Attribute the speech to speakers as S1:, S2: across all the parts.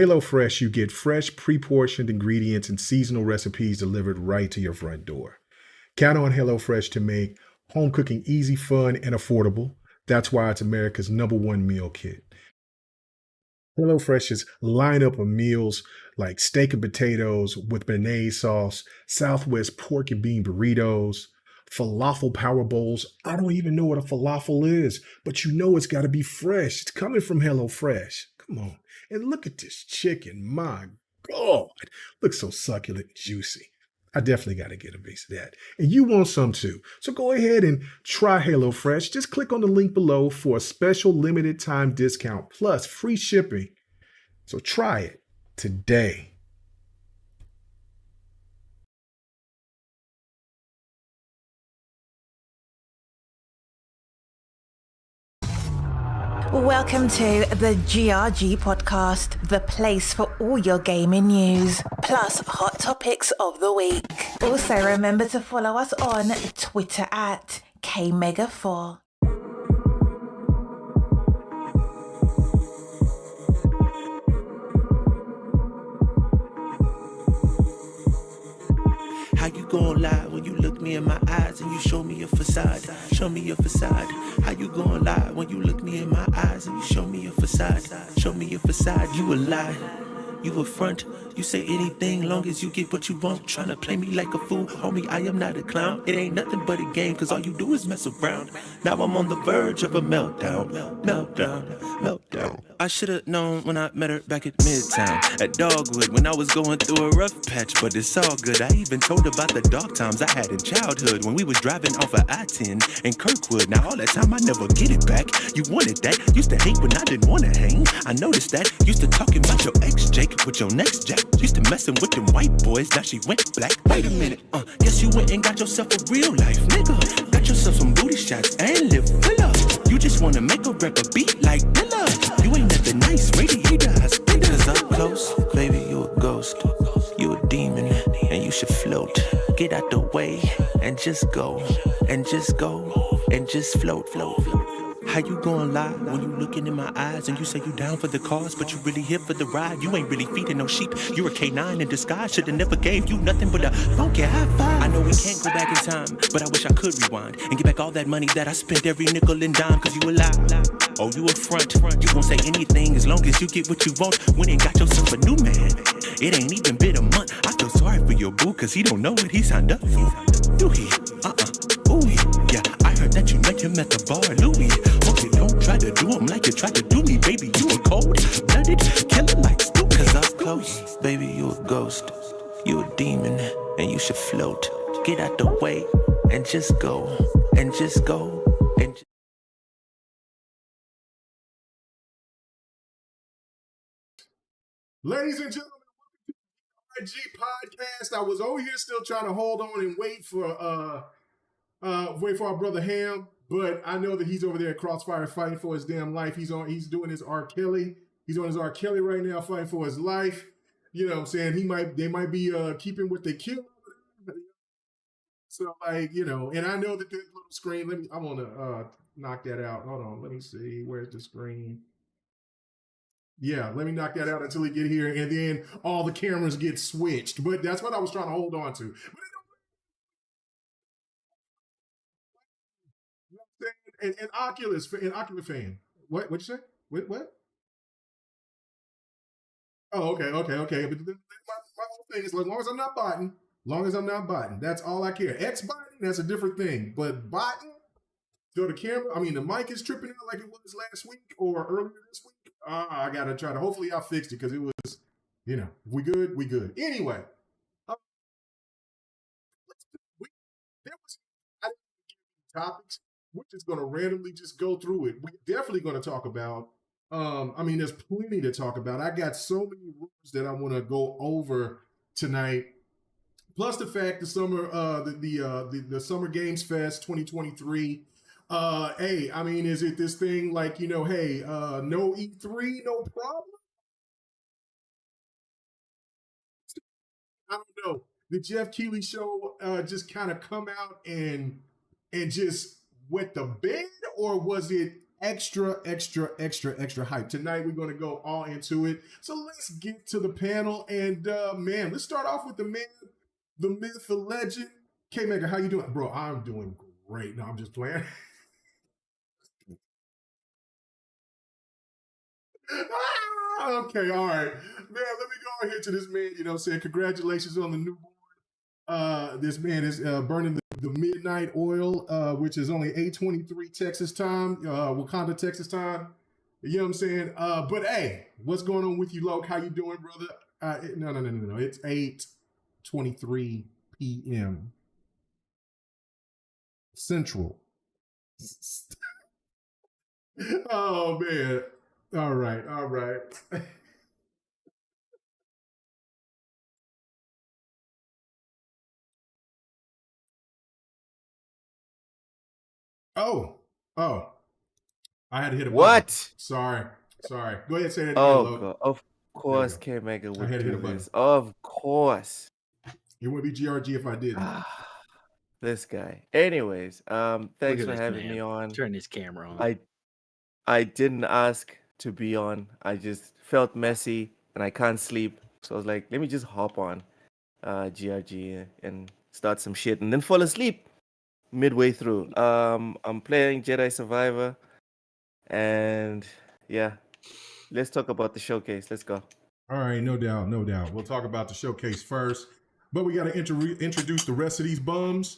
S1: HelloFresh, you get fresh, pre-portioned ingredients and seasonal recipes delivered right to your front door. Count on HelloFresh to make home cooking easy, fun, and affordable. That's why it's America's #1 meal kit. HelloFresh's lineup of meals like steak and potatoes with béarnaise sauce, Southwest pork and bean burritos, falafel power bowls. I don't even know what a falafel is, but you know it's got to be fresh. It's coming from HelloFresh. Come on. And look at this chicken. My God. Looks so succulent and juicy. I definitely got to get a piece of that. And you want some too. So go ahead and try HelloFresh. Just click on the link below for a special limited time discount plus free shipping. So try it today.
S2: Welcome to the GRG podcast, the place for all your gaming news, plus hot topics of the week. Also remember to follow us on Twitter at KMega4.
S3: How you gon' lie when you look me in my eyes and you show me your facade? Show me your facade. How you gon' lie when you look me in my eyes and you show me your facade? Show me your facade. You a lie. You a front. You say anything long as you get what you want. Tryna play me like a fool. Homie, I am not a clown. It ain't nothing but a game, cause all you do is mess around. Now I'm on the verge of a meltdown. Meltdown. I should've known when I met her back at Midtown, at Dogwood, when I was going through a rough patch, but it's all good. I even told about the dark times I had in childhood when we was driving off of I-10 in Kirkwood. Now all that time I never get it back. You wanted that. Used to hate when I didn't wanna hang. I noticed that. Used to talking about your ex Jake with your next Jack. Used to messing with them white boys. Now she went black. Wait a minute. Guess you went and got yourself a real life nigga. Got yourself some booty shots and live full up. You just wanna make a rapper beat like Dilla. You ain't nothing nice, radiator, I spit. Cause up close, baby, you a ghost. You a demon, and you should float. Get out the way, and just go. And just go, and just float. How you gon' lie when you looking in my eyes and you say you down for the cause, but you really here for the ride? You ain't really feeding no sheep. You're a K9 in disguise. Shoulda never gave you nothing but a funky high five. I know we can't go back in time, but I wish I could rewind and get back all that money that I spent every nickel and dime. Cause you a lie. Oh, you a front. You gon' say anything as long as you get what you want. When you got yourself a new man, it ain't even been a month. I feel sorry for your boo, cause he don't know what he signed up for. Do he? Ooh, yeah, I heard that you met him at the bar, Louis. Hope you don't try to do him like you tried to do me, baby. You a cold-blooded killer like Stu. Cause up close, baby, you a ghost. You a demon, and you should float. Get out the way, and just go. And just go. And
S1: Ladies and gentlemen, welcome to the GRG podcast. I was over here still trying to hold on and wait for our brother Ham, but I know that he's over there at Crossfire fighting for his damn life. He's doing his R. Kelly. He's on his R. Kelly right now, fighting for his life. You know what I'm saying? They might be keeping what they kill. So and I know that this little screen, I want to knock that out. Hold on, let me see. Where's the screen? Yeah, let me knock that out until we get here, and then all the cameras get switched. But that's what I was trying to hold on to. An Oculus fan. What'd you say? What? Oh, okay. But my whole thing is, as long as I'm not botting, that's all I care. X-botting, that's a different thing. But botting, so the mic is tripping out like it was last week or earlier this week. I gotta try to. Hopefully, I fixed it because it was, we good. Anyway, there was I didn't give you topics. We're just gonna randomly just go through it. We're definitely gonna talk about. There's plenty to talk about. I got so many rumors that I want to go over tonight. Plus the fact the Summer Games Fest 2023. Is it this thing like, no E3, no problem? I don't know. The Geoff Keighly show just kind of come out and just wet the bed, or was it extra hype. Tonight we're going to go all into it. So let's get to the panel, and man, let's start off with the man, the myth, the legend, K-Maker. How you doing, bro? I'm doing great. No, I'm just playing. Okay, all right, man. Let me go ahead to this man. You know what I'm saying? Congratulations on the newborn. This man is burning the midnight oil, which is only 8:23 Texas time, Wakanda, Texas time. You know what I'm saying? But hey, what's going on with you, Loke? How you doing, brother? No. It's 8:23 p.m. Central. Oh man. All right. Oh. I had to hit a button.
S4: What?
S1: Sorry. Go ahead and say that again,
S4: Oh,
S1: Loke.
S4: God. Of course,
S1: go.
S4: K-Maker
S1: I
S4: would
S1: had to hit
S4: do
S1: a button.
S4: this. Of course.
S1: It would be GRG if I didn't.
S4: This guy. Anyways,
S5: Look
S4: thanks
S5: at
S4: for
S5: this
S4: having
S5: man.
S4: me on.
S5: Turn his camera on.
S4: I didn't ask to be on. I just felt messy and I can't sleep. So I was like, let me just hop on GRG and start some shit and then fall asleep midway through. I'm playing Jedi Survivor, and yeah, let's talk about the showcase. Let's go.
S1: All right, no doubt. We'll talk about the showcase first, but we got to introduce the rest of these bums.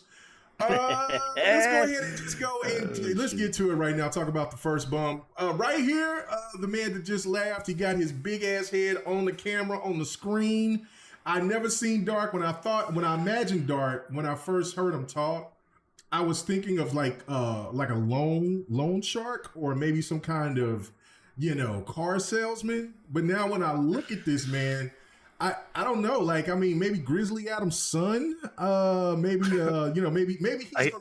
S1: Let's go ahead and just go and let's get to it right now. Talk about the first bum. Right here, the man that just laughed. He got his big ass head on the camera, on the screen. I never seen Dark. When I imagined Dark, when I first heard him talk, I was thinking of like a loan shark, or maybe some kind of, car salesman. But now when I look at this man, I don't know. Like, I mean, maybe Grizzly Adams' son. Maybe maybe he's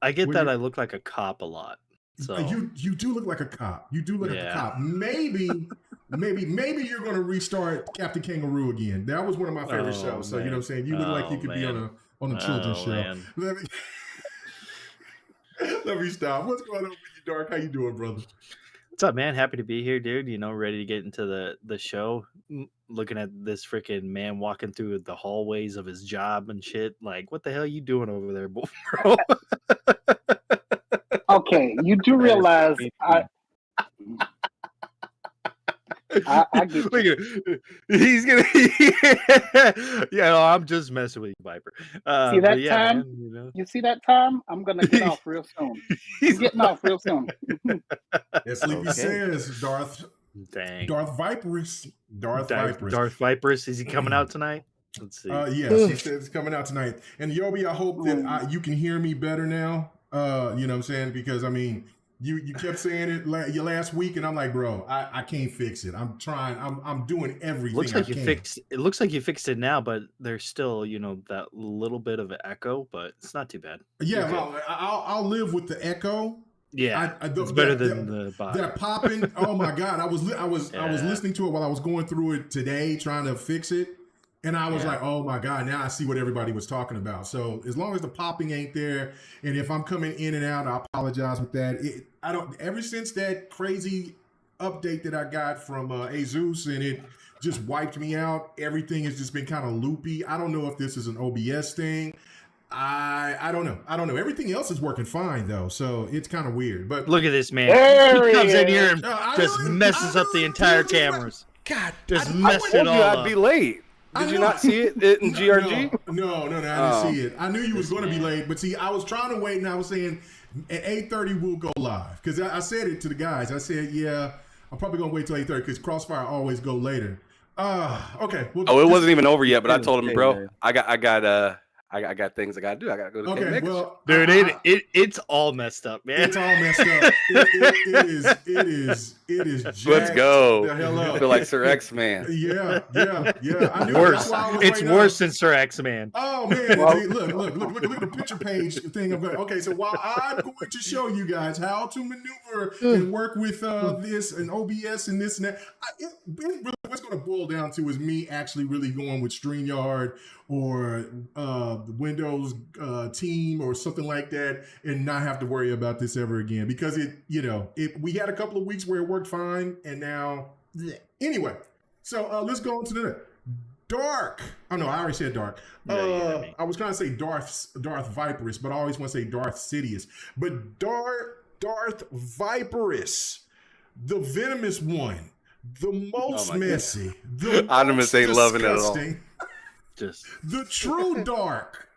S5: I get that I look like a cop a lot. So
S1: you do look like a cop. You do look like a cop. Maybe you're gonna restart Captain Kangaroo again. That was one of my favorite shows. So you know what I'm saying? You look like you could be on a children's show.
S5: Man.
S1: Let me stop. What's going on with you, Dark? How you doing, brother?
S5: What's up, man? Happy to be here, dude. Ready to get into the show. Looking at this freaking man walking through the hallways of his job and shit. Like, what the hell are you doing over there, bro?
S6: Okay, you do realize I get
S5: Look at he's gonna I'm just messing with you, Viper.
S6: see that time?
S5: Man,
S6: You see that time? I'm gonna get off real soon. I'm getting off real soon.
S1: As Sleepy says, Darth Viperous. Darth
S5: Viperous. Is he coming out tonight? Let's see.
S1: Yes, he said it's coming out tonight. And Yobi, I hope that you can hear me better now. You know what I'm saying? Because I mean, you kept saying it last week, and I'm like, bro, I can't fix it. I'm trying. I'm doing everything.
S5: It looks like you fixed it now, but there's still that little bit of an echo, but it's not too bad.
S1: Yeah, well, I'll live with the echo.
S5: Yeah, it's better than the bot.
S1: That popping. Oh my god, I was listening to it while I was going through it today, trying to fix it. And I was like, oh my God, now I see what everybody was talking about. So as long as the popping ain't there, and if I'm coming in and out, I apologize with that. Ever since that crazy update that I got from Asus, and it just wiped me out, everything has just been kind of loopy. I don't know if this is an OBS thing. I don't know. Everything else is working fine though, so it's kind of weird. But
S5: look at this man. He comes in here and just messes up the entire cameras.
S1: God,
S5: just messed it all up.
S4: I'd be late. Did you not see it in GRG?
S1: No, I didn't see it. I knew you was going to be late, but see, I was trying to wait, and I was saying at 8:30 we'll go live, because I said it to the guys. I said, yeah, I'm probably going to wait till 8:30 because Crossfire always go later. Okay.
S4: Well, it wasn't even over yet, but I told him, bro, I got things I got to do. I got to go to
S1: okay,
S4: K-Mix.
S1: well,
S5: dude, it's all messed up, man.
S1: It's all messed up. It is jacked.
S4: Let's go.
S1: The hell up.
S4: I feel like Sir X Man.
S1: Yeah. I knew
S5: Worse. It's
S1: waiting
S5: worse than Sir X Man.
S1: Oh man! Look at the picture page thing. Okay, so while I'm going to show you guys how to maneuver and work with this and OBS and this and that, it's really it's going to boil down to is me actually really going with StreamYard or the Windows team or something like that, and not have to worry about this ever again, because we had a couple of weeks where it worked fine, and now anyway. So let's go on to the Dark. Oh no, I already said Dark. I was trying to say Darth Viperous, but I always want to say Darth Sidious. But Darth Viperous, the venomous one, the most messy, the
S7: Animus ain't loving it at all.
S5: Just
S1: the true Dark.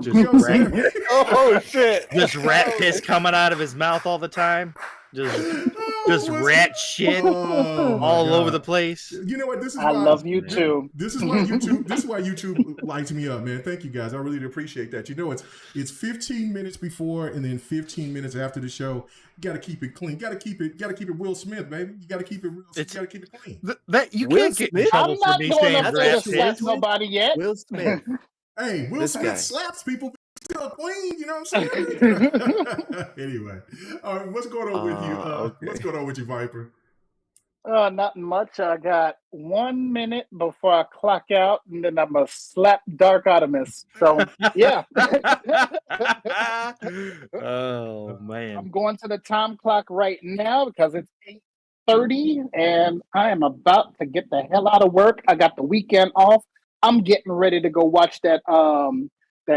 S5: just rat,
S7: Oh shit!
S5: just rat piss coming out of his mouth all the time. Just rat shit all over the place.
S1: You know what? This is
S6: I
S1: why
S6: love you too.
S1: This is why YouTube. This is why YouTube lights me up, man. Thank you guys. I really do appreciate that. You know, it's 15 minutes before and then 15 minutes after the show. You got to keep it clean. Got to keep it Will Smith, baby. You got to keep it real. You got to keep it clean.
S5: That you
S4: Will
S5: can't get in
S4: Smith?
S5: trouble
S6: I'm
S5: for
S6: not
S5: me
S6: going
S5: saying
S6: up there
S5: rat
S6: to slap
S5: piss.
S6: nobody yet.
S4: Will Smith.
S1: Hey, Will
S4: This
S1: Smith
S4: guy.
S1: slaps people. Still clean, you know what I'm saying? Anyway, all right, what's going on with you?
S4: Okay.
S1: What's going on with you, Viper?
S6: Nothing much. I got 1 minute before I clock out, and then I'm going to slap Dark Artemis. So, yeah.
S5: Oh man.
S6: I'm going to the time clock right now because it's 8:30, and I am about to get the hell out of work. I got the weekend off. I'm getting ready to go watch that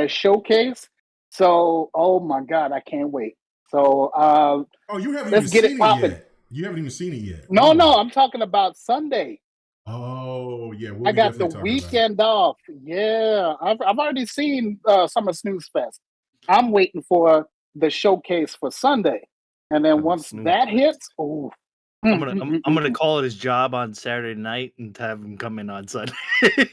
S6: showcase. So, oh my God, I can't wait. So,
S1: Oh, you haven't
S6: let's
S1: even
S6: get it
S1: seen it
S6: popping.
S1: yet. You haven't even seen it yet.
S6: No, I'm talking about Sunday.
S1: Oh, yeah. We'll
S6: I
S1: be
S6: got the
S1: definitely talking about it.
S6: weekend off. Yeah, I've already seen Summer Snooze Fest. I'm waiting for the showcase for Sunday, and then
S4: Summer
S6: once
S4: Snooze
S6: that
S4: Fest.
S6: hits, oh,
S5: I'm gonna call it his job on Saturday night and have him come in on Sunday.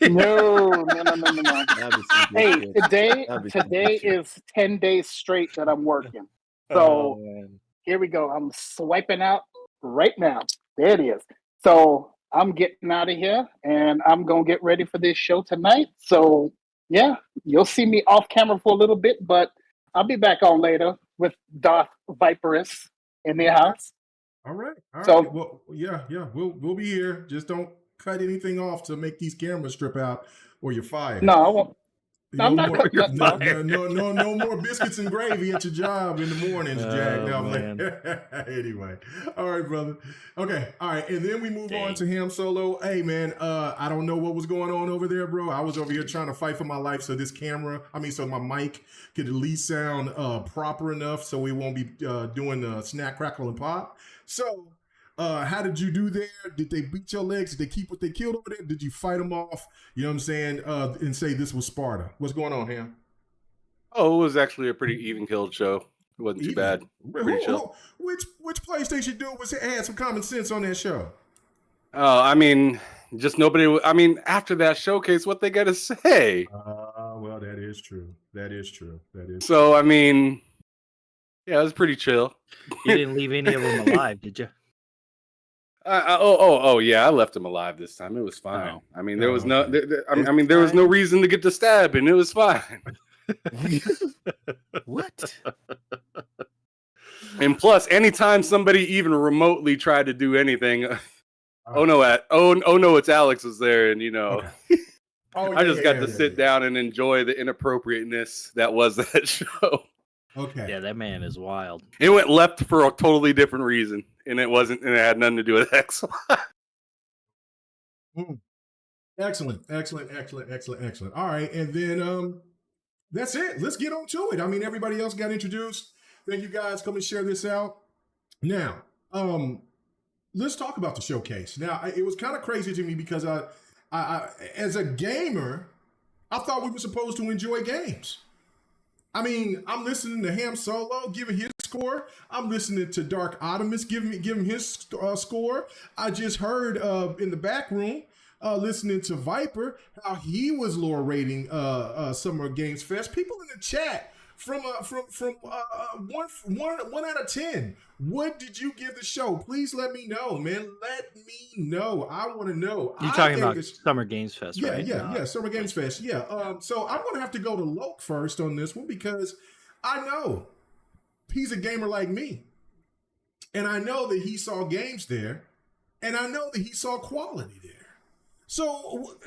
S6: no.
S4: That'd be some good
S6: Hey,
S4: shit.
S6: today
S4: That'd be some good shit.
S6: is 10 days straight that I'm working.
S5: Oh,
S6: So
S5: man.
S6: here we go. I'm swiping out right now. There it is. So I'm getting out of here, and I'm gonna get ready for this show tonight. So yeah, you'll see me off camera for a little bit, but I'll be back on later with Darth Viperous in the house.
S1: All right.
S6: So-
S1: Well, yeah. We'll be here. Just don't cut anything off to make these cameras strip out, or you're fired.
S6: No, I won't.
S1: No
S6: I'm not
S1: more,
S6: cutting nothing off.
S1: no more biscuits and gravy at your job in the mornings, Jack.
S5: Oh,
S1: No, I'm
S5: man.
S1: like, anyway. All right, brother. Okay. All right. And then we move on
S5: Dang.
S1: to Ham Solo. Hey, man, I don't know what was going on over there, bro. I was over here trying to fight for my life so so my mic could at least sound proper enough so we won't be doing snack, crackle, and pop. So, how did you do there? Did they beat your legs? Did they keep what they killed over there? Did you fight them off? You know what I'm saying? And say this was Sparta. What's going on, Ham?
S7: Oh, it was actually a pretty even killed show. It wasn't too bad. Pretty chill.
S1: Which PlayStation dude had some common sense on that show?
S7: I mean, just nobody. I mean, after that showcase, what they got to say?
S1: Well, that is true.
S7: So, I mean, yeah, it was pretty chill.
S5: You didn't leave any of them alive, did you?
S7: Yeah, I left him alive this time. It was fine.
S5: Oh.
S7: I mean, there was no.
S1: Okay.
S7: I mean, there was no reason to get to stabbing. It was fine.
S4: What?
S7: And plus, anytime somebody even remotely tried to do anything, oh no, it's Alex was there, and
S1: Okay.
S7: I just got to sit down and enjoy the inappropriateness that was that show.
S1: Okay.
S5: Yeah, that man is wild.
S7: It went left for a totally different reason, and it had nothing to do with X.
S1: Excellent. All right, and then that's it. Let's get on to it. I mean, everybody else got introduced. Thank you guys. Come and share this out. Now, let's talk about the showcase. Now, it was kind of crazy to me because I as a gamer, I thought we were supposed to enjoy games. I mean, I'm listening to Ham Solo giving his score. I'm listening to Dark Optimus giving his score. I just heard in the back room listening to Viper how he was lore rating Summer Games Fest. People in the chat from 1 out of 10. What did you give the show? Please let me know, man. Let me know. I want to know.
S5: You're talking about Summer Games Fest, right?
S1: Yeah, Summer Games Fest. Yeah. So I'm going to have to go to Loke first on this one because I know he's a gamer like me. And I know that he saw games there. And I know that he saw quality there. So, look,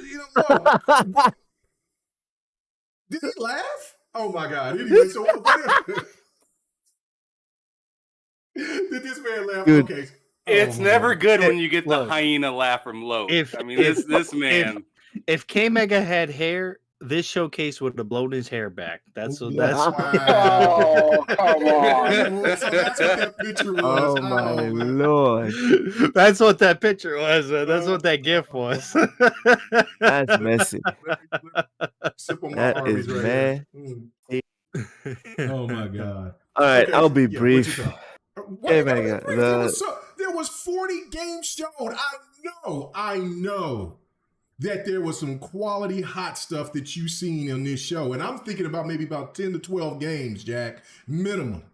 S1: did he laugh? Oh my God. Anyway, so what did this man laugh?
S4: Dude.
S1: Okay.
S7: It's never good when you get the
S5: Look,
S7: hyena laugh from Lowe.
S5: if-
S7: I mean,
S5: if-
S7: this man.
S5: If K Mega had hair, this showcase would have blown his hair back. That's
S1: Wow.
S6: Oh, come on.
S1: So that's what that picture was.
S4: Oh my
S1: man.
S4: lord.
S5: That's what that picture was. That's what that GIF was.
S4: That's messy.
S1: Let me sip on my
S4: That
S1: Arby's
S4: is
S1: right
S4: man.
S1: here. Oh my God.
S4: All right,
S1: Okay,
S4: I'll be
S1: yeah, what you
S4: brief.
S1: thought?
S4: Hey,
S1: Wait,
S4: man,
S1: brief. There was 40 games shown. I know that there was some quality hot stuff that you seen in this show. And I'm thinking about maybe about 10 to 12 games, Jack, minimum.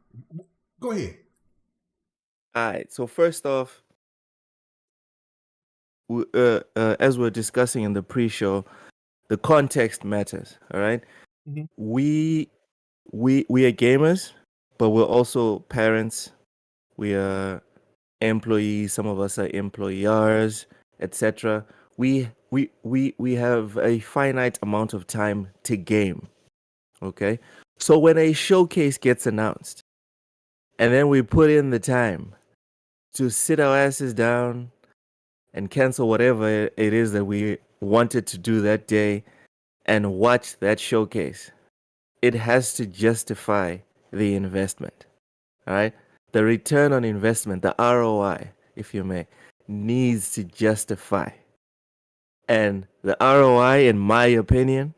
S1: Go ahead.
S4: All right. So first off, as we're discussing in the pre-show, the context matters. All right?
S1: Mhm.
S4: We are gamers, but we're also parents. We are employees. Some of us are employers, etc. We have a finite amount of time to game. Okay? So when a showcase gets announced, and then we put in the time to sit our asses down and cancel whatever it is that we wanted to do that day and watch that showcase, it has to justify the investment. All right? The return on investment, the ROI, if you may, needs to justify. And the ROI, in my opinion,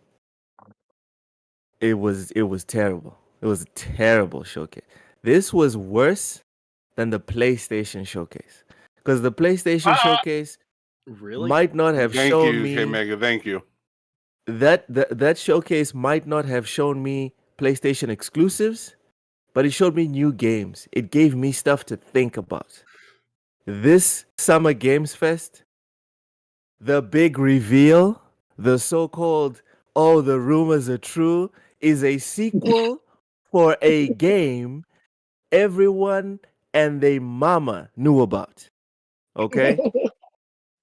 S4: it was terrible. It was a terrible showcase. This was worse than the PlayStation showcase. Because the PlayStation showcase
S5: Really?
S4: might not have
S7: Thank
S4: shown
S7: you,
S4: me
S7: K-Mega. Thank you.
S4: that showcase might not have shown me PlayStation exclusives, but it showed me new games. It gave me stuff to think about. This Summer Games Fest, the big reveal, the so-called the rumors are true, is a sequel for a game everyone and their mama knew about. Okay?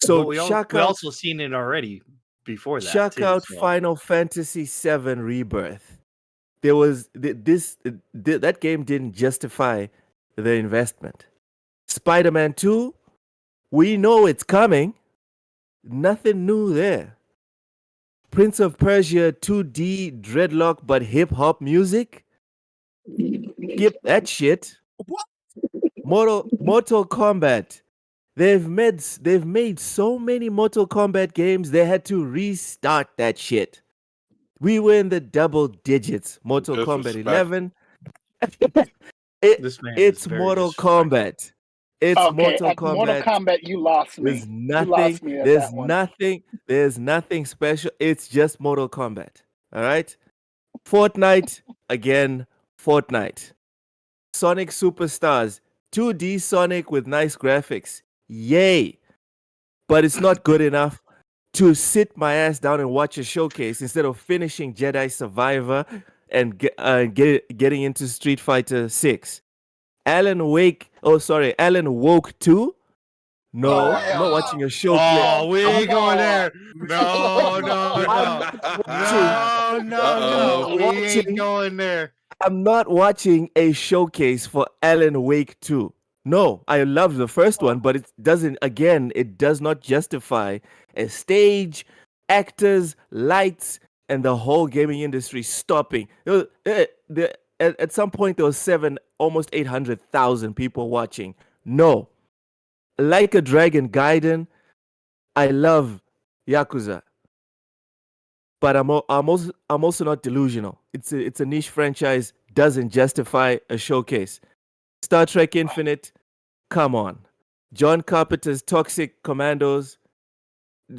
S4: So
S5: But we
S4: check out
S5: also seen it already before that.
S4: check
S5: too,
S4: out
S5: so.
S4: Final Fantasy VII Rebirth. There was that game didn't justify the investment. Spider-Man 2, we know it's coming. Nothing new there. Prince of Persia 2D dreadlock but hip hop music. Skip that shit.
S1: What?
S4: Mortal Kombat. They've made so many Mortal Kombat games they had to restart that shit. We were in the double digits. Mortal Kombat
S7: Disrespect.
S4: 11.
S5: This man
S4: It's
S5: is very
S4: Mortal
S5: disrespectful.
S4: Kombat. It's
S6: Okay,
S4: Mortal
S6: at Mortal
S4: Kombat.
S6: Kombat, you lost me.
S4: There's
S6: You
S4: nothing.
S6: lost me at
S4: There's
S6: that one.
S4: nothing. There's nothing special. It's just Mortal Kombat. All right. Fortnite again. Fortnite. Sonic Superstars. 2D Sonic with nice graphics. Yay! But it's not good enough to sit my ass down and watch a showcase instead of finishing Jedi Survivor and getting into Street Fighter 6. Alan Woke 2. No,
S6: Oh,
S4: I'm not watching a show.
S5: Oh, we
S6: Come
S5: ain't going
S6: on.
S5: there. No.
S7: Uh-oh.
S5: We ain't going there.
S4: I'm not watching a showcase for Alan Wake 2. No, I love the first one, but it does not justify a stage, actors, lights, and the whole gaming industry stopping. At some point, there was almost 800,000 people watching. No. Like a Dragon Gaiden, I love Yakuza. But I'm also not delusional. It's a niche franchise, doesn't justify a showcase. Star Trek Infinite, come on. John Carpenter's Toxic Commandos,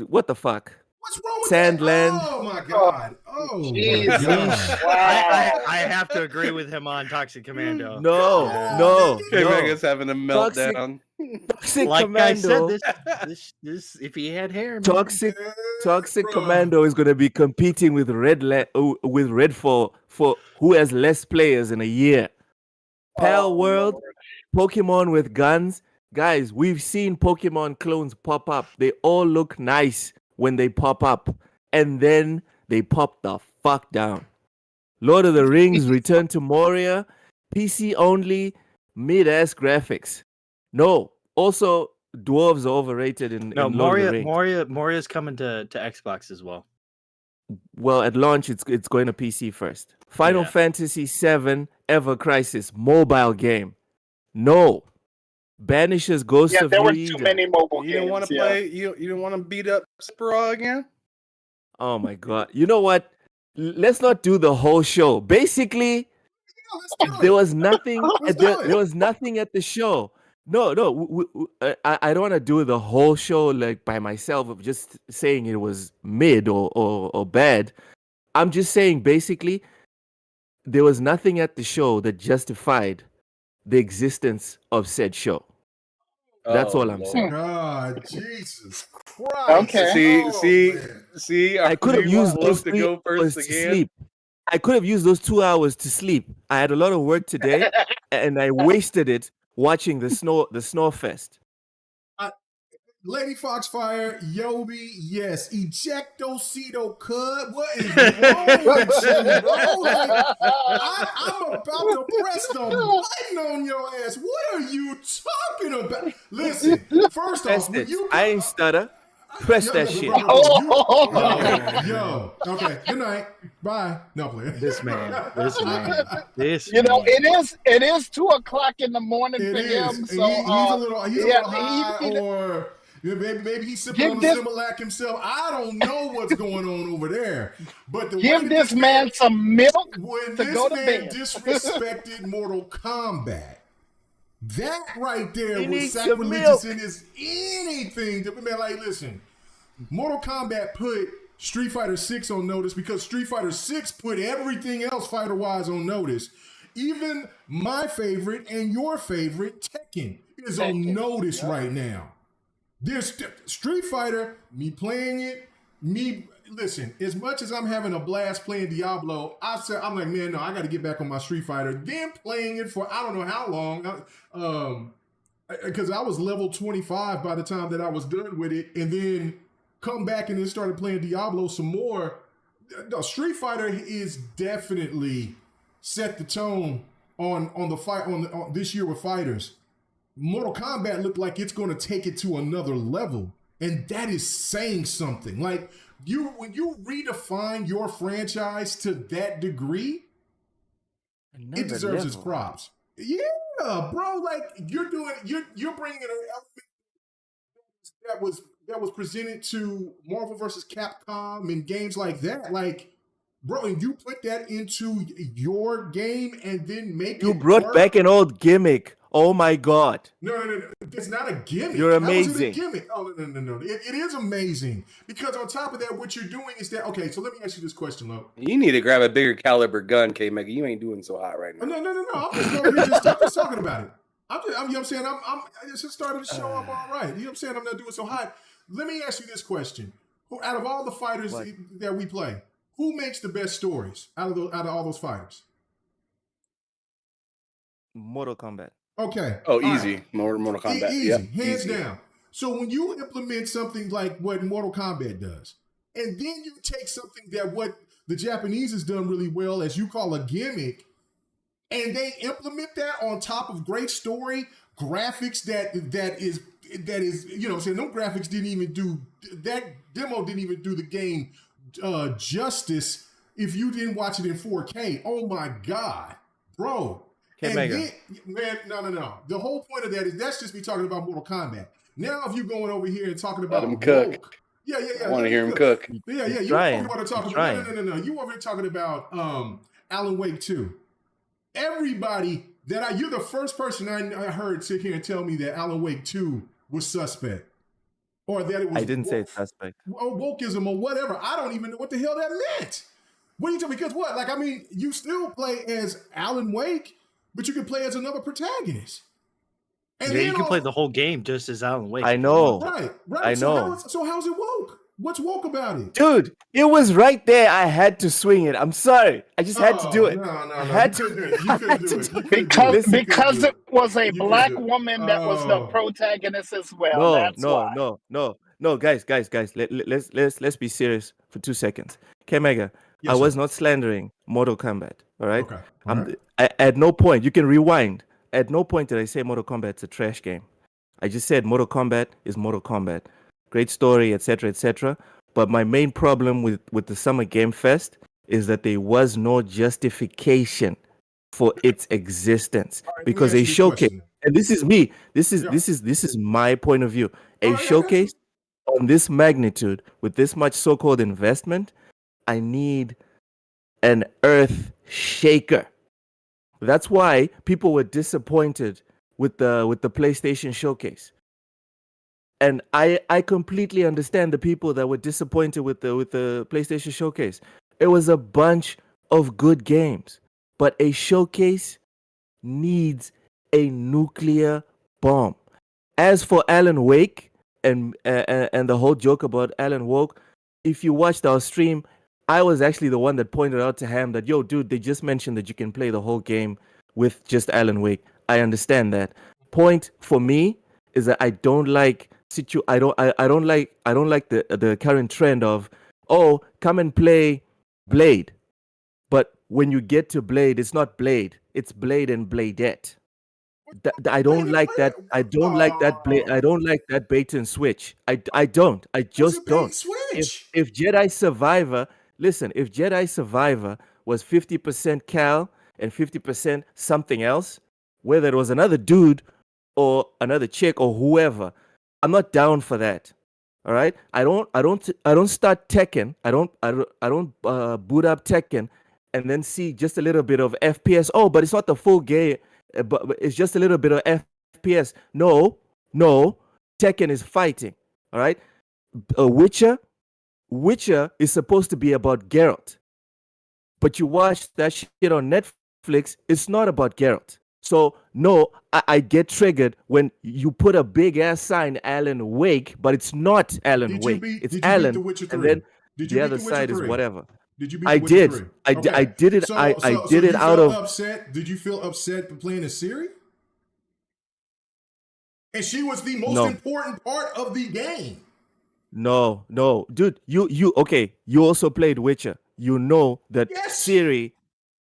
S4: what the fuck?
S1: What's wrong with
S4: Sandland.
S1: that? Oh my God. Oh my
S6: Jesus.
S1: God.
S6: Wow.
S5: I have to agree with him on Toxic Commando.
S4: No.
S7: K-Mega's having a meltdown.
S4: Toxic
S5: Like
S4: Commando.
S5: I said, this if he had hair, man.
S4: Toxic
S1: Bruh.
S4: Commando is going to be competing with Red for who has less players in a year. Pal
S6: Oh,
S4: World,
S6: Lord.
S4: Pokemon with guns. Guys, we've seen Pokemon clones pop up. They all look nice. when they pop up, and then they pop the fuck down. Lord of the Rings, Return to Moria, PC only, mid-ass graphics. No, also dwarves are overrated in
S5: No,
S4: Lord of the Rings.
S5: Moria's coming to Xbox as well.
S4: Well, at launch, it's going to PC first. Final Fantasy VII Ever Crisis mobile game. No. Banishes Ghost
S6: Yeah,
S4: of
S6: there were
S4: Eden.
S6: too many mobile
S7: You
S6: games.
S7: didn't want to play. You didn't want to beat up Sephiroth again.
S4: Oh my god! You know what? Let's not do the whole show. Basically, there was nothing. There was nothing at the show. No. I don't want to do the whole show like by myself of just saying it was mid or bad. I'm just saying basically there was nothing at the show that justified the existence of said show. That's all I'm saying.
S1: God, Jesus Christ.
S6: Okay.
S7: See.
S4: I could have used those
S7: to
S4: 3
S7: go
S4: hours
S7: first
S4: to
S7: again.
S4: sleep. I could have used those 2 hours to sleep. I had a lot of work today, and I wasted it watching the snow fest.
S1: Lady Foxfire, Yobi, yes. Ejectocito Cud. What is wrong with you, bro? Like, I'm about to press the button on your ass. What are you talking about? Listen, first off, when you
S4: I ain't stutter. Press that shit.
S1: Yo. Okay. Good night. Bye. No, play.
S5: This man.
S6: You know, it is 2 o'clock in the morning
S1: It
S6: for
S1: is.
S6: him. So
S1: He's a little high, or maybe he's sipping on the Similac himself. I don't know what's going on over there. But
S6: give this man some milk
S1: when
S6: to
S1: this
S6: go to
S1: man
S6: bed.
S1: disrespected Mortal Kombat, that right there
S4: He
S1: was
S4: needs some
S1: sacrilegious
S4: milk.
S1: in his anything. Man, like, listen, Mortal Kombat put Street Fighter 6 on notice because Street Fighter 6 put everything else fighter-wise on notice. Even my favorite and your favorite, Tekken, is on notice right now. There's Street Fighter, me playing it, listen, as much as I'm having a blast playing Diablo, I'm like, man, no, I got to get back on my Street Fighter. Then playing it for I don't know how long, because I was level 25 by the time that I was done with it, and then come back and then started playing Diablo some more. No, Street Fighter is definitely set the tone on the fight on this year with fighters. Mortal Kombat looked like it's going to take it to another level, and that is saying something. Like when you redefine your franchise to that degree, it deserves its props. Yeah, bro. Like you're bringing an element that was presented to Marvel vs. Capcom and games like that. Like, bro, and you put that into your game and then make
S4: You
S1: it
S4: brought
S1: work.
S4: back an old gimmick. Oh my god.
S1: No. It's not a gimmick.
S4: You're
S1: How is it a
S4: amazing.
S1: gimmick? Oh, no. It is amazing. Because on top of that, what you're doing is that, okay, so let me ask you this question, Lo.
S7: You need to grab a bigger caliber gun, K-Mega. You ain't doing so hot right now.
S1: No. I'm just over here I'm just talking about it. You know what I'm saying? I just started the show. I'm all right. You know what I'm saying? I'm not doing so hot. Let me ask you this question. Out of all the fighters that we play, who makes the best stories out of all those fighters?
S4: Mortal Kombat.
S1: Okay.
S7: Oh, easy. Right. Mortal Kombat.
S1: Easy.
S7: Yep.
S1: Hands down. So when you implement something like what Mortal Kombat does, and then you take something that what the Japanese has done really well, as you call a gimmick, and they implement that on top of great story, graphics that is, you know what I'm saying, no graphics didn't even do, that demo didn't even do the game justice if you didn't watch it in 4K. Oh my God, bro. Man, no. The whole point of that is that's just me talking about Mortal Kombat. Now, if you're going over here and talking about
S7: him cook.
S1: Yeah.
S7: I want to hear him cook.
S1: Yeah. You want to talk about no. You over here talking about Alan Wake 2. Everybody you're the first person I heard sit here and tell me that Alan Wake 2 was suspect. Or that it was
S4: I didn't say it's suspect.
S1: Or wokeism or whatever. I don't even know what the hell that meant. What are you talking? Because what? Like, I mean, you still play as Alan Wake, but you can play as another protagonist.
S5: And you can play the whole game just as Alan Wake.
S4: I know.
S1: Right.
S4: I know.
S1: So how's it woke? What's woke about it?
S4: Dude, it was right there. I had to swing it. I'm sorry. I just had to do it.
S1: No.
S4: I had to
S1: do it. You couldn't do it.
S6: Because it was a black woman that was the protagonist as well.
S4: No. No, guys. Let's be serious for 2 seconds. K-Mega,
S1: Yes,
S4: I was
S1: sir.
S4: not slandering Mortal Kombat. All right.
S1: Okay. All right.
S4: At no point, you can rewind. At no point did I say Mortal Kombat's a trash game. I just said Mortal Kombat is Mortal Kombat. Great story, etc., etc. But my main problem with the Summer Game Fest is that there was no justification for its existence
S1: All right, let me
S4: because
S1: ask
S4: a
S1: you this
S4: showcase,
S1: question.
S4: and this is me. This
S1: Yeah.
S4: is my point of view. A
S1: All right, I got you.
S4: showcase on this magnitude with this much so-called investment, I need an earth shaker. That's why people were disappointed with the PlayStation showcase. And I completely understand the people that were disappointed with the PlayStation showcase. It was a bunch of good games, but a showcase needs a nuclear bomb. As for Alan Wake and the whole joke about Alan Wake, if you watched our stream, I was actually the one that pointed out to Ham that, yo, dude, they just mentioned that you can play the whole game with just Alan Wake. I understand that. Point for me is that I don't like I don't like the current trend of, oh, come and play Blade. But when you get to Blade, it's not Blade, it's Blade and Bladette. I don't like that. I don't like that. I don't like that bait and switch. I don't. I just don't. If Jedi Survivor, listen, if Jedi Survivor was 50% Cal and 50% something else, whether it was another dude or another chick or whoever, I'm not down for that. All right. I don't start Tekken. I don't boot up Tekken and then see just a little bit of FPS. Oh, but it's not the full game. But it's just a little bit of FPS. No. Tekken is fighting. All right. Witcher is supposed to be about Geralt, but you watch that shit on Netflix. It's not about Geralt. So no, I get triggered when you put a big ass sign Alan Wake, but it's not Alan Wake. It's Alan, and then the other side is whatever.
S1: Did you beat The Witcher 3? Okay.
S4: I did it.
S1: So,
S4: I
S1: so
S4: did
S1: you
S4: it out
S1: felt
S4: of.
S1: upset. Did you feel upset for playing a Siri? And she was the most important part of the game.
S4: No, dude. You okay? You also played Witcher. You know that Siri,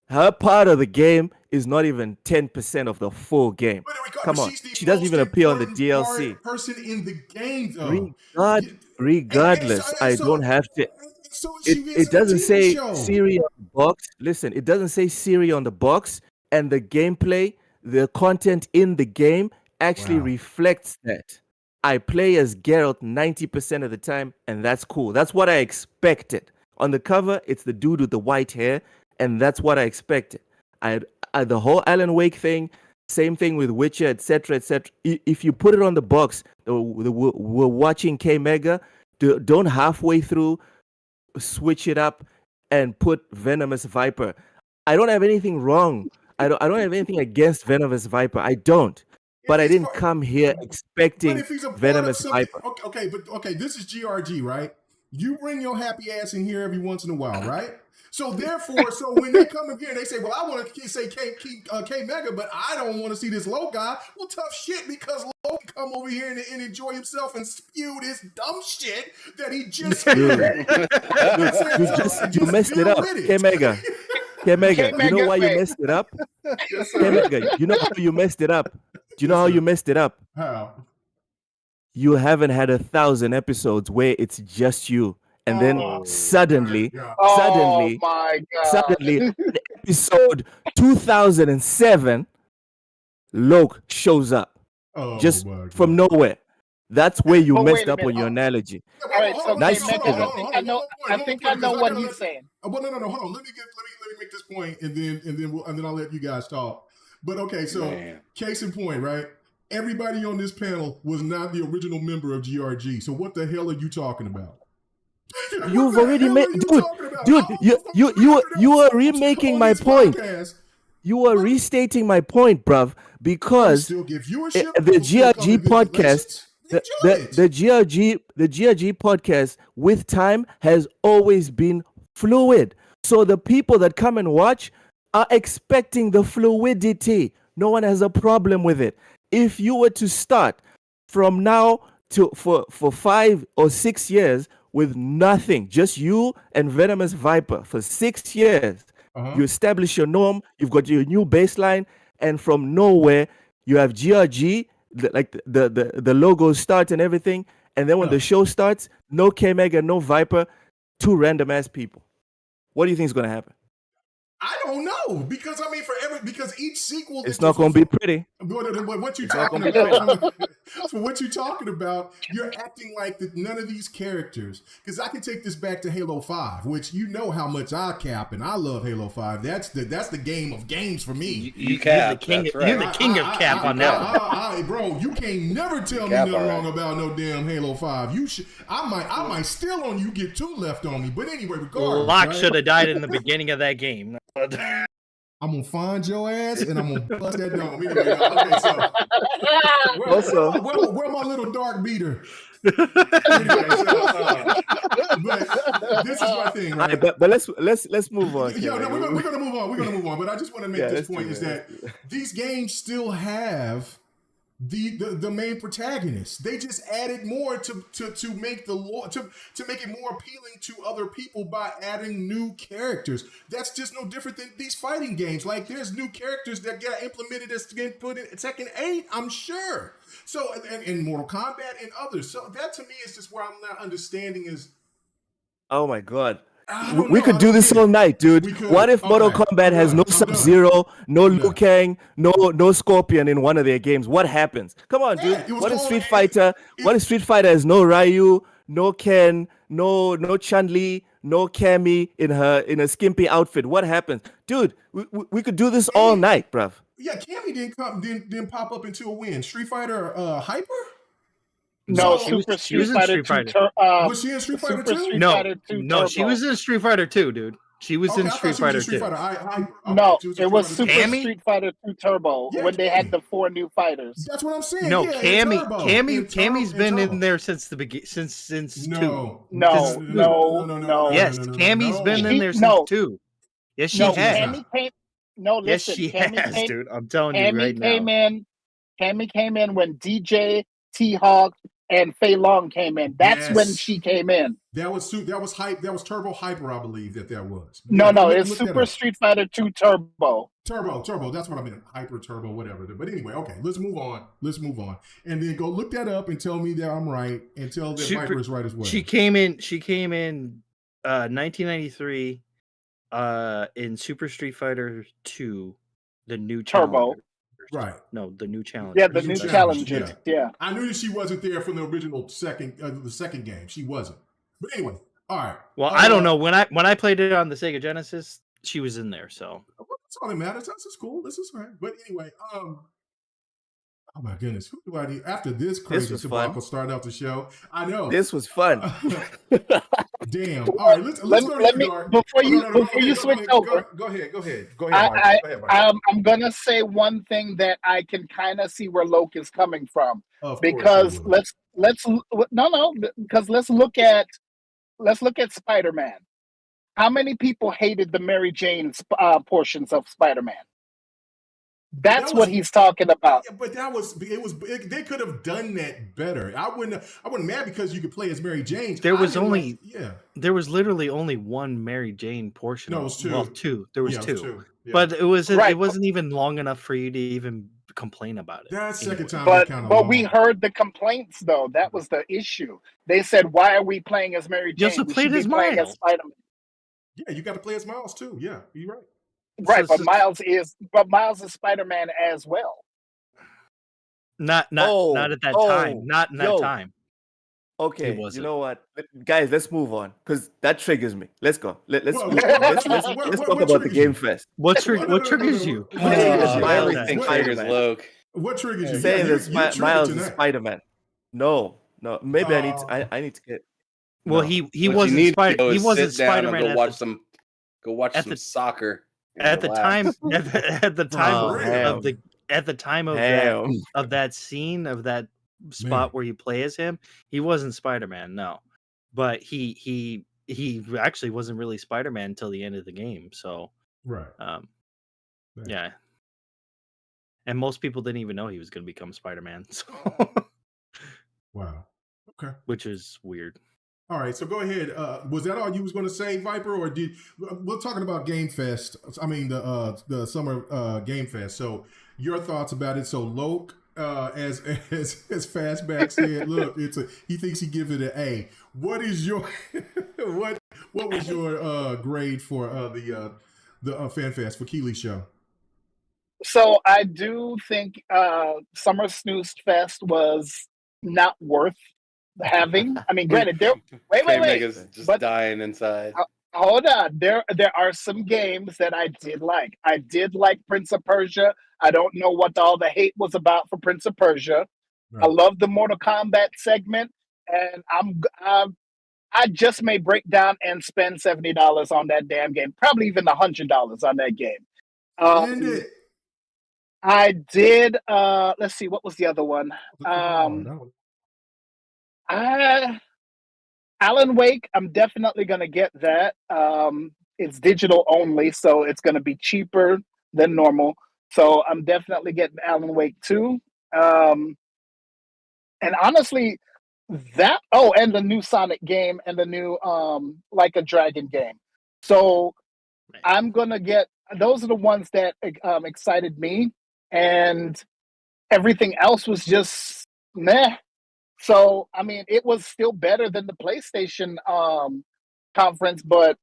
S4: her part of the game is not even 10% of the full game. Come on, she doesn't even appear on the DLC.
S1: Person in the game, though.
S4: Regardless, I don't have to.
S1: So
S4: it doesn't say Siri on the box. Listen, it doesn't say Siri on the box, and the gameplay, the content in the game actually reflects that. I play as Geralt 90% of the time, and that's cool. That's what I expected. On the cover, it's the dude with the white hair, and that's what I expected. The whole Alan Wake thing, same thing with Witcher, etc., etc. If you put it on the box, we're watching K-Mega, don't halfway through switch it up and put Venomous Viper. I don't have anything wrong. I don't have anything against Venomous Viper. I don't. But I didn't come here expecting Venomous Viper.
S1: Okay, this is GRG, right? You bring your happy ass in here every once in a while, right? So therefore, when they come in here and they say, well, I want to say K-Mega, but I don't want to see this low guy. Well, tough shit, because Low can come over here and enjoy himself and spew this dumb shit that he just
S4: you messed it up, K-Mega. K-Mega, you know why you messed it up? K-Mega, you know how you messed it up? Do you know how you messed it up?
S1: How?
S4: You haven't had 1,000 episodes where it's just you. And then suddenly, episode 2007, Loke shows up just from nowhere. That's where you messed up on your analogy.
S6: All right, so
S4: nice.
S6: I think I know what he's saying.
S1: Well, no, hold on. Let me make this point, and then I'll let you guys talk. But okay, so case in point, right? Everybody on this panel was not the original member of GRG. So what the hell are you talking about?
S4: You've already made, dude. You are remaking my point. You are restating my point, bruv. Because the GRG podcast, the GRG podcast with time has always been fluid. So the people that come and watch are expecting the fluidity. No one has a problem with it. If you were to start from now for 5 or 6 years with nothing, just you and Venomous Viper for 6 years. You establish your norm, you've got your new baseline, and from nowhere you have GRG, the logo starts and everything, and then when the show starts, no K-Mega, no Viper, 2 random ass people. What do you think is gonna happen?
S1: I don't know, because I mean, because each sequel,
S4: it's not going to be pretty.
S1: What you talking about? So what you talking about? You're acting like none of these characters. Because I can take this back to Halo 5, which you know how much I cap, and I love Halo 5. That's the game of games for me.
S5: You cap. You're the king of cap on that.
S1: Bro, you can't never tell me nothing wrong about no damn Halo 5. I might steal on you, get 2 left on me. But anyway, regardless,
S5: Locke should have died in the beginning of that game.
S1: I'm gonna find your ass and I'm gonna bust that dome. Anyway, okay, so where my little dark beater? Anyway, but this is my thing, right?
S4: But let's move on.
S1: Yeah, no, we're gonna move on. We're gonna move on. But I just want to make this point: is that these games still have the main protagonist. They just added more to make the lore to make it more appealing to other people by adding new characters. That's just no different than these fighting games. Like there's new characters that get implemented as getting put in Tekken 8, I'm sure. So and Mortal Kombat and others. So that to me is just where I'm not understanding is.
S4: Oh my god. We could do this all night, dude. What if Mortal Kombat has no Sub-Zero, no Liu Kang, no Scorpion in one of their games? What happens? Come on, dude. What if Street Fighter? What if Street Fighter has no Ryu, no Ken, no Chun-Li, no Cammy in a skimpy outfit? What happens, dude? We could do this all night, bruv.
S1: Yeah, Cammy didn't pop up into a win. Street Fighter Hyper.
S6: No,
S5: she was in Street Fighter.
S1: Was she in Street Fighter 2?
S5: No, she was in Street Fighter 2, dude. She was in Street Fighter 2.
S6: No, it was Super Street Fighter 2 Turbo when they had the 4 new fighters.
S1: That's what I'm saying.
S5: No, Cammy's been in there since the beginning, since 2.
S6: No.
S5: Yes, Cammy's been in there since 2. Yes, she has.
S6: Cammy came. No, listen.
S5: Yes, she has, dude. I'm telling you right now.
S6: Cammy came in when DJ, T-Hawk, and Fei Long came in. That's when she came in.
S1: That was hype. That was Turbo Hyper, I believe that was.
S6: No, it's Super Street Fighter 2 Turbo.
S1: Turbo. That's what I mean. Hyper, Turbo, whatever. But anyway, okay. Let's move on. And then go look that up and tell me that I'm right, and tell that Viper is right as well.
S5: She came in 1993 in Super Street Fighter 2, the new
S6: Turbo.
S1: Right.
S5: No, the new challenge.
S6: Yeah, the new challenge. Yeah.
S1: I knew that she wasn't there from the original second game. She wasn't. But anyway, all right.
S5: Well, I don't know. When I played it on the Sega Genesis, she was in there. So
S1: that's all that matters. This is cool. This is right. But anyway, oh my goodness, who do I need after this crazy debacle start out the show? I know
S4: this was fun.
S1: Damn. All right, let's go.
S6: Let me before you switch over.
S1: Go ahead.
S6: I'm gonna say one thing that I can kind of see where Loke is coming from, because let's look at Spider-Man. How many people hated the Mary Jane portions of Spider-Man? That's what he's talking about.
S1: Yeah, but they could have done that better. I wouldn't mad because you could play as Mary Jane.
S5: There was literally only one Mary Jane portion.
S1: No, it was 2.
S5: Well, 2. There was 2. Yeah. But it wasn't even long enough for you to even complain about it.
S1: That second time,
S6: but we heard the complaints though. That was the issue. They said, "Why are we playing as Mary Jane?
S5: You also played as Miles.
S6: Spider-Man."
S1: Yeah, you got to play as Miles too. Yeah, you're right.
S6: Right, but Miles is Spider-Man as well.
S5: Not at that time. Not in that time.
S4: Okay, you know what, guys? Let's move on because that triggers me. Let's go. Let's talk about the Gamefest.
S5: What triggers you?
S7: Everything triggers Loke.
S1: What triggers you?
S4: Saying that Miles is Spider-Man. No. Maybe I need to get.
S5: Well, he wasn't Spider. He wasn't Spider-Man.
S7: Go watch some soccer.
S5: At the time of that scene, of that spot where you play as him, he wasn't Spider-Man, no. But he actually wasn't really Spider-Man until the end of the game. So yeah. And most people didn't even know he was going to become Spider-Man. So
S1: wow. Okay.
S5: which is weird.
S1: All right, so go ahead. Was that all you was going to say, Viper, or did we're talking about Gamefest? I mean the summer Game Fest. So your thoughts about it? So Loke, as Fastback said, look, he thinks he gives it an A. What is your what was your grade for the FanFest for Keighly show?
S6: So I do think Summer Snooze Fest was not worth having. I mean, granted, wait.
S7: K-Mega's just
S6: But
S7: dying inside.
S6: hold on, there are some games that I did like. I did like Prince of Persia. I don't know what all the hate was about for Prince of Persia.
S1: Right.
S6: I love the Mortal Kombat segment, and I just may break down and spend $70 on that damn game, probably even $100 on that game.
S1: And it.
S6: I did. Let's see, what was the other one? Alan Wake. I'm definitely gonna get that. It's digital only, so it's gonna be cheaper than normal. So I'm definitely getting Alan Wake 2. And honestly, and the new Sonic game and the new Like a Dragon game. So I'm gonna get those are the ones that excited me, and everything else was just meh. So I mean, it was still better than the PlayStation conference, but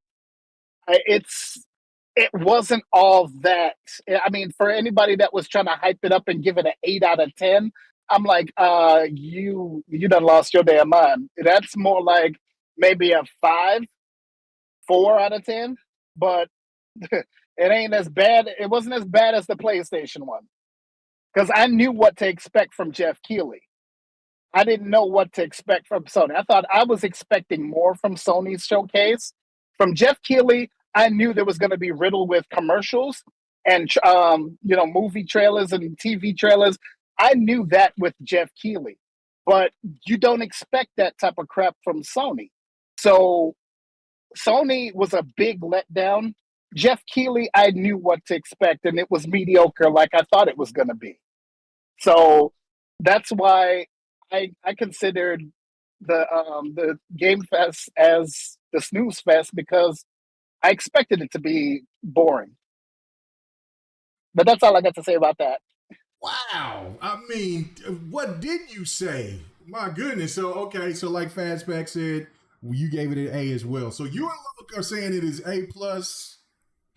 S6: it wasn't all that. I mean, for anybody that was trying to hype it up and give it an 8 out of 10, I'm like, you done lost your damn mind. That's more like maybe a 4 out of 10, but it ain't as bad. It wasn't as bad as the PlayStation one, because I knew what to expect from Geoff Keighly. I didn't know what to expect from Sony. I was expecting more from Sony's showcase. From Geoff Keighly, I knew there was going to be riddled with commercials and movie trailers and TV trailers. I knew that with Geoff Keighly, but you don't expect that type of crap from Sony. So Sony was a big letdown. Geoff Keighly, I knew what to expect, and it was mediocre like I thought it was going to be. So that's why I considered the Game Fest as the snooze fest, because I expected it to be boring. But that's all I got to say about that.
S1: Wow. I mean, what did you say? My goodness. So, okay. So like Fastback said, you gave it an A as well. So you and Luke are saying it is A+.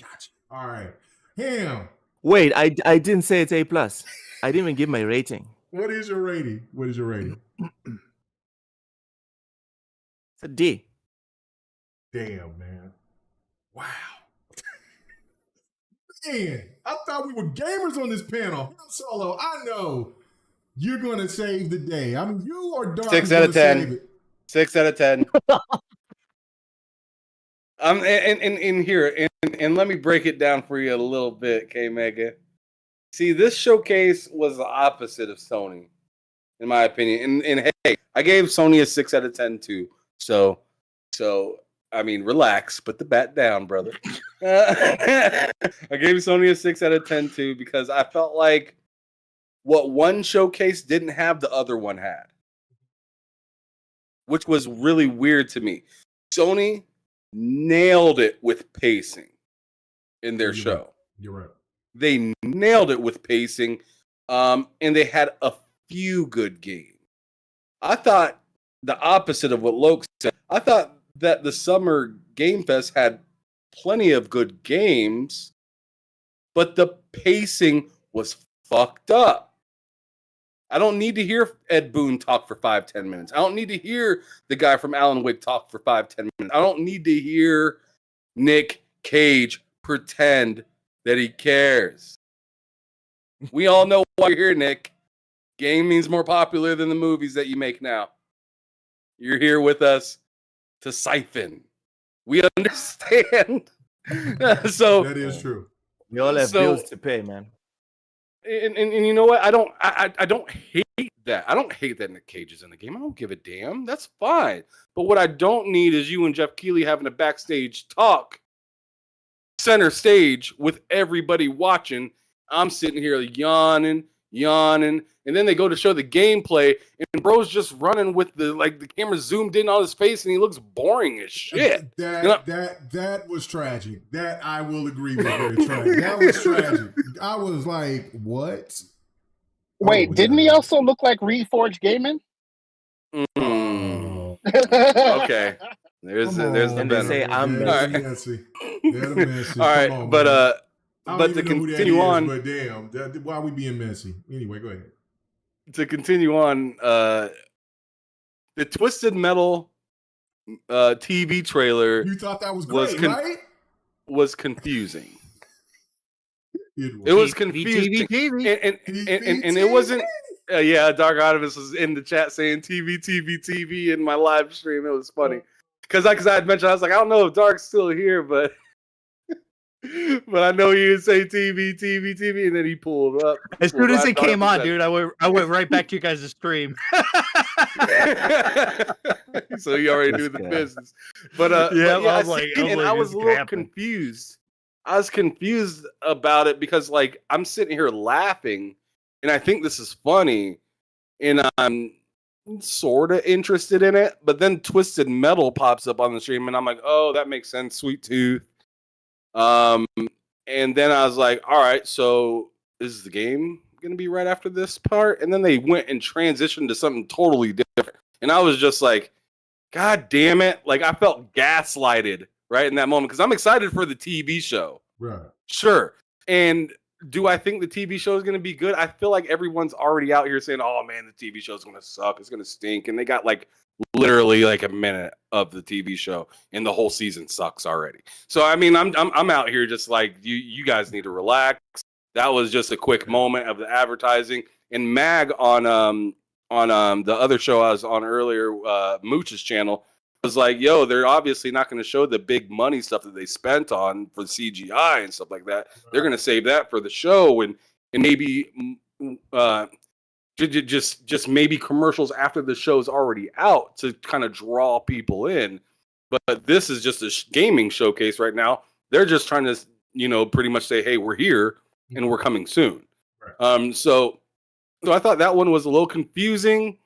S1: Gotcha. All right. Him.
S4: Wait, I didn't say it's A+. I didn't even give my rating.
S1: What is your rating?
S4: It's a D.
S1: Damn, man. Wow. Man, I thought we were gamers on this panel. Solo, I know you're going to save the day. I mean, you are dark.
S7: 6 out of 10. 6 out of 10. In here, and let me break it down for you a little bit, K-Mega. See, this showcase was the opposite of Sony, in my opinion. And hey, I gave Sony a 6 out of 10 too. So I mean, relax, put the bat down, brother. I gave Sony a 6 out of 10 too, because I felt like what one showcase didn't have, the other one had, which was really weird to me. Sony nailed it with pacing in their show.
S1: You're right.
S7: They nailed it with pacing, and they had a few good games. I thought the opposite of what Loke said. I thought that the Summer Game Fest had plenty of good games, but the pacing was fucked up. I don't need to hear Ed Boon talk for 5-10 minutes. I don't need to hear the guy from Alan Wake talk for 5-10 minutes. I don't need to hear Nick Cage pretend that he cares. We all know why you're here, Nick. Gaming's more popular than the movies that you make now. You're here with us to siphon. We understand. So
S1: that is true.
S4: We all have bills to pay, man.
S7: And you know what? I don't hate that. I don't hate that Nick Cage is in the game. I don't give a damn. That's fine. But what I don't need is you and Geoff Keighly having a backstage talk, center stage with everybody watching. I'm sitting here yawning, yawning, and then they go to show the gameplay, and bro's just running with the camera zoomed in on his face, and he looks boring as shit.
S1: That was tragic. That I will agree with. Very tragic. That was tragic. I was like, what?
S6: Wait, didn't he also look like Reforged Gaming?
S7: Okay. There's the
S4: And they say I'm
S1: messy. They're messy.
S7: All right,
S1: on,
S7: but to continue on,
S1: but damn, why are we being messy? Anyway, go ahead.
S7: To continue on, the Twisted Metal TV trailer.
S1: You thought that was great, right?
S7: Was confusing. It was confusing, and it wasn't. Dark Artemis was in the chat saying TV in my live stream. It was funny because I had mentioned, I was like, I don't know if Dark's still here, but I know he would say TV, and then he pulled up.
S5: As soon as it came on, dude, I went right back to you guys' stream.
S7: So you already knew the business. But I was a little confused. I was confused about it because I'm sitting here laughing, and I think this is funny, and I'm sort of interested in it. But then Twisted Metal pops up on the stream, and I'm like, oh, that makes sense. Sweet Tooth. And then I was like, all right, so is the game going to be right after this part? And then they went and transitioned to something totally different. And I was just like, God damn it. I felt gaslighted right in that moment because I'm excited for the TV show.
S1: Right.
S7: Sure. And do I think the TV show is going to be good? I feel like everyone's already out here saying, oh man, the TV show is going to suck. It's going to stink. And they got literally a minute of the TV show, and the whole season sucks already. So I mean, I'm out here just you guys need to relax. That was just a quick moment of the advertising. And Mag on the other show I was on earlier, Mooch's channel, was like, yo, they're obviously not going to show the big money stuff that they spent on for CGI and stuff like that. They're going to save that for the show and maybe just maybe commercials after the show's already out to kind of draw people in. But this is just a gaming showcase right now. They're just trying to, pretty much say, hey, we're here and we're coming soon. Right. So I thought that one was a little confusing.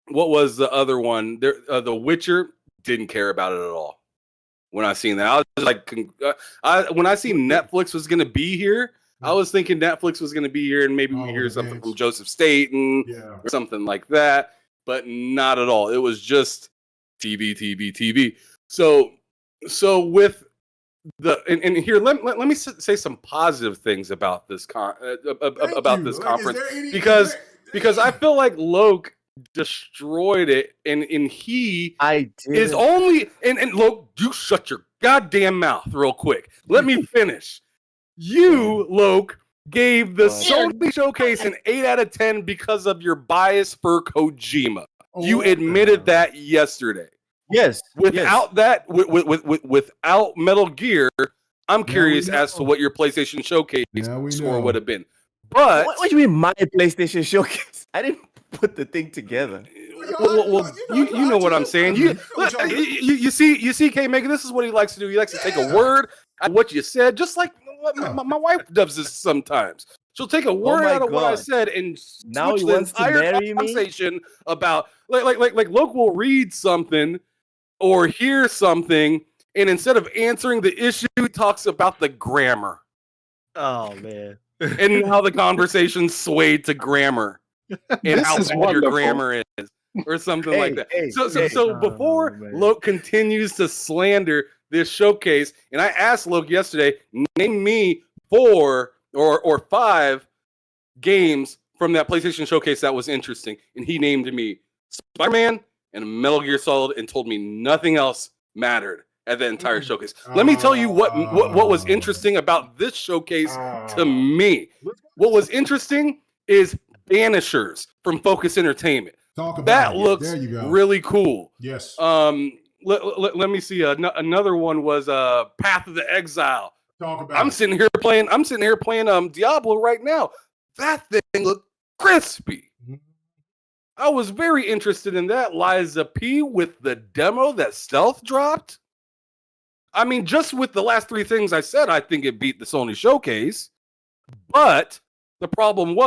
S7: What was the other one? The Witcher, didn't care about it at all. When I seen that, I was like, when I seen Netflix was going to be here, I was thinking Netflix was going to be here and maybe we hear something from Joseph Staten or something like that, but not at all. It was just TV. So with the and here let me say some positive things about this this conference because I feel like Loke destroyed it and he is only and Loke, you shut your goddamn mouth real quick. Let me finish. You, Loke, gave the Sony showcase an 8 out of 10 because of your bias for Kojima. You admitted that yesterday.
S4: Yes.
S7: Without that, without Metal Gear, I'm curious as to what your PlayStation showcase score would have been. But
S4: what do you mean my PlayStation showcase? I didn't put the thing together.
S7: Well, you know what I'm saying. You see, K Mega. This is what he likes to do. He likes to take a word out of what you said, just like my wife does this sometimes. She'll take a word out of what I said and
S4: now
S7: switch the entire conversation about like Loke will read something or hear something, and instead of answering the issue, he talks about the grammar.
S5: Oh man.
S7: And how the conversation swayed to grammar and how bad your grammar is, or something like that. So before Loke continues to slander this showcase, and I asked Loke yesterday, name me 4 or 5 games from that PlayStation showcase that was interesting, and he named me Spider-Man and Metal Gear Solid, and told me nothing else mattered at the entire showcase. Let me tell you what was interesting about this showcase to me. What was interesting is Banishers from Focus Entertainment. That looks really cool.
S1: Yes.
S7: Let me see. Another one was Path of the Exile. I'm sitting here playing Diablo right now. That thing looked crispy. I was very interested in that. Liza P with the demo that Stealth dropped. I mean, just with the last 3 things I said, I think it beat the Sony showcase. But The problem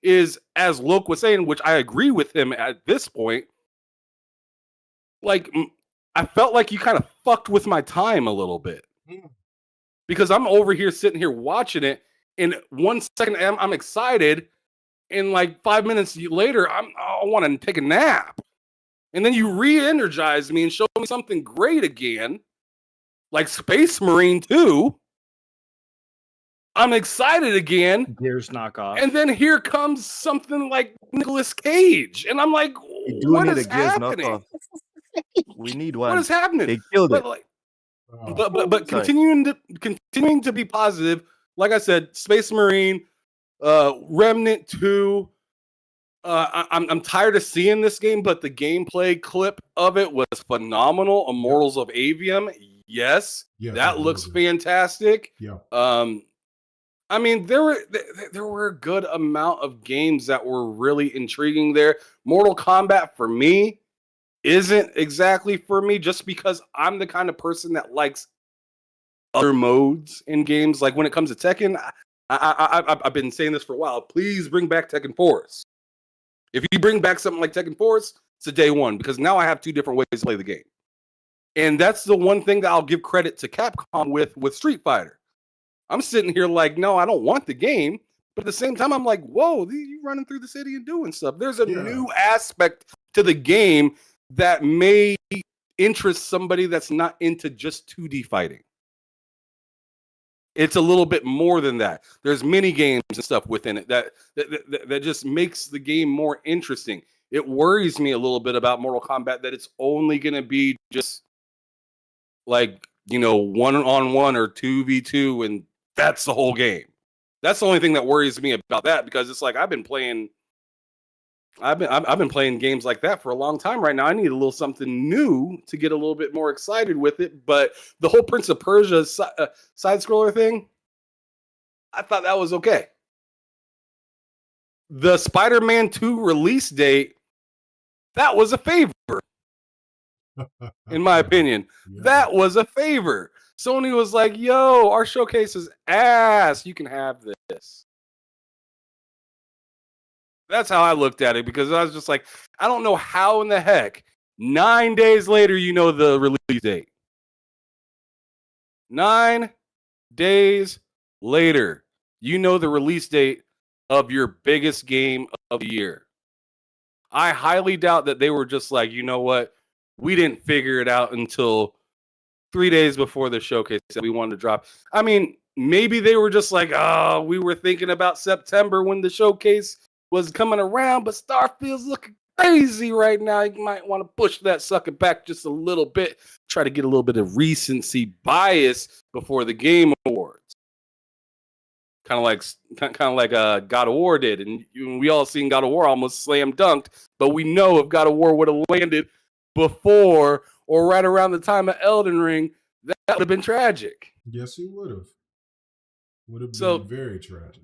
S7: is as Loke was saying, which I agree with him at this point, like I felt like you kind of fucked with my time a little bit. Because I'm over here sitting here watching it, and 1 second I'm excited, and like 5 minutes later I want to take a nap. And then you re-energize me and show me something great again, like Space Marine 2. I'm excited again.
S5: Gears knock off.
S7: And then here comes something like Nicolas Cage. And I'm like, what is happening?
S4: We need one.
S7: What is happening?
S4: They killed it.
S7: But continuing to be positive, like I said, Space Marine, Remnant 2. I'm tired of seeing this game, but the gameplay clip of it was phenomenal. Immortals of Avium, yes, that looks fantastic.
S1: Yeah.
S7: I mean, there were a good amount of games that were really intriguing there. Mortal Kombat for me isn't exactly for me, just because I'm the kind of person that likes other modes in games. Like when it comes to Tekken, I've been saying this for a while. Please bring back Tekken Force. If you bring back something like Tekken Force, it's a day one, because now I have two different ways to play the game. And that's the one thing that I'll give credit to Capcom with Street Fighter. I'm sitting here like, no, I don't want the game. But at the same time, I'm like, whoa, you running through the city and doing stuff. There's a new aspect to the game that may interest somebody that's not into just 2D fighting. It's a little bit more than that. There's mini games and stuff within it that just makes the game more interesting. It worries me a little bit about Mortal Kombat that it's only going to be just like, 1-on-1 or 2v2, and that's the whole game. That's the only thing that worries me about that, because it's like I've been playing games like that for a long time right now. I need a little something new to get a little bit more excited with it. But the whole Prince of Persia side-scroller thing, I thought that was okay. The Spider-Man 2 release date, that was a favor. In my opinion, that was a favor. Sony was like, yo, our showcase is ass. You can have this. That's how I looked at it, because I was just like, I don't know how in the heck 9 days later the release date. 9 days later, the release date of your biggest game of the year. I highly doubt that they were just like, you know what? We didn't figure it out until 3 days before the showcase that we wanted to drop. I mean, maybe they were just like, oh, we were thinking about September when the showcase was coming around, but Starfield's looking crazy right now. You might want to push that sucker back just a little bit, try to get a little bit of recency bias before the Game Awards. Kind of like God of War did, and we all seen God of War almost slam dunked, but we know if God of War would have landed before or right around the time of Elden Ring, that would have been tragic.
S1: Yes, it would have. Would have been very tragic.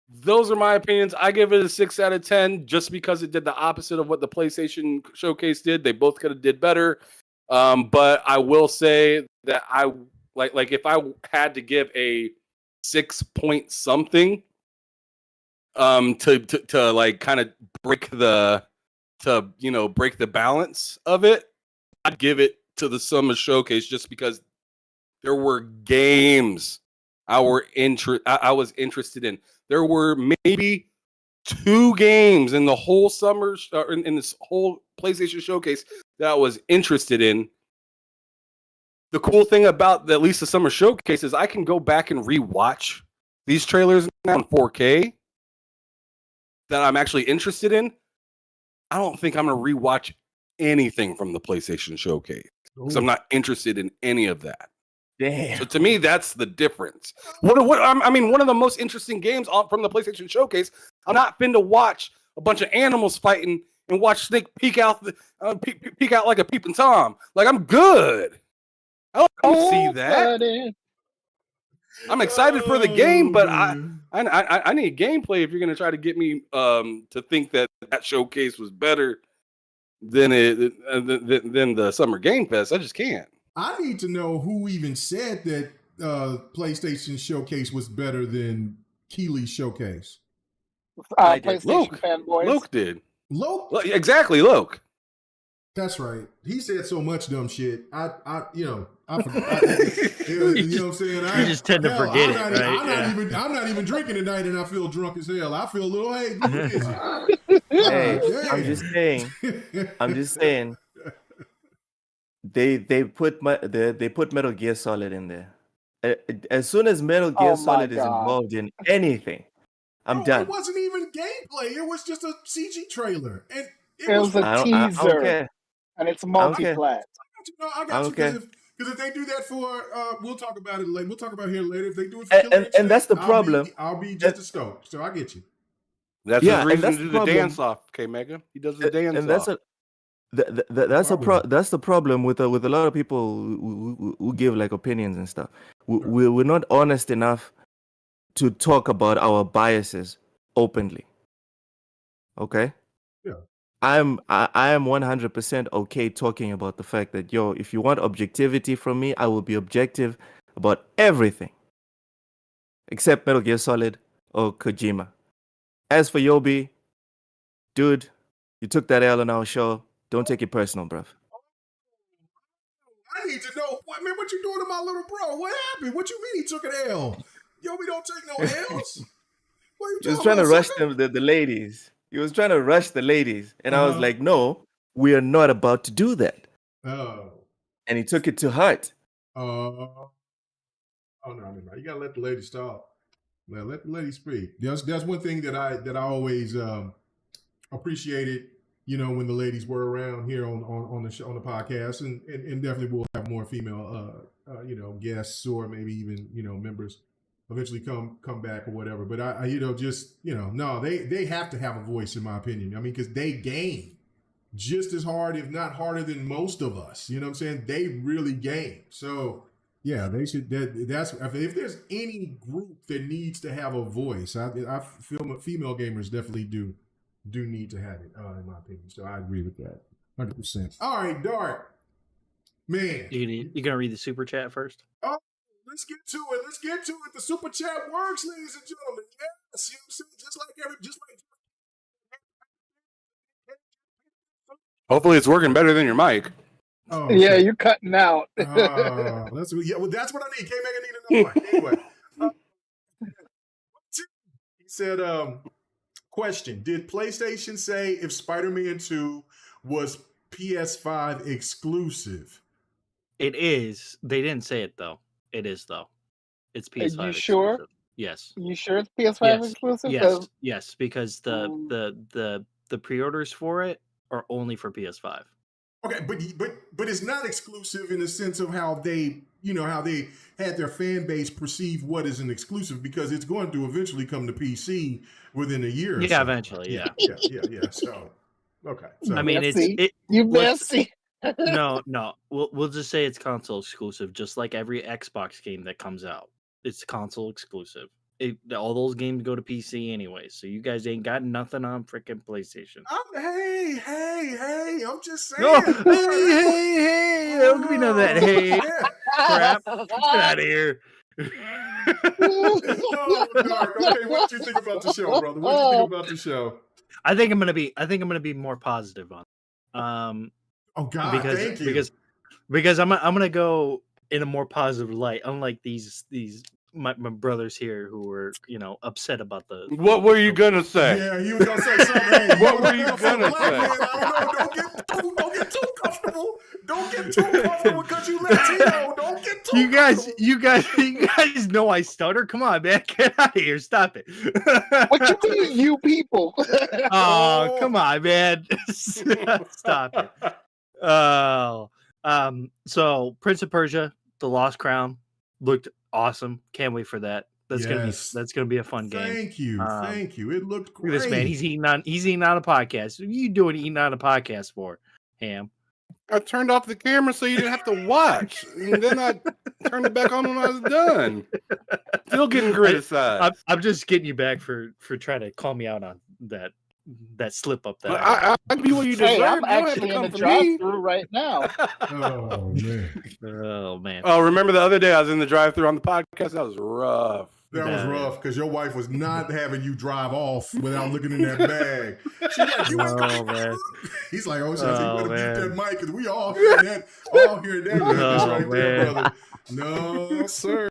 S7: Those are my opinions. I give it a 6 out of 10 just because it did the opposite of what the PlayStation Showcase did. They both could have did better. But I will say that I like if I had to give a 6 point something to like kind of break the balance of it, I'd give it to the Summer Showcase just because there were games I was interested in. There were maybe 2 games in the whole summer in this whole PlayStation Showcase that I was interested in. The cool thing about at least the Summer Showcase is I can go back and rewatch these trailers now in 4K that I'm actually interested in. I don't think I'm going to rewatch anything from the PlayStation Showcase because I'm not interested in any of that.
S4: Damn.
S7: So to me, that's the difference. One of the most interesting games from the PlayStation Showcase. I'm not finna watch a bunch of animals fighting and watch Snake peek out like a peeping Tom. Like, I'm good. I don't see that.
S6: Buddy.
S7: I'm excited for the game, but I need gameplay if you're gonna try to get me to think that showcase was better than the Summer Game Fest. I just can't.
S1: I need to know who even said that PlayStation Showcase was better than Keighly's Showcase.
S4: I did.
S6: PlayStation
S7: Loke.
S6: fanboys.
S7: Loke did.
S1: Loke.
S7: Exactly, Loke.
S1: That's right. He said so much dumb shit. I forgot. You know what I'm saying?
S5: You just tend to forget it, right?
S1: I'm not even drinking tonight, and I feel drunk as hell. I feel a little
S4: Hey,
S1: hazy.
S4: I'm just saying. They put Metal Gear Solid in there. As soon as Metal Gear Solid is involved in anything, I'm done.
S1: It wasn't even gameplay. It was just a CG trailer, and
S6: it was a teaser,
S4: I don't care.
S6: and it's multi-plat.
S1: I got you. Because if they do that for, we'll talk about it later. We'll talk about it here later. If they do it for
S4: And that's the problem.
S1: I'll be just as stoked. So I get you.
S7: That's his reason to do the dance off, K-Mega. He does the dance
S4: and that's
S7: off.
S4: That's the problem with a lot of people who give like opinions and stuff. We're not honest enough to talk about our biases openly. Okay?
S1: Yeah.
S4: I am 100% okay talking about the fact that if you want objectivity from me, I will be objective about everything except Metal Gear Solid or Kojima. As for Yobi, dude, you took that L on our show. Don't take it personal, bruv.
S1: I need to know, what you doing to my little bro? What happened? What you mean he took an L? We don't take no L's. What you
S4: He was trying to rush the ladies. He was trying to rush the ladies. And I was like, no, we are not about to do that.
S1: Oh.
S4: And he took it to heart.
S1: No. You gotta let the ladies talk. Man, let the ladies speak. That's one thing that I always appreciated, when the ladies were around here on the show, on the podcast, and definitely we'll have more female guests, or maybe even members eventually come back or whatever. But they have to have a voice, in my opinion. I mean, because they game just as hard, if not harder, than most of us. You know what I'm saying? They really game. So yeah, they should. That's if there's any group that needs to have a voice, I feel female gamers definitely do need to have it, in my opinion. So I agree with that 100%. All right, Dart, man,
S5: You gonna read the super chat first?
S1: Oh, let's get to it. The super chat works, ladies and gentlemen. Yes, you know what I'm saying? Just like.
S7: Hopefully, it's working better than your mic.
S6: Oh, yeah, you're cutting out.
S1: That's what I need. K-Mega need another one. Anyway, he said, question: did PlayStation say if Spider-Man 2 was PS5 exclusive?
S5: It is. They didn't say it though. It is though. It's PS5.
S6: Are you sure?
S5: Exclusive. Yes.
S6: You sure it's PS5 exclusive?
S5: Yes, because the pre-orders for it are only for PS5.
S1: Okay, but it's not exclusive in the sense of how they had their fan base perceive what is an exclusive, because it's going to eventually come to PC within a year.
S5: Yeah, eventually. Yeah.
S1: So, okay. So,
S5: I mean,
S6: you messy.
S5: No. We'll just say it's console exclusive, just like every Xbox game that comes out. It's console exclusive. All those games go to PC anyway, so you guys ain't got nothing on freaking PlayStation.
S1: Hey, I'm just saying.
S5: No, hey, don't give me none of that. Hey, crap, get out of here.
S1: Dark. Okay, what do you think about the show, brother? What do you think about the show?
S5: I think I'm gonna be more positive on.
S1: Oh God, thank you.
S5: Because I'm gonna go in a more positive light, unlike these my brothers here who were upset about the.
S7: What were you gonna say?
S1: Yeah, he was gonna say something. Hey,
S7: what were you gonna say?
S1: Man, I don't know. Don't get too comfortable. Don't get too comfortable because you Latino. Don't get too.
S5: You guys know I stutter. Come on, man, get out of here. Stop it.
S6: What you mean, you people?
S5: Oh, come on, man. Stop it. Oh, so Prince of Persia: The Lost Crown looked awesome. Can't wait for that. That's gonna be a fun game.
S1: Thank you. It looked great.
S5: Look at this man. He's eating on a podcast. What are you doing eating on a podcast for, Ham?
S7: I turned off the camera so you didn't have to watch, and then I turned it back on when I was done. Still getting criticized.
S5: I'm just getting you back for trying to call me out on that slip up. That
S7: I be what you deserve.
S6: Hey, I'm
S7: you don't have to
S6: actually in
S7: come
S6: the
S7: for me.
S6: drive-through right now.
S1: Oh man.
S5: Oh man.
S7: Oh, remember the other day I was in the drive-thru on the podcast? That was rough.
S1: That was rough because your wife was not having you drive off without looking in that bag. She's like, "You ain't
S5: Oh, man.
S1: He's like, "Oh, so you better mute that
S5: man.
S1: mic because we all hearing that goodness
S5: Oh,
S1: right there,
S5: man.
S1: brother." No, sir.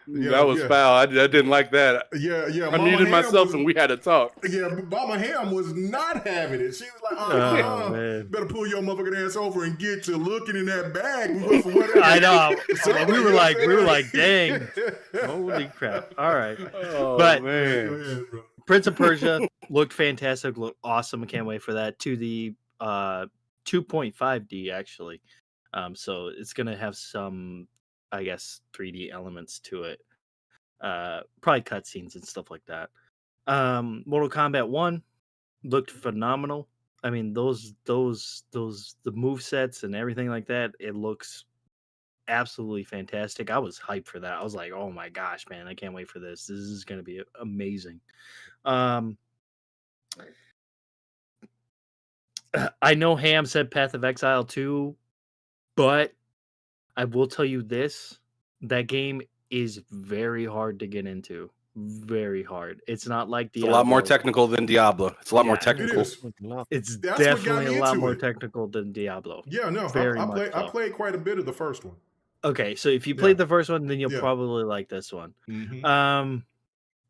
S1: Yeah,
S7: that was
S1: yeah.
S7: foul. I didn't like that.
S1: Yeah.
S7: I
S1: Mama
S7: muted
S1: Ham
S7: myself
S1: was-
S7: and we had to talk.
S1: Yeah, Mama Ham was not having it. She was like,
S5: Oh, man.
S1: better pull your motherfucking ass over and get to looking in that bag. We went for whatever.
S5: I know.
S1: So,
S5: we
S1: you
S5: were
S1: know
S5: like,
S1: what
S5: we were
S1: I'm
S5: like,
S1: saying?
S5: dang. Holy crap. All right.
S7: Oh,
S5: But-
S1: Go
S7: man.
S1: ahead, bro.
S5: Prince of Persia looked fantastic, looked awesome. I can't wait for that. To the 2.5D actually. So it's gonna have some, I guess, 3D elements to it. Probably cutscenes and stuff like that. Mortal Kombat 1 looked phenomenal. I mean, those the move sets and everything like that, it looks absolutely fantastic. I was hyped for that. I was like, oh my gosh, man, I can't wait for this. This is gonna be amazing. I know Ham said Path of Exile 2, but I will tell you this, that game is very hard to get into. Very hard. It's not like
S7: It's a lot more
S5: Diablo.
S7: technical than Diablo. It's a lot more
S5: Yeah, it
S7: technical.
S1: is.
S5: It's
S1: That's what got
S5: definitely
S1: me
S5: a lot
S1: into
S5: more
S1: it.
S5: technical than Diablo.
S1: Yeah, no,
S5: Very
S1: I
S5: much so.
S1: played quite a bit of the first one.
S5: Okay, so if you played the first one, then you'll
S1: Yeah.
S5: probably like this one.
S1: Mm-hmm.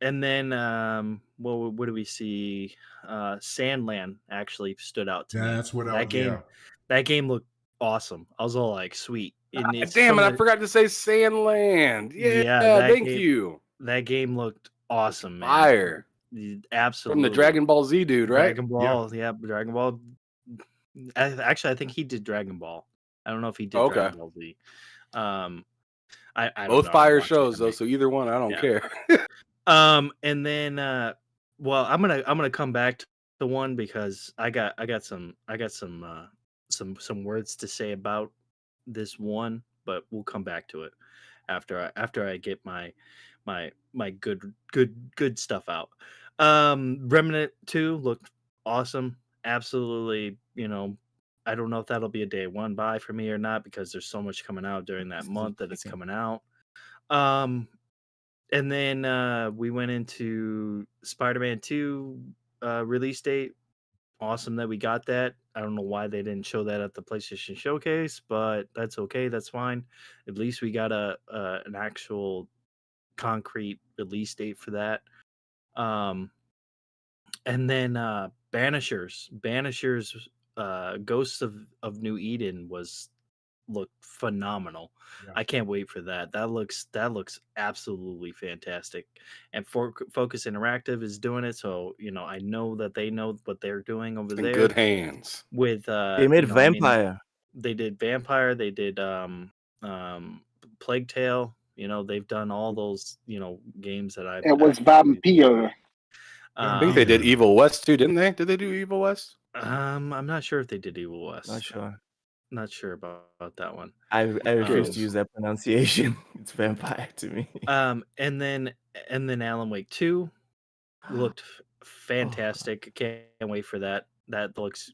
S5: And then what do we see? Sandland actually stood out to me.
S1: That's what I
S5: That game looked awesome. I was all like, sweet. And it's
S7: Damn
S5: from
S7: it, I
S5: the-
S7: forgot to say Sandland. Yeah,
S5: that
S7: thank
S5: game-
S7: you.
S5: That game looked awesome, man.
S7: Fire.
S5: Absolutely.
S7: From the Dragon Ball Z dude, right?
S5: Dragon Ball, yeah, Dragon Ball. Actually, I think he did Dragon Ball. I don't know if he did
S7: Okay.
S5: Dragon Ball Z. I don't
S7: Both
S5: know. I
S7: fire
S5: watched
S7: shows
S5: anime.
S7: though, so either one, I don't
S5: Yeah.
S7: care.
S5: And then well, I'm gonna come back to the one because I got some words to say about this one, but we'll come back to it after I get my good stuff out. Remnant 2 looked awesome. Absolutely, I don't know if that'll be a day one buy for me or not because there's so much coming out during that month that it's coming out. And then we went into Spider-Man 2 release date. Awesome that we got that. I don't know why they didn't show that at the PlayStation Showcase, but that's okay. That's fine. At least we got an actual concrete release date for that. And then Banishers, Ghosts of New Eden looked phenomenal.
S1: Yeah.
S5: I can't wait for that. That looks absolutely fantastic. And Focus Interactive is doing it, so I know that they know what they're doing over
S7: In
S5: there.
S7: good hands.
S5: With
S4: They made Vampire.
S5: they did Vampire. They did Plague Tale. They've done all those games that I've.
S6: It was Vampire.
S7: I think they did Evil West too, didn't they? Did they do Evil West?
S5: I'm not sure if they did Evil West.
S4: Not sure.
S5: About that one.
S4: I refuse to use that pronunciation. It's Vampire to me.
S5: And then Alan Wake 2 looked fantastic. Can't wait for that. That looks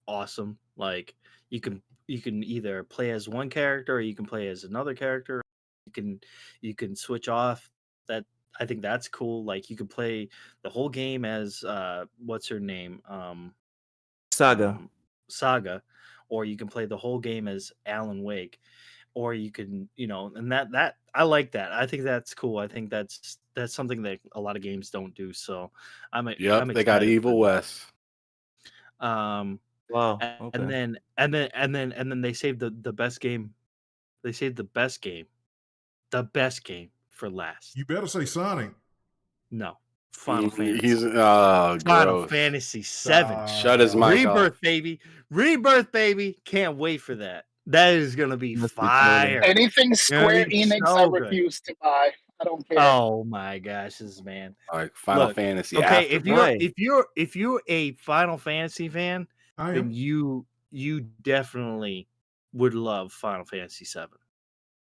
S5: awesome. Like you can either play as one character or you can play as another character. You can switch off. That I think that's cool. Like you can play the whole game as what's her name?
S4: Saga.
S5: Saga, or you can play the whole game as Alan Wake, or you can, and that I like that. I think that's cool. I think that's something that a lot of games don't do. So I'm
S7: They
S5: excited
S7: got
S5: for
S7: Evil
S5: that.
S7: West.
S4: Wow.
S5: And then they saved the best game. They saved the best game for last.
S1: You better say Sonic.
S5: No, Final Fantasy.
S7: He's
S5: Final
S7: gross.
S5: Fantasy 7.
S7: Shut his mic off.
S5: Rebirth, baby. Can't wait for that. That is gonna be
S4: Must be
S5: fire.
S6: Anything Square
S5: be
S6: Enix,
S5: so
S6: I
S5: good.
S6: refuse to buy. I don't care.
S5: Oh my gosh, this man.
S7: Like Final
S5: Look,
S7: Fantasy.
S5: Okay,
S7: Aftermath.
S5: if you're a Final Fantasy fan,
S1: I
S5: then
S1: am.
S5: you definitely would love Final Fantasy 7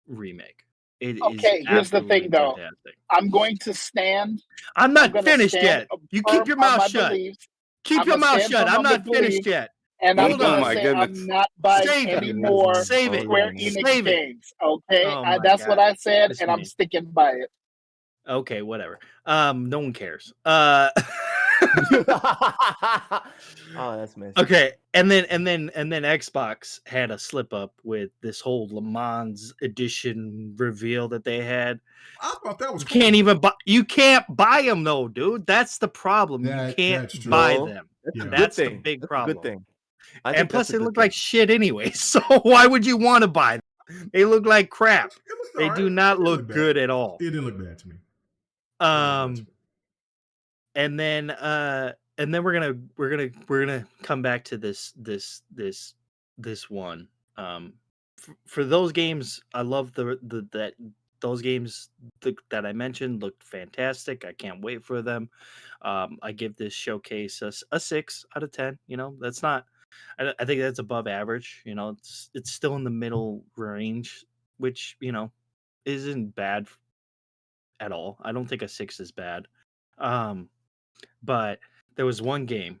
S5: remake. It is
S6: Okay, here's the thing,
S5: absolutely
S6: though.
S5: fantastic.
S6: I'm going to stand.
S5: I'm
S6: I'm
S5: not
S6: gonna
S5: finished
S6: stand
S5: yet. You keep
S6: firm
S5: your
S6: on my
S5: mouth shut.
S6: beliefs,
S5: Keep
S6: I'm
S5: your
S6: gonna
S5: mouth
S6: stand
S5: shut.
S6: firm
S5: I'm
S6: on
S5: not
S6: the
S5: finished
S6: belief,
S5: yet.
S6: and I'm
S5: Hold
S6: going
S5: on.
S6: to
S7: my
S6: say
S7: goodness.
S6: I'm not buying
S5: Save it.
S6: any more
S5: Save it.
S6: Square Enix
S5: Save it.
S6: games. Okay,
S5: Oh my
S6: that's what
S5: God.
S6: I said,
S5: This
S6: and I'm
S5: man.
S6: sticking by it.
S5: Okay, whatever. No one cares.
S4: Oh, that's messy.
S5: Okay, and then Xbox had a slip up with this whole Le Mans edition reveal that they had.
S1: I thought that was
S5: You
S1: cool.
S5: can't even buy. You can't buy them though, dude. That's the problem. You can't
S1: That's true.
S5: buy
S4: No,
S5: them.
S4: that's a
S1: Yeah.
S4: good
S5: That's the
S4: thing.
S5: big
S4: That's a
S5: problem.
S4: good thing. I
S5: And
S4: think
S5: plus,
S4: that's a
S5: they
S4: good
S5: look
S4: thing.
S5: like shit anyway. So why would you want to buy them? They look like crap.
S1: It looked
S5: They
S1: all
S5: do
S1: right.
S5: not
S1: It didn't
S5: look
S1: bad.
S5: good at all.
S1: It didn't look bad to me. It didn't look bad to me.
S5: And then we're gonna come back to this one. For those games, I love that those games that I mentioned looked fantastic. I can't wait for them. I give this showcase a 6 out of 10. You know, that's not. I think that's above average. You know, it's still in the middle range, which isn't bad at all. I don't think a 6 is bad. But there was one game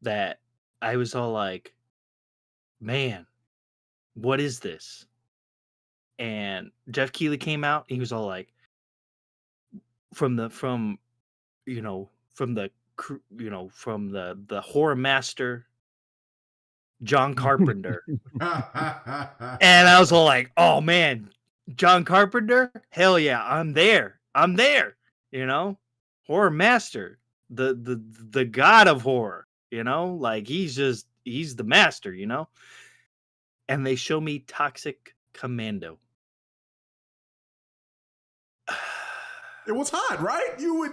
S5: that I was all like, man, what is this? And Geoff Keighley came out. He was all like, from the horror master John Carpenter. And I was all like, oh man, John Carpenter? Hell yeah, I'm there. You know, horror master, the god of horror. You know, like he's the master. You know. And they show me Toxic Commando.
S1: It was hot, right? You were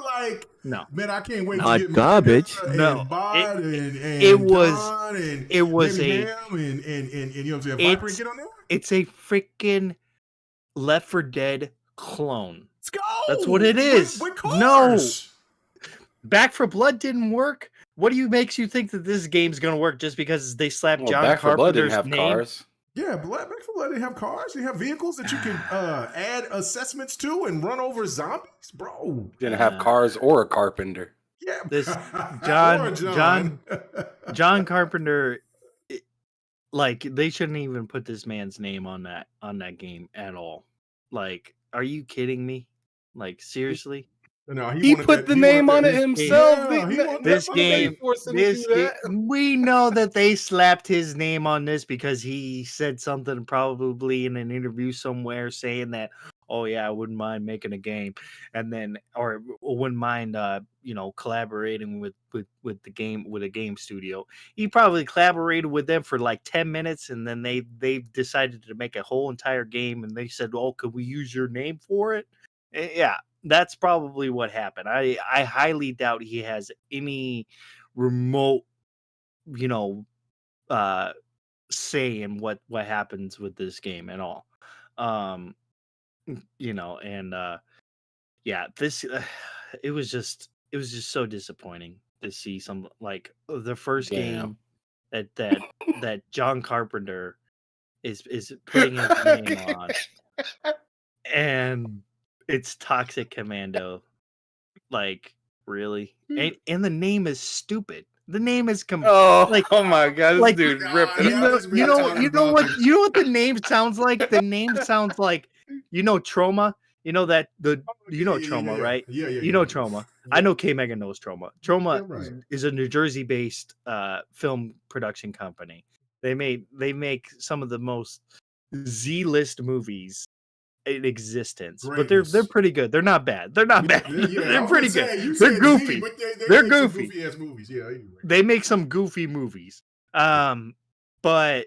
S1: like,
S5: No,
S1: man, I can't wait
S4: Hot
S1: to get
S4: garbage.
S1: Mika
S5: No,
S1: and Bod and
S5: it was-
S1: Don and
S5: it was
S1: maybe
S5: a-
S1: Ham and you know what I'm saying, Viper and get on there.
S5: it's a freaking Left 4 Dead clone.
S1: Let's go.
S5: That's what it is.
S1: With
S5: No.
S1: cars.
S5: Back 4 Blood didn't work. What do you makes you think that this game's gonna work just because they slapped
S7: Well,
S5: John
S7: Back 4 Blood didn't
S5: Carpenter's
S7: have
S5: name?
S7: cars.
S1: Yeah, Back 4 Blood, they have cars. They have vehicles that you can add assessments to and run over zombies, bro.
S7: Didn't have cars or a carpenter.
S1: Yeah,
S5: This
S1: Or
S5: John Carpenter, like they shouldn't even put this man's name on that game at all. Like, are you kidding me? Like, seriously?
S1: No,
S7: He
S1: wanted
S7: put
S1: that-
S7: the
S1: he
S7: name on
S1: wanted
S7: it
S1: that-
S7: himself.
S1: Yeah, he wanted
S5: This
S1: that
S5: game-
S1: money.
S7: forced him to do that.
S5: We know that they slapped his name on this because he said something probably in an interview somewhere saying that, oh yeah, I wouldn't mind making a game, and then or wouldn't mind collaborating with a game studio. He probably collaborated with them for like 10 minutes, and then they decided to make a whole entire game, and they said, oh, could we use your name for it? Yeah. That's probably what happened. I highly doubt he has any remote, say in what happens with this game at all. This it was just so disappointing to see some like the first
S7: Damn.
S5: game that John Carpenter is putting his name on, and it's Toxic Commando. Like, really? And the name is stupid. The name is
S7: Oh,
S5: like-
S7: oh my god, this
S5: like-
S7: dude
S1: God,
S7: ripped
S5: you
S7: it
S1: yeah,
S7: up.
S1: this man
S5: know
S1: talking about
S5: what
S1: it.
S5: you know what the name sounds like? The name sounds like Trauma. You know that Trauma, right?
S1: Yeah.
S5: You know Trauma. I know K Mega knows Trauma. Trauma
S1: Yeah, right.
S5: is a New Jersey based film production company. They make some of the most Z-list movies in existence, but they're
S1: Greatness.
S5: pretty good. They're not bad. They're not bad.
S1: Yeah, I
S5: They're
S1: was
S5: pretty
S1: gonna
S5: good.
S1: say, you
S5: They're
S1: said
S5: goofy.
S1: Z, but
S5: They're
S1: make some
S5: goofy.
S1: goofy ass movies. Yeah, anyway.
S5: They make some goofy movies. But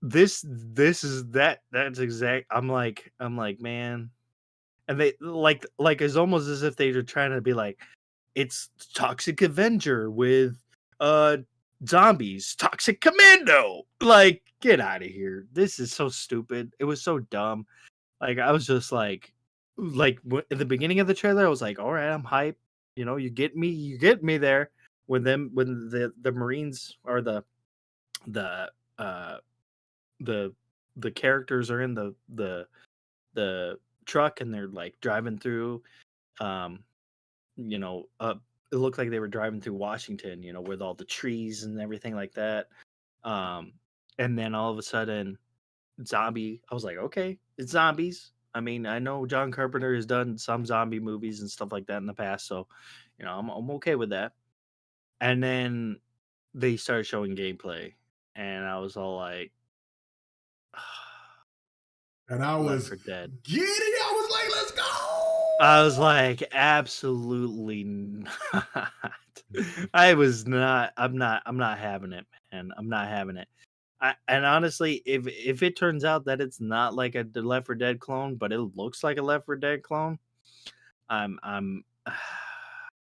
S5: this is that's exact. I'm like, man, and they like it's almost as if they were trying to be like, it's Toxic Avenger with zombies, Toxic Commando. Like, get out of here. This is so stupid. It was so dumb. Like, I was just like at the beginning of the trailer, I was like, all right, I'm hyped. You get me there. When the Marines or the characters are in the truck and they're like driving through, it looked like they were driving through Washington, with all the trees and everything like that. And then all of a sudden, zombie. I was like, okay, it's zombies. I mean, I know John Carpenter has done some zombie movies and stuff like that in the past, so I'm okay with that. And then they started showing gameplay, and I was all like,
S1: And I
S5: Left
S1: was
S5: 4 Dead.
S1: giddy. I was like, let's go.
S5: I was like, absolutely not. I was not. I'm not having it, man. I'm not having it. And honestly, if it turns out that it's not like a Left 4 Dead clone, but it looks like a Left 4 Dead clone, I'm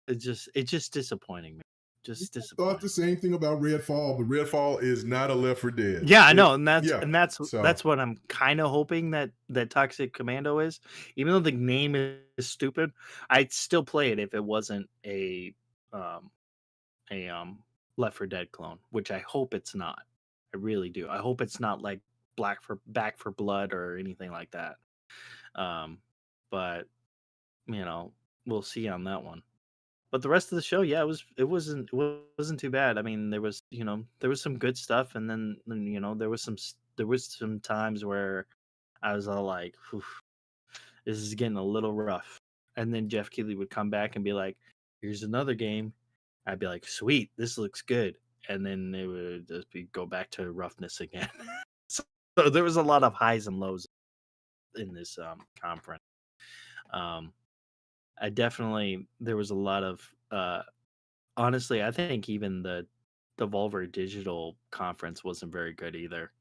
S5: it's just disappointing me. Just
S1: Thought
S5: disappointing.
S1: the same thing about Redfall, but Redfall is not a Left 4 Dead.
S5: Yeah, I know, and that's
S1: so-
S5: that's what I'm kind of hoping that Toxic Commando is. Even though the name is stupid, I'd still play it if it wasn't a Left 4 Dead clone, which I hope it's not. I really do. I hope it's not like Back for Blood or anything like that. But we'll see on that one. But the rest of the show, yeah, it wasn't too bad. I mean, there was some good stuff, and then there was some times where I was all like, this is getting a little rough. And then Geoff Keighly would come back and be like, here's another game. I'd be like, sweet, this looks good. And then it would just go back to roughness again. So there was a lot of highs and lows in this conference. There was a lot of honestly, I think even the Devolver Digital conference wasn't very good either.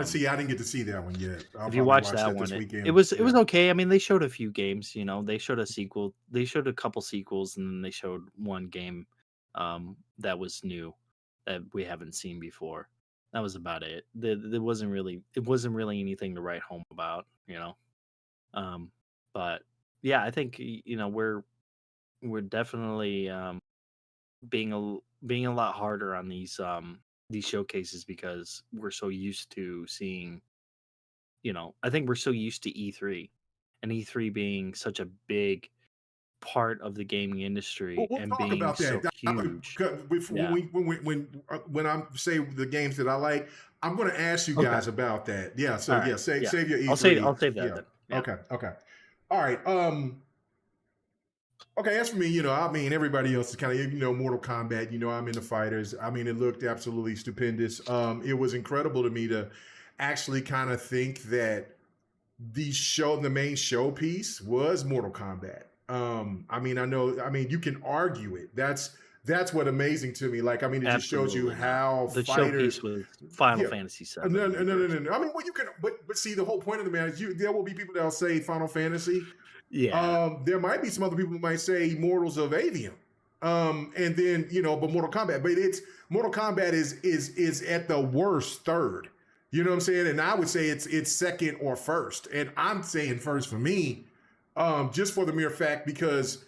S1: See, I didn't get to see that one yet.
S5: If you watch that one, it was okay. I mean, they showed a few games. They showed a sequel. They showed a couple sequels, and then they showed one game that was new that we haven't seen before. That was about it. It wasn't really anything to write home about. But yeah, I think we're definitely being a lot harder on these showcases because we're so used to seeing, I think we're so used to E3 and E3 being such a big part of the gaming industry
S1: we'll
S5: and
S1: talk
S5: being
S1: about
S5: so
S1: that.
S5: huge.
S1: Yeah. When I say the games that I like, I'm going to ask you guys about that. Yeah. So
S5: Right.
S1: save your E3.
S5: I'll save that.
S1: Yeah.
S5: Then. Yeah.
S1: Okay. All right. Okay, as for me, I mean, everybody else is kind of, Mortal Kombat, I'm into fighters. I mean, it looked absolutely stupendous. It was incredible to me to actually kind of think that the main showpiece was Mortal Kombat. I mean, you can argue it. That's what amazing to me. Like, I mean, it just shows you how
S5: the
S1: fighters.
S5: Showpiece was Final Fantasy VII.
S1: No. I mean, well, you can, but see, the whole point of the matter is, there will be people that'll say Final Fantasy.
S5: Yeah.
S1: There might be some other people who might say Immortals of Avium. And then, but Mortal Kombat. But Mortal Kombat is at the worst third. You know what I'm saying? And I would say it's second or first. And I'm saying first for me, just for the mere fact because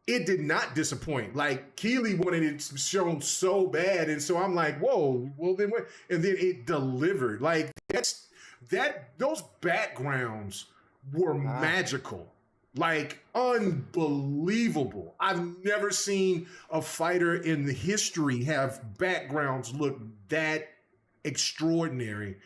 S1: it did not disappoint. Like, Keighly wanted it shown so bad. And so I'm like, whoa, well then what? And then it delivered. Like, those backgrounds were magical. Like, unbelievable. I've never seen a fighter in the history have backgrounds look that extraordinary.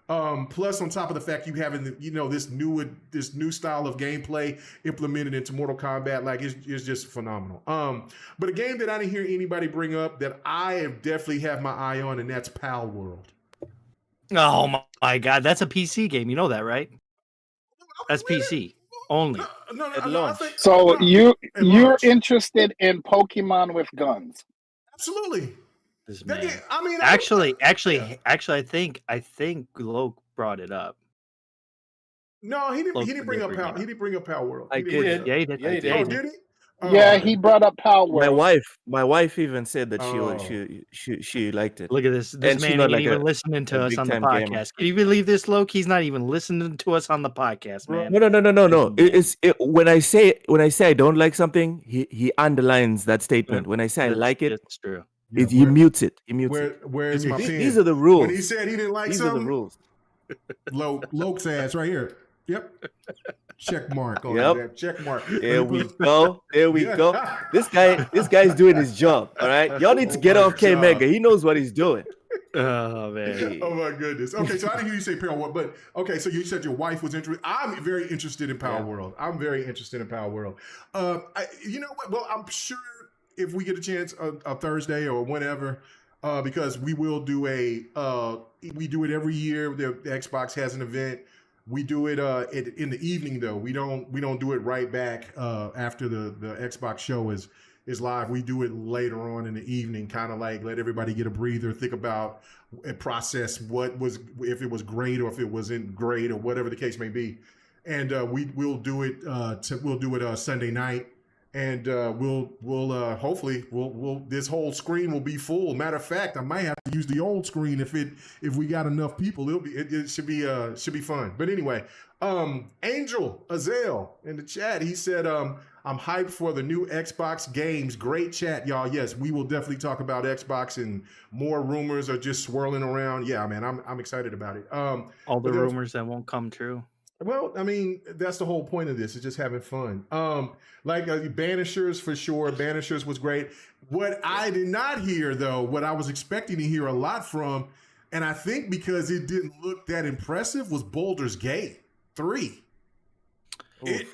S1: Plus, on top of the fact you having this new style of gameplay implemented into Mortal Kombat, like it's just phenomenal. But a game that I didn't hear anybody bring up that I definitely have my eye on, and that's Pal World.
S5: Oh my God, that's a PC game. You know that, right? That's PC only.
S1: No.
S6: So you're interested in Pokemon with guns?
S1: Absolutely.
S5: This man.
S1: Game, I mean,
S5: actually, I think Loke brought it up.
S1: No, he didn't bring up Pal. He didn't bring up Pal World.
S4: I did.
S5: Yeah, he did.
S7: Yeah, he did.
S1: Oh, did he?
S6: Yeah, he brought up Pal World.
S4: My wife even said that she liked it.
S5: Look at this. This
S4: And she's
S5: man
S4: not
S5: ain't
S4: like
S5: even
S4: a
S5: listening to us on the
S4: big-time
S5: podcast.
S4: gamer.
S5: Can you believe this, Loke? He's not even listening to us on the podcast, man.
S4: No. When I say I don't like something, he underlines that statement. When I say I like it,
S5: It's true.
S4: he mutes it. He mutes it.
S1: Where's my pen?
S4: These are the rules.
S1: When he said he didn't like
S4: These
S1: something,
S4: are the rules.
S1: Loke's ass right here. Yep. Check mark on
S4: Yep.
S1: that. Check mark.
S4: There we go. There we go. This guy's doing his job. All right. Y'all need to get off K Mega. He knows what he's doing.
S5: Oh man.
S1: Oh my goodness. Okay, so I didn't hear you say Power World, but okay, so you said your wife was interested. I'm very interested in Power World. I'm very interested in Power World. You know what? Well, I'm sure if we get a chance a Thursday or whenever, because we will do we do it every year. The Xbox has an event. We do it in the evening though. We don't do it right back after the Xbox show is live. We do it later on in the evening, kind of like let everybody get a breather, think about and process if it was great or if it wasn't great or whatever the case may be. And we'll do it Sunday night, and we'll hopefully this whole screen will be full. Matter of fact, I might have to use the old screen if we got enough people. It should be fun. But anyway, Angel Azel in the chat, he said I'm hyped for the new Xbox games. Great chat, y'all. Yes, we will definitely talk about Xbox, and more rumors are just swirling around. Yeah, man, I'm excited about it.
S5: All the rumors that won't come true.
S1: Well, I mean, that's the whole point of this, is just having fun. Banishers for sure. Banishers was great. What I did not hear, though, what I was expecting to hear a lot from, and I think because it didn't look that impressive, was Baldur's Gate 3.
S5: It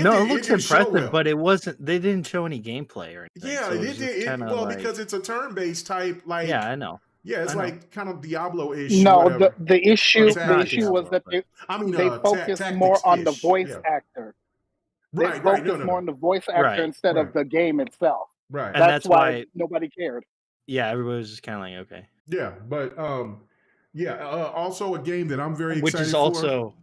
S5: looks impressive, but it wasn't. They didn't show any gameplay or anything.
S1: Yeah,
S5: so
S1: it did. Because it's a turn-based type.
S5: Yeah, I know.
S1: Yeah, it's like kind of Diablo-ish.
S6: No,
S1: whatever.
S6: the issue
S1: Diablo,
S6: was that they focused more on the voice actor. They focused more on the voice actor instead of the game itself.
S1: Right,
S5: and that's why
S6: nobody cared.
S5: Yeah, everybody was just kind of like, okay.
S1: Yeah, but also a game that I'm very excited for.
S5: Which is also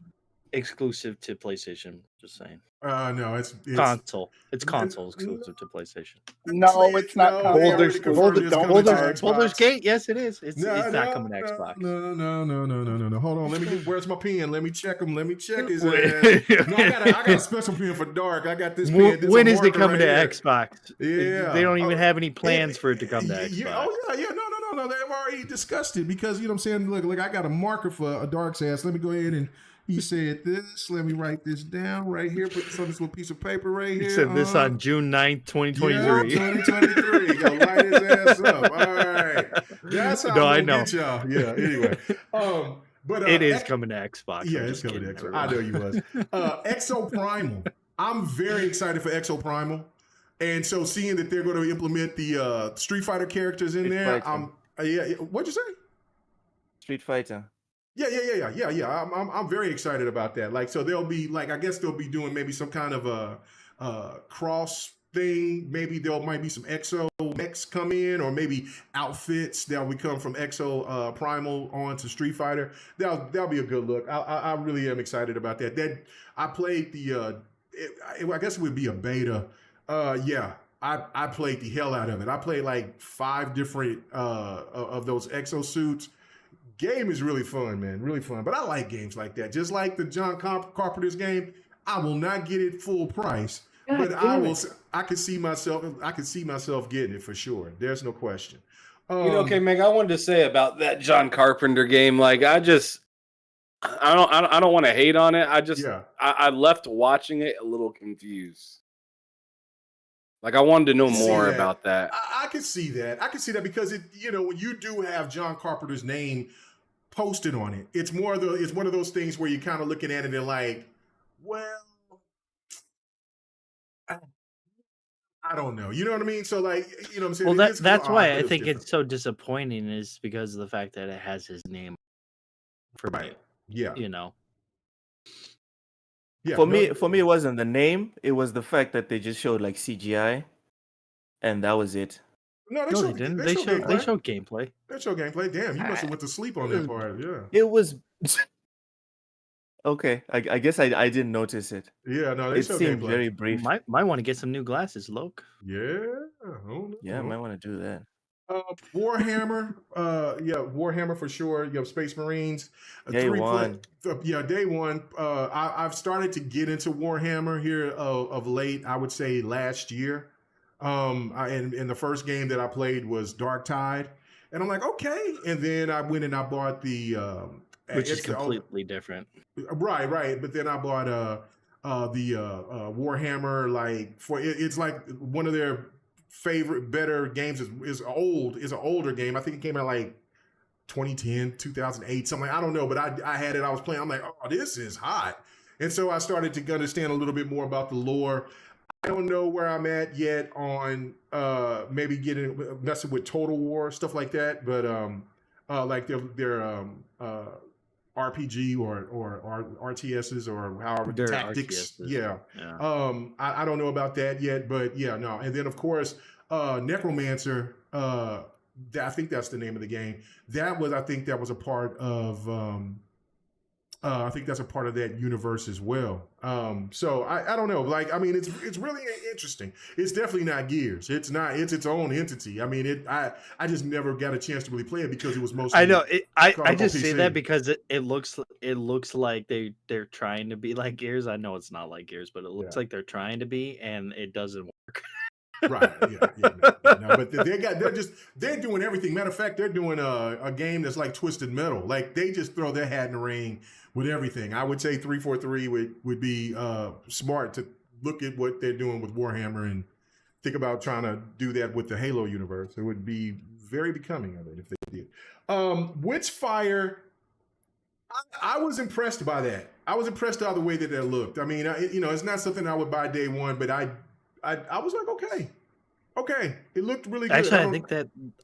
S5: exclusive to PlayStation. Just saying.
S1: No, it's
S5: console. It's console exclusive to PlayStation.
S6: No, it's not.
S5: Baldur's Gate. Yes, it is. It's not coming to Xbox.
S1: No. Hold on. Where's my pen? Let me check him. Let me check his ass. No, I got a special pen for dark. I got this pen.
S5: When is it coming to Xbox?
S1: Yeah,
S5: they don't even have any plans for it to come to Xbox.
S1: No. They've already discussed it because you know what I'm saying. Look, I got a marker for a Dark's ass. Let me go ahead and. He said this. Let me write this down right here. Put this on this little piece of paper right here.
S5: He said this on June 9th, 2023.
S1: Yeah, 2023. Go light his ass up. All right. That's how I'm gonna get y'all. Yeah, anyway. But
S5: it is coming to Xbox.
S1: Yeah, it's coming to Xbox. I know you was. Exo Primal. I'm very excited for Exo Primal. And so seeing that they're going to implement the Street Fighter characters in there. What'd you say?
S4: Street Fighter.
S1: Yeah. I'm very excited about that. Like, so they'll be like, I guess they'll be doing maybe some kind of a cross thing. Maybe there might be some Exo mechs come in, or maybe outfits that will come from Exo Primal onto Street Fighter. That'll be a good look. I really am excited about that. I played I guess it would be a beta. I played the hell out of it. I played like 5 different of those Exo suits. Game is really fun, man. Really fun. But I like games like that. Just like the John Carpenter's game, I will not get it full price, but I can see myself getting it for sure. There's no question.
S7: Okay, Meg, I wanted to say about that John Carpenter game, like I don't want to hate on it. I left watching it a little confused. Like I wanted to know more about that.
S1: I can see that. I can see that because when you do have John Carpenter's name posted on it, it's one of those things where you're kind of looking at it and like, well, I don't know. You know what I mean? So like, you know what I'm saying?
S5: Well, that's why I think it's so disappointing, is because of the fact that it has his name.
S1: Right. Yeah.
S4: Yeah, for me, it wasn't the name. It was the fact that they just showed like CGI, and that was it.
S1: No,
S5: they didn't. They showed gameplay.
S1: They showed gameplay. Damn, you must have went to sleep on that part. Yeah.
S4: It was okay. I guess I didn't notice it.
S1: Yeah, no,
S4: it seemed very brief.
S5: Might want to get some new glasses, Loke.
S1: Yeah.
S4: I might want to do that.
S1: Warhammer, Warhammer for sure. You have Space Marines.
S4: Day one.
S1: Day one. I've started to get into Warhammer here of late. I would say last year. And the first game that I played was Dark Tide, and I'm like, okay. And then I went and I bought the
S5: which is completely different.
S1: Right. But then I bought the Warhammer, like it's like one of their better games is an older game. I think it came out like 2010, 2008, something like, I don't know, but I had it, I was playing, I'm like, oh, this is hot. And so I started to understand a little bit more about the lore. I don't know where I'm at yet on maybe messing with Total War, stuff like that, but like their RPG or RTSs or however
S5: They're
S1: tactics.
S5: RTSs.
S1: Yeah. I don't know about that yet, but yeah, no. And then of course, Necromancer, I think that's the name of the game. I think that was a part of I think that's a part of that universe as well. So I don't know. Like, I mean, it's really interesting. It's definitely not Gears. It's not. It's its own entity. I mean, I just never got a chance to really play it because it was mostly.
S5: I know. I just
S1: PC.
S5: say that because it looks like they're trying to be like Gears. I know it's not like Gears, but it looks like they're trying to be, and it doesn't work.
S1: Right. Yeah. No, but they're doing everything. Matter of fact, they're doing a game that's like Twisted Metal. Like they just throw their hat in the ring with everything. I would say 343 would be smart to look at what they're doing with Warhammer and think about trying to do that with the Halo universe. It would be very becoming of it if they did. Witchfire, I was impressed by that. I was impressed by the way that it looked. I mean, it's not something I would buy day one, but I was like, okay, it looked really good.
S5: Actually,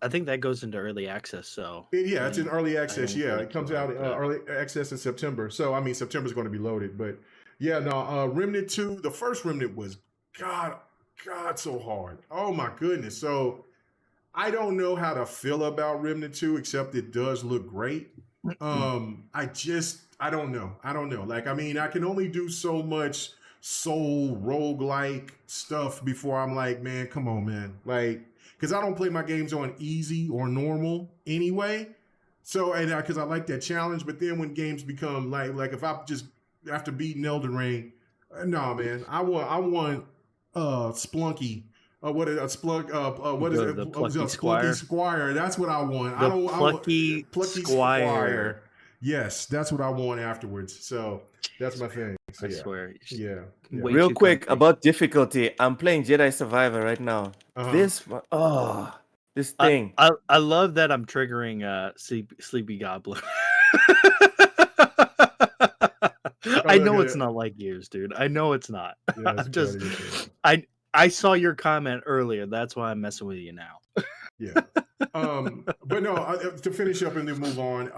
S5: I think that goes into early access. So
S1: it's in early access. Yeah,
S5: really
S1: it comes out early access in September. So I mean, September's going to be loaded. But yeah, no, Remnant 2. The first Remnant was God, so hard. Oh my goodness. So I don't know how to feel about Remnant 2, except it does look great. I don't know. Like, I mean, I can only do so much soul roguelike stuff before I'm like, man, come on, man. Like, because I don't play my games on easy or normal anyway. So, and because I like that challenge, but then when games become like if I just after beating Elden Ring, no, man, I want Splunky. What is Splunk? What is it?
S5: The
S1: Plucky Squire. That's what I want.
S5: Plucky Squire.
S1: Yes, that's what I want afterwards. So that's my thing. So,
S5: I swear.
S1: Yeah.
S4: Real quick about difficulty. I'm playing Jedi Survivor right now. This thing.
S5: I love that I'm triggering Sleepy Goblin. I know it's not like Gears, dude. I know it's not. Yeah, I saw your comment earlier. That's why I'm messing with you now.
S1: Yeah. But no, to finish up and then move on.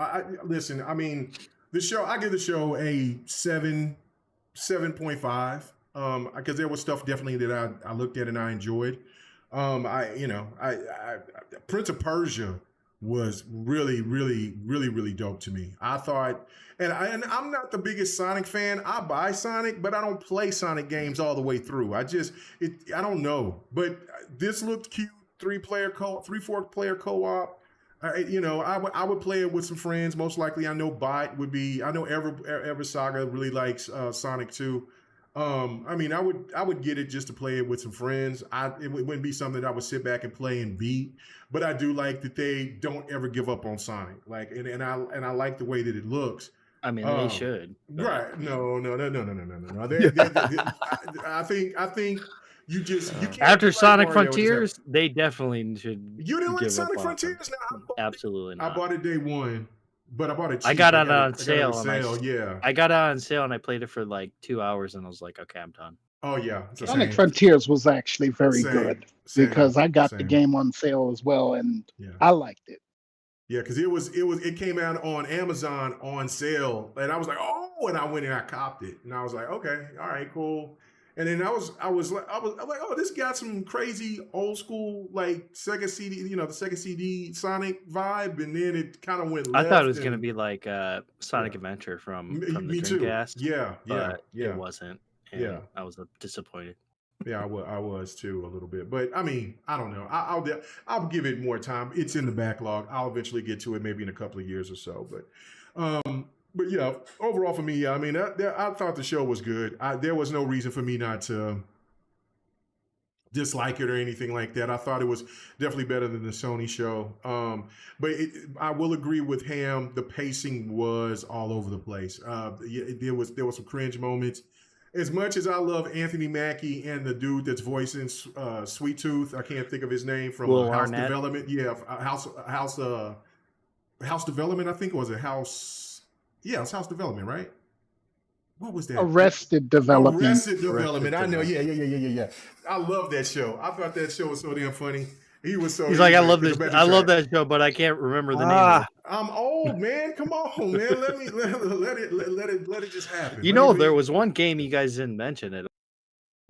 S1: Listen, I mean, I give the show a 7.5. Because there was stuff definitely that I looked at and I enjoyed. Prince of Persia was really, really, really, really dope to me. I thought, and I'm not the biggest Sonic fan. I buy Sonic, but I don't play Sonic games all the way through. I don't know. But this looked cute. 3-4 player co-op. I would play it with some friends. Most likely, I know Bot would be. I know Ever Saga really likes Sonic 2. I mean, I would get it just to play it with some friends. It wouldn't be something that I would sit back and play and beat. But I do like that they don't ever give up on Sonic. Like, and I like the way that it looks.
S5: I mean, they should. But...
S1: Right? No. I think. You can't
S5: after Sonic
S1: Mario
S5: Frontiers, they definitely should.
S1: You didn't like Sonic Frontiers?
S5: No, absolutely not.
S1: I bought it day one, but I bought it cheap.
S5: I got it on sale.
S1: Yeah.
S5: I got it on sale and I played it for like 2 hours and I was like, okay, I'm done.
S1: Oh yeah.
S6: Sonic Frontiers was actually very good because I got the game on sale as well and I liked it.
S1: Yeah, because it came out on Amazon on sale and I was like, oh, and I went and I copped it and I was like, okay, all right, cool. And then I was like, oh, this got some crazy old school like Sega CD, the Sega CD Sonic vibe, and then it kind of went left.
S5: I thought it was going to be like Sonic Adventure from the Dreamcast.
S1: Yeah,
S5: it wasn't. And I was disappointed.
S1: Yeah, I was too a little bit, but I mean, I don't know. I'll give it more time. It's in the backlog. I'll eventually get to it, maybe in a couple of years or so. But yeah, overall for me, I mean, I thought the show was good. There was no reason for me not to dislike it or anything like that. I thought it was definitely better than the Sony show. But I will agree with Ham. The pacing was all over the place. There was some cringe moments. As much as I love Anthony Mackie and the dude that's voicing Sweet Tooth, I can't think of his name from
S5: Will
S1: House
S5: Arnett.
S1: Development. Yeah, House. House Development, I think, or was it House? Yeah, it's House Development, right? What was that?
S6: Arrested Development.
S1: Arrested Development. I know.
S5: Development.
S1: Yeah. I love that show. I thought that show was so damn funny. He was so.
S5: He's like, I love
S1: the
S5: this.
S1: better
S5: I love
S1: track.
S5: that show, but I can't remember the name of it.
S1: I'm old, man. Come on, man. Let it just happen.
S5: You know, there was one game you guys didn't mention it.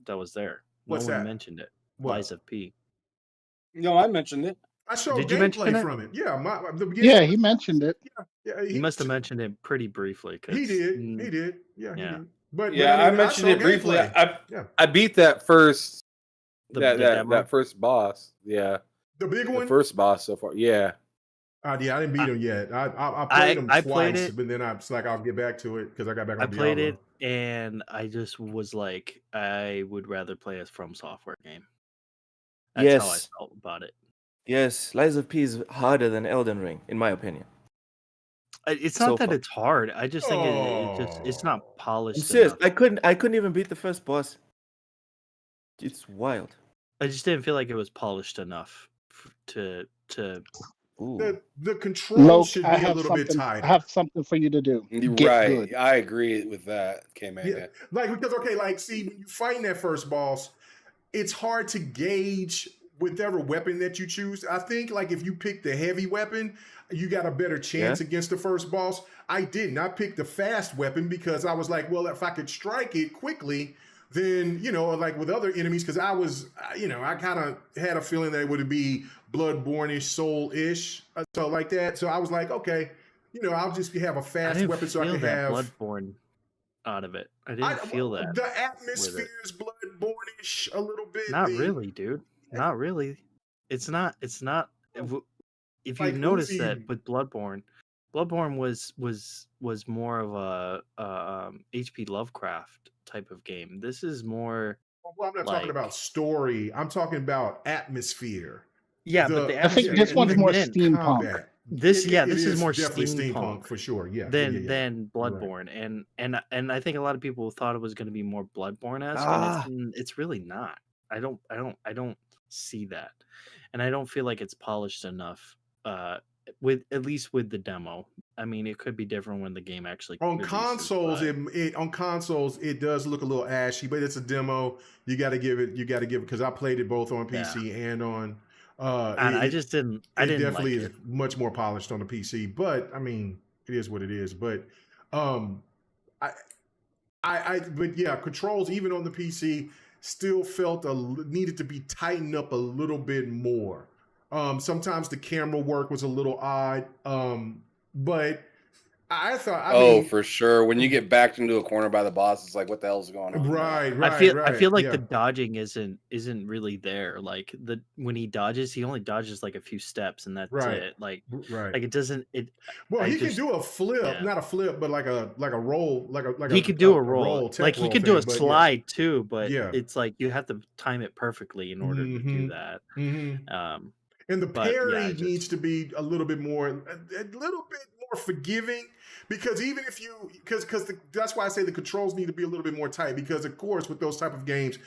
S5: That was there.
S1: What's
S5: no one
S1: that?
S5: mentioned it.
S1: What?
S5: Lies of P.
S7: No, I mentioned it.
S1: I showed
S5: Did you mention
S1: gameplay
S5: it?
S1: from it. Yeah, the beginning.
S6: Yeah, he mentioned it.
S1: Yeah,
S5: He must have mentioned it pretty briefly.
S1: He did. He did. Yeah, he
S5: Yeah.
S1: did. But
S7: Yeah,
S1: I
S7: I mentioned it
S1: showed
S7: briefly.
S1: gameplay.
S7: I beat that first
S5: The
S7: that first boss. Yeah,
S1: The big
S7: the
S1: one.
S7: first boss so far. Yeah.
S1: Yeah, I didn't beat him yet. I played him
S5: I
S1: twice,
S5: played it.
S1: but then it's like I'll get back to it because I got back on
S5: I played
S1: Diablo.
S5: it, and I just was like, I would rather play a From Software game. That's how I
S4: Yes.
S5: felt about it.
S4: Yes, Lies of P is harder than Elden Ring, in my opinion.
S5: It's
S4: So
S5: not that
S4: far.
S5: it's hard. I just think it's
S1: Oh.
S5: not
S4: I'm
S5: polished
S4: serious.
S5: enough.
S4: I couldn't even beat the first boss. It's wild.
S5: I just didn't feel like it was polished enough to.
S4: Ooh.
S1: The control
S6: Loke,
S1: should
S6: I
S1: be a
S6: have
S1: little bit
S6: something.
S1: tighter.
S6: I have something for you to do.
S7: You're
S6: Get
S7: right.
S6: good.
S7: I agree with that, K-Man.
S1: Yeah, like because see, when you're fighting that first boss, it's hard to gauge whatever weapon that you choose. I think like if you pick the heavy weapon, you got a better chance against the first boss. I didn't. I picked the fast weapon because I was like, well, if I could strike it quickly, then like with other enemies, because I was, I kind of had a feeling that it would be Bloodborne-ish, Soul-ish, so like that. So I was like, okay, I'll just have a
S5: I
S1: fast
S5: didn't
S1: weapon so I
S5: feel
S1: can
S5: that
S1: have.
S5: Bloodborne out of it. I didn't feel that.
S1: The atmosphere is Bloodborne-ish a little bit.
S5: Not really, dude. Not really. It's not. If you
S1: Like
S5: notice
S1: Uzi-
S5: that with Bloodborne was more of a H.P. Lovecraft type of game. This is more.
S1: Well, I'm not talking about story. I'm talking about atmosphere.
S5: Yeah, but the
S6: I think
S5: atmosphere.
S6: this one's
S5: even
S6: more
S5: then,
S6: steampunk.
S1: Combat.
S5: This
S1: It
S5: this is more
S1: definitely
S5: steampunk
S1: for sure. Yeah.
S5: than
S1: You're right.
S5: Bloodborne, and I think a lot of people thought it was going to be more Bloodborne-esque, and it's really not. I don't see that, and I don't feel like it's polished enough. With at least with the demo. I mean, it could be different when the game actually
S1: On
S5: releases,
S1: consoles,
S5: but-
S1: it does look a little ashy, but it's a demo. You got to give it because I played it both on PC and on.
S5: And I just didn't. I didn't
S1: definitely
S5: like
S1: is
S5: it.
S1: much more polished on the PC, but I mean, it is what it is. But but yeah, controls even on the PC still felt needed to be tightened up a little bit more. Sometimes the camera work was a little odd, but I thought. I mean,
S7: for sure. When you get backed into a corner by the boss, it's like, what the hell's going on?
S1: Right.
S5: I feel like
S1: yeah.
S5: the dodging isn't really there. Like when he dodges, he only dodges like a few steps, and that's
S1: Right.
S5: it. Like
S1: Right.
S5: it doesn't.
S1: Well,
S5: I
S1: he
S5: just-
S1: can do a flip,
S5: yeah.
S1: not a flip, but like a roll,
S5: he could do a roll.
S1: tech
S5: Like he
S1: roll
S5: could do a
S1: thing, but yeah.
S5: slide too, but
S1: Yeah.
S5: it's like you have to time it perfectly in order to do that.
S1: Mhm. And the
S5: But, yeah,
S1: parry
S5: I just-
S1: needs to be a little bit more forgiving, because even if that's why I say the controls need to be a little bit more tight, because of course with those type of games,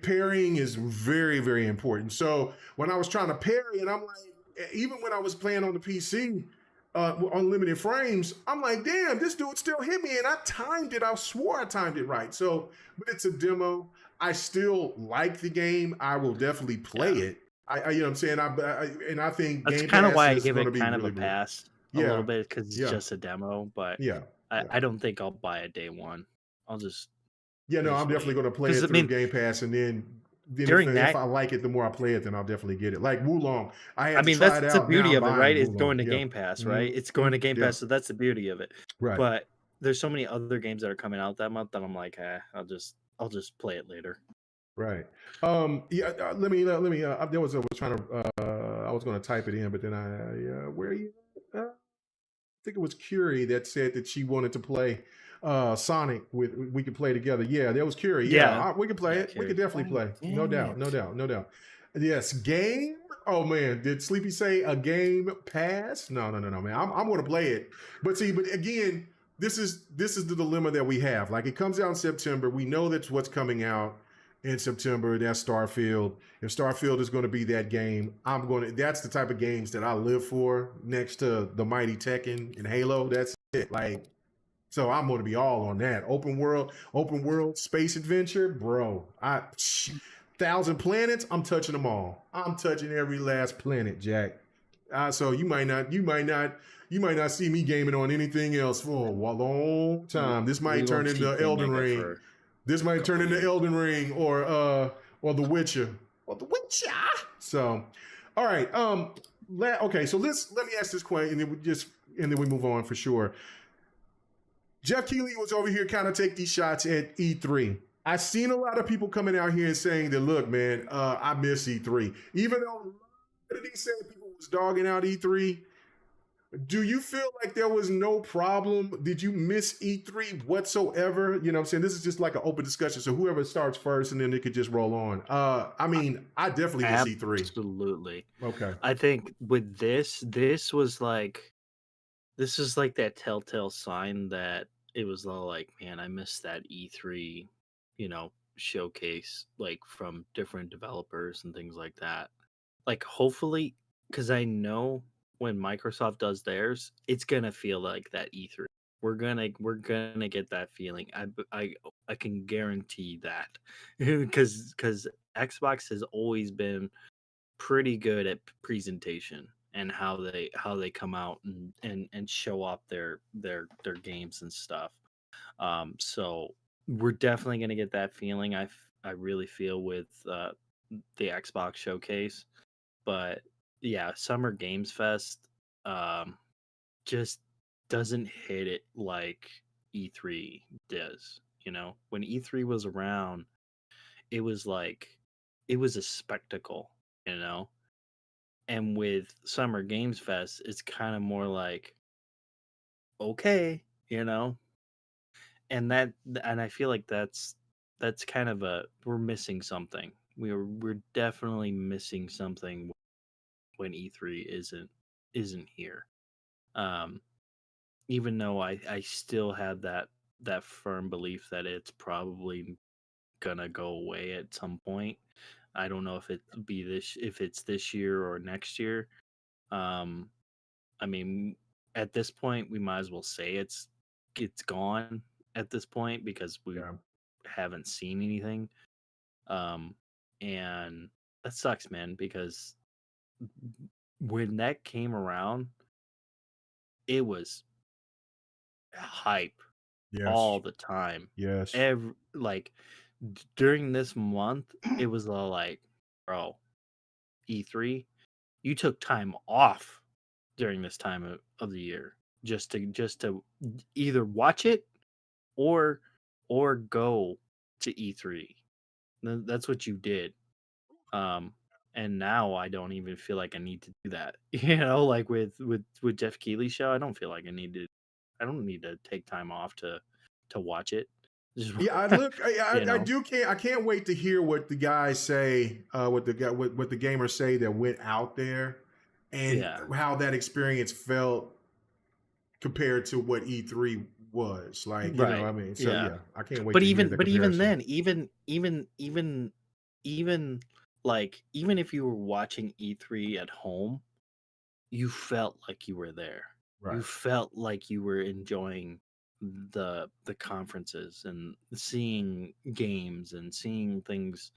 S1: parrying is very, very important. So when I was trying to parry, and I'm like, even when I was playing on the PC on limited frames, I'm like, damn, this dude still hit me, and I timed it. I swore I timed it right. So, but it's a demo. I still like the game. I will definitely play it. I you know what I'm saying? I think
S5: That's
S1: Game
S5: kind of
S1: Pass
S5: why I
S1: is
S5: give
S1: gonna
S5: it
S1: be
S5: kind of
S1: really
S5: a
S1: good.
S5: pass a
S1: Yeah.
S5: little bit because it's
S1: Yeah.
S5: just a demo. But
S1: Yeah.
S5: I don't think I'll buy it day one. I'll just
S1: Yeah, no,
S5: Just
S1: I'm definitely
S5: wait.
S1: going to play it
S5: 'Cause, I
S1: through
S5: mean,
S1: Game Pass, and then
S5: during
S1: if
S5: that-
S1: I like it, the more I play it, then I'll definitely get it. Like Wulong, I had
S5: I mean,
S1: to try
S5: that's
S1: it
S5: the
S1: out.
S5: beauty
S1: Now
S5: of it,
S1: I'm
S5: right?
S1: buying
S5: It's going to
S1: Wulong.
S5: Game Pass, right?
S1: Mhm.
S5: It's going to Game
S1: Yeah.
S5: Pass, so that's the beauty of it.
S1: Right.
S5: But there's so many other games that are coming out that month that I'm like, I'll just play it later.
S1: Right. Yeah. Let me. There was. I was trying to. I was going to type it in, but then where are you? I think it was Curie that said that she wanted to play Sonic we could play together. Yeah, that was Curie. Yeah, we could play
S5: Yeah,
S1: it. We
S5: Curie.
S1: could definitely play. No doubt. Yes, game. Oh man, did Sleepy say a Game Pass? No, man. I'm going to play it. But again, this is the dilemma that we have. Like, it comes out in September. We know that's what's coming out. in September. That's Starfield. If Starfield is going to be that game, that's the type of games that I live for next to the mighty Tekken and Halo. That's it. Like, so I'm going to be all on that. Open world space adventure, bro. 1,000 planets, I'm touching them all. I'm touching every last planet, Jack. So you might not see me gaming on anything else for a long time. This might turn into Elden Ring. This might turn into Elden Ring or The Witcher. Or The Witcher. So, all right. Okay, so let me ask this question and then we move on for sure. Geoff Keighly was over here kind of take these shots at E3. I've seen a lot of people coming out here and saying that, look, man, I miss E3. Even though a lot of these same people was dogging out E3, do you feel like there was no problem? Did you miss E3 whatsoever? You know what I'm saying? This is just like an open discussion. So whoever starts first and then it could just roll on. I mean, I definitely miss E3.
S5: Absolutely.
S1: Okay.
S5: I think with this is like that telltale sign that it was all like, man, I missed that E3, showcase, like from different developers and things like that. Like, hopefully, because I know when Microsoft does theirs, it's gonna feel like that E3. We're gonna get that feeling. I can guarantee that, because Xbox has always been pretty good at presentation and how they come out and show off their games and stuff. So we're definitely gonna get that feeling. I really feel with the Xbox showcase, but yeah, Summer Games Fest just doesn't hit it like E3 does. When E3 was around, it was a spectacle, and with Summer Games Fest, it's kind of more like, okay, and I feel like that's kind of we're missing something. We're definitely missing something when E3 isn't here. Even though I still have that firm belief that it's probably gonna go away at some point. I don't know if it's this year or next year. I mean, at this point, we might as well say it's gone at this point because we haven't seen anything. And that sucks, man, because when that came around, it was hype all the time.
S1: Yes.
S5: During this month, it was all like, bro, E3, you took time off during this time of the year just to either watch it or go to E3. That's what you did. And now I don't even feel like I need to do that. Like with Geoff Keighley's show, I don't feel like I don't need to take time off to watch it.
S1: Yeah, I can't wait to hear what the guys say, what the gamers say that went out there, and how that experience felt compared to what E3 was like. You know what I mean? So yeah, I can't wait.
S5: Even if you were watching E3 at home, you felt like you were there. Right. You felt like you were enjoying the conferences and seeing games and seeing things,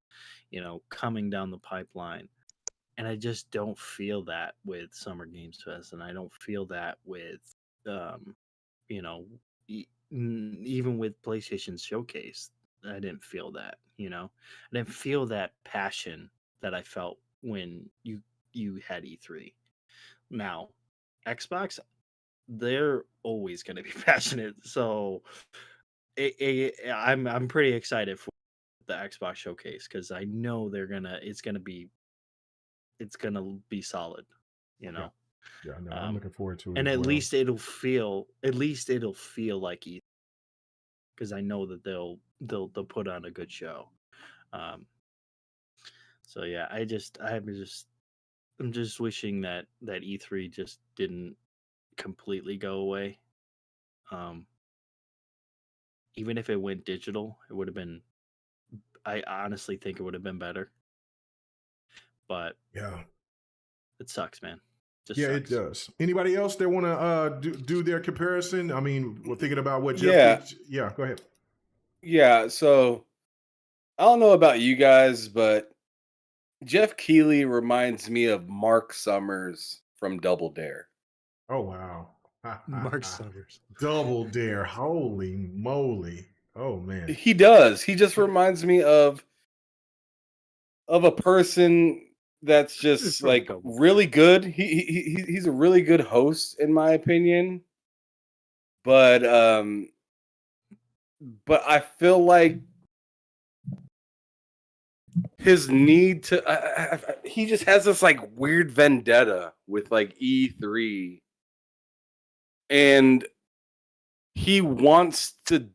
S5: coming down the pipeline. And I just don't feel that with Summer Games Fest, and I don't feel that with even with PlayStation Showcase. I didn't feel that, I didn't feel that passion that I felt when you had E3. Now, Xbox, they're always going to be passionate, so I'm pretty excited for the Xbox Showcase because I know it's gonna be solid,
S1: Yeah, no, I'm looking forward to it.
S5: And at least it'll feel like E3, because I know that they'll put on a good show. So yeah, I'm just wishing that E3 just didn't completely go away. Even if it went digital, it would have been I honestly think it would have been better. But
S1: Yeah.
S5: it sucks, man. Just
S1: Yeah,
S5: sucks.
S1: it does. Anybody else that want to do their comparison? I mean, we're thinking about what Geoff
S7: Yeah.
S1: did. Yeah, go ahead.
S7: Yeah, so I don't know about you guys, but Geoff Keighly reminds me of Mark Summers from Double Dare.
S1: Oh, wow.
S5: Mark Summers.
S1: Double Dare. Holy moly. Oh, man.
S7: He does. He just reminds me of a person that's just
S5: From
S7: like
S5: Double Dare.
S7: really good. He's a really good host, in my opinion. But I feel like his need to he just has this like weird vendetta with like E3, and he wants to